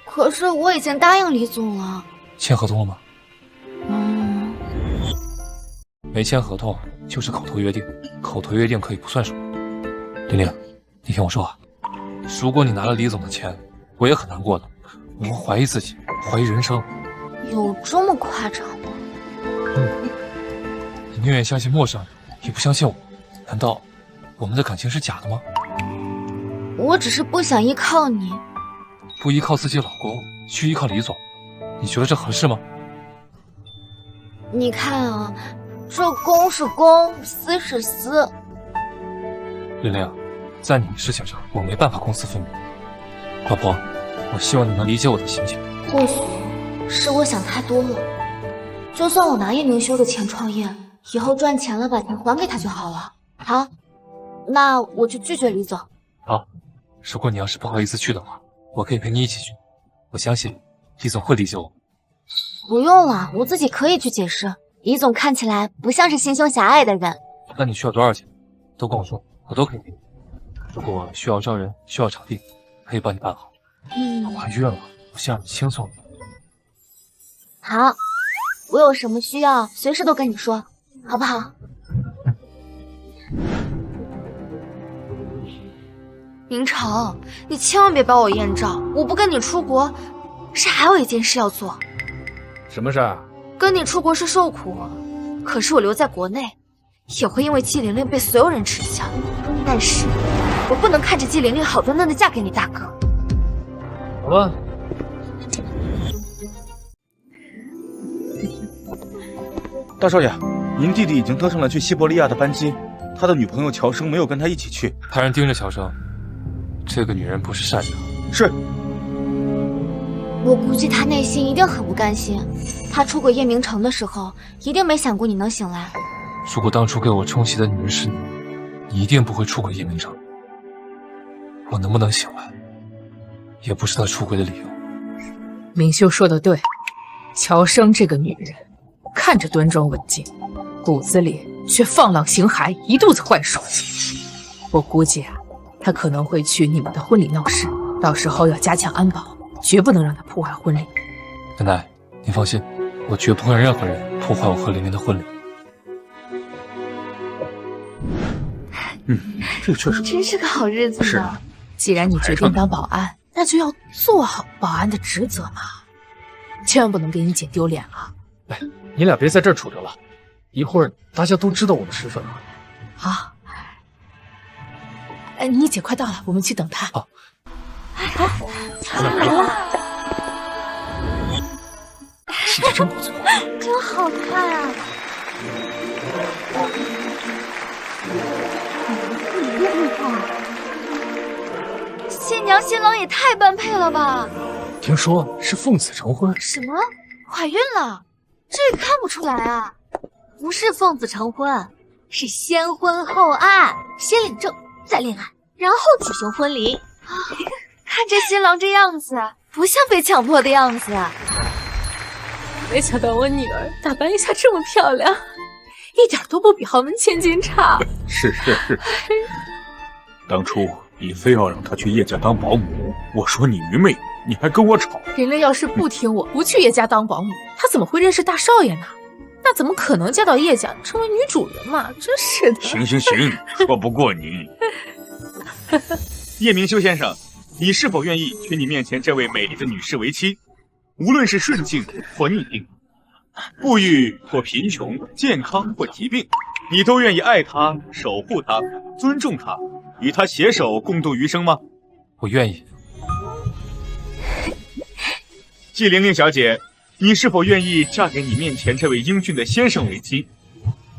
可是我已经答应李总了。签合同了吗？没签合同就是口头约定，口头约定可以不算数。玲玲，你听我说啊，如果你拿了李总的钱，我也很难过的，我会怀疑自己，怀疑人生。有这么夸张吗？你宁愿相信陌生人，也不相信我，难道我们的感情是假的吗？我只是不想依靠你。不依靠自己老公，去依靠李总，你觉得这合适吗？你看啊，这公是公，私是私。玲玲，在你的事情上，我没办法公私分明。老婆，我希望你能理解我的心情。或许是我想太多了，就算我拿叶明修的钱创业，以后赚钱了把钱还给他就好了。好，那我就拒绝李总。好，如果你要是不好意思去的话，我可以陪你一起去。我相信李总会理解我。不用了，我自己可以去解释。李总看起来不像是心胸狭隘的人。那你需要多少钱？都跟我说，我都可以给你。如果需要招人，需要场地，可以帮你办好。我怀孕了，我想让你轻松。好，我有什么需要随时都跟你说，好不好？明成，你千万别把我艳照，我不跟你出国，是还有一件事要做。什么事儿？跟你出国是受苦，可是我留在国内，也会因为季玲玲被所有人耻笑。但是我不能看着季玲玲好端端的嫁给你大哥。好吧。大少爷，您弟弟已经登上了去西伯利亚的班机，他的女朋友乔生没有跟他一起去。派人盯着乔生，这个女人不是善良。是。我估计他内心一定很不甘心，他出轨叶明成的时候，一定没想过你能醒来。如果当初给我冲洗的女人是你，你一定不会出轨叶明成。我能不能醒来，也不是他出轨的理由。明秀说的对，乔生这个女人，看着端庄稳静，骨子里却放浪形骸，一肚子坏水。我估计啊，她可能会去你们的婚礼闹事，到时候要加强安保。绝不能让他破坏婚礼。奶奶，您放心，我绝不会让任何人破坏我和玲玲的婚礼。这个确实真是个好日子呢。是，既然你决定当保安，那就要做好保安的职责嘛，千万不能给你姐丢脸啊！哎，你俩别在这儿杵着了，一会儿大家都知道我们身份了。好，哎，你姐快到了，我们去等她。好。来了，气质真不错，真好看啊！新娘新郎也太般配了吧！听说是奉子成婚。什么？怀孕了？这也看不出来啊！不是奉子成婚，是先婚后爱，先领证，再恋爱，然后举行婚礼。看这新郎这样子，不像被强迫的样子。没想到我女儿打扮一下这么漂亮，一点都不比豪门千金差。是。当初你非要让她去叶家当保姆，我说你愚昧，你还跟我吵。玲玲要是不听我，不去叶家当保姆，她怎么会认识大少爷呢？那怎么可能嫁到叶家成为女主人嘛？真是的。行，说不过你。叶明修先生，你是否愿意娶你面前这位美丽的女士为妻？无论是顺境或逆境，富裕或贫穷，健康或疾病，你都愿意爱她、守护她、尊重她，与她携手共度余生吗？我愿意。季玲玲小姐，你是否愿意嫁给你面前这位英俊的先生为妻？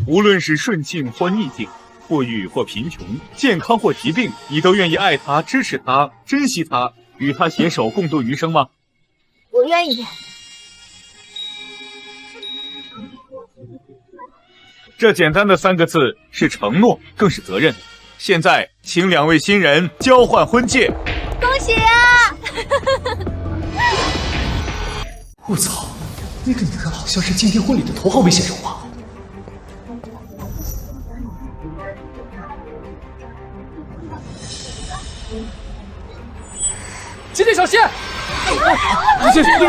无论是顺境或逆境，富裕或贫穷，健康或疾病，你都愿意爱他、支持他、珍惜他，与他携手共度余生吗？我愿意。这简单的3个字是承诺，更是责任。现在，请2位新人交换婚戒。恭喜啊！我操，那个女人好像是今天婚礼的头号危险人物啊！今天小谢，谢兄弟，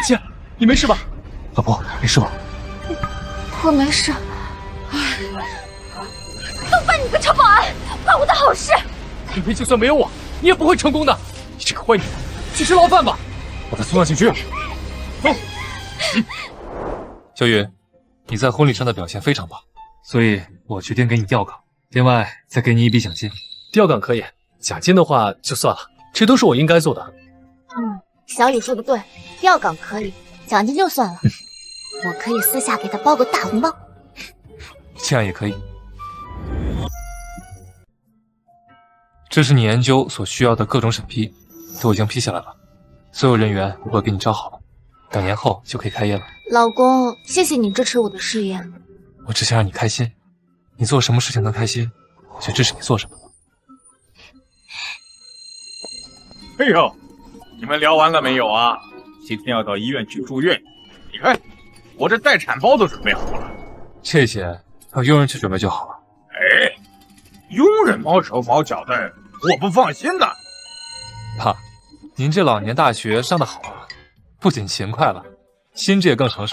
姐，你没事吧？老婆，没事吧？我没事。都怪你个臭保安，坏我的好事！里面就算没有我，你也不会成功的。你这个坏女人，去吃牢饭吧！把她送上警局。走。小雨，你在婚礼上的表现非常棒，所以我决定给你调岗，另外再给你一笔奖金。调岗可以，奖金的话就算了，这都是我应该做的。小雨说的对，调岗可以，奖金就算了。我可以私下给他包个大红包。这样也可以。这是你研究所需要的各种审批，都已经批下来了，所有人员我都给你招好了，等年后就可以开业了。老公，谢谢你支持我的事业。我只想让你开心，你做什么事情能开心，我就支持你做什么。哎呦，你们聊完了没有啊？今天要到医院去住院，你看，我这待产包都准备好了。这些让佣人去准备就好了。哎，佣人毛手毛脚的，我不放心的。爸，您这老年大学上得好啊，不仅勤快了，心智也更成熟。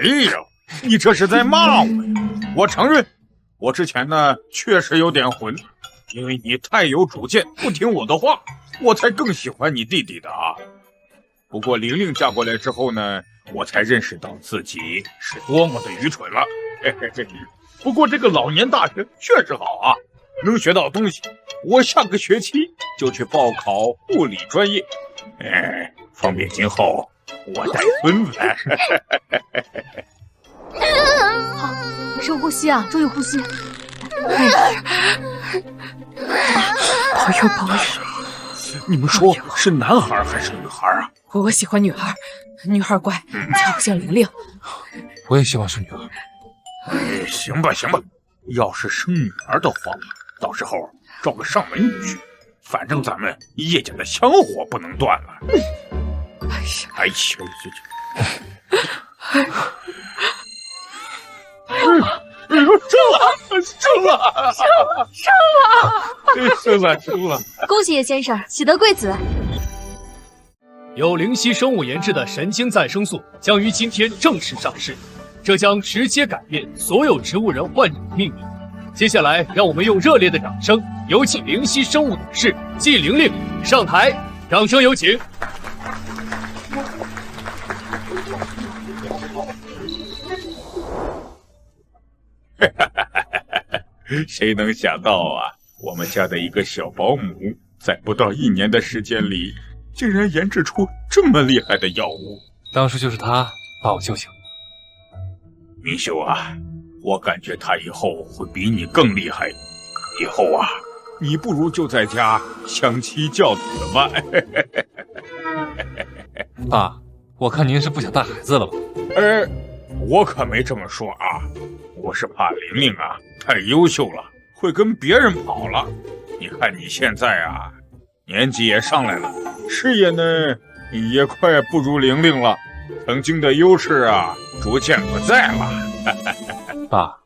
哎呦，你这是在骂我呀！我承认，我之前呢确实有点混，因为你太有主见，不听我的话，我才更喜欢你弟弟的啊。不过玲玲嫁过来之后呢，我才认识到自己是多么的愚蠢了。嘿嘿嘿。不过这个老年大学确实好啊，能学到东西。我下个学期就去报考护理专业，方便今后我带孙子。好，深呼吸啊，注意呼吸。保佑保佑！你们说是男孩还是女孩啊？我喜欢女孩，女孩乖，才不像玲玲。我也希望是女孩。行吧行吧，要是生女儿的话，到时候找个上门女婿，反正咱们叶家的香火不能断了。哎呀，生了！恭喜叶先生，喜得贵子。由灵犀生物研制的神经再生素将于今天正式上市，这将直接改变所有植物人患者的命运。接下来，让我们用热烈的掌声，有请灵犀生物董事季玲玲上台，掌声有请。谁能想到啊，我们家的一个小保姆，在不到1年的时间里，竟然研制出这么厉害的药物。当初就是他把我救醒。明秀啊，我感觉他以后会比你更厉害。以后啊，你不如就在家相妻教子吧。爸，我看您是不想带孩子了吧？我可没这么说啊，我是怕玲玲啊太优秀了，会跟别人跑了。你看你现在啊，年纪也上来了，事业呢也快不如玲玲了，曾经的优势啊逐渐不在了。爸，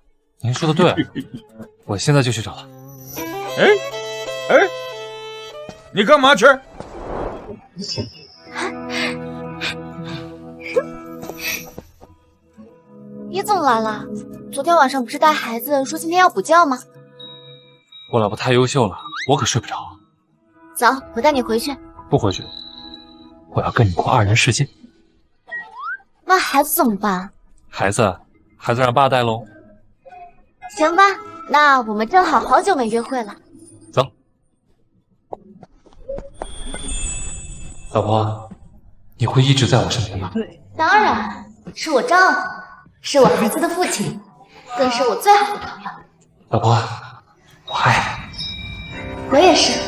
您说的对，我现在就去找他。你干嘛去？你怎么来了？昨天晚上不是带孩子说今天要补觉吗？我老婆太优秀了，我可睡不着。走，我带你回去。不回去，我要跟你过2人世界。那孩子怎么办？孩子让爸带喽。行吧，那我们正好好久没约会了。走。老婆，你会一直在我身边吗？当然，是我丈夫，是我孩子的父亲，更是我最好的朋友。老婆，我爱你。我也是。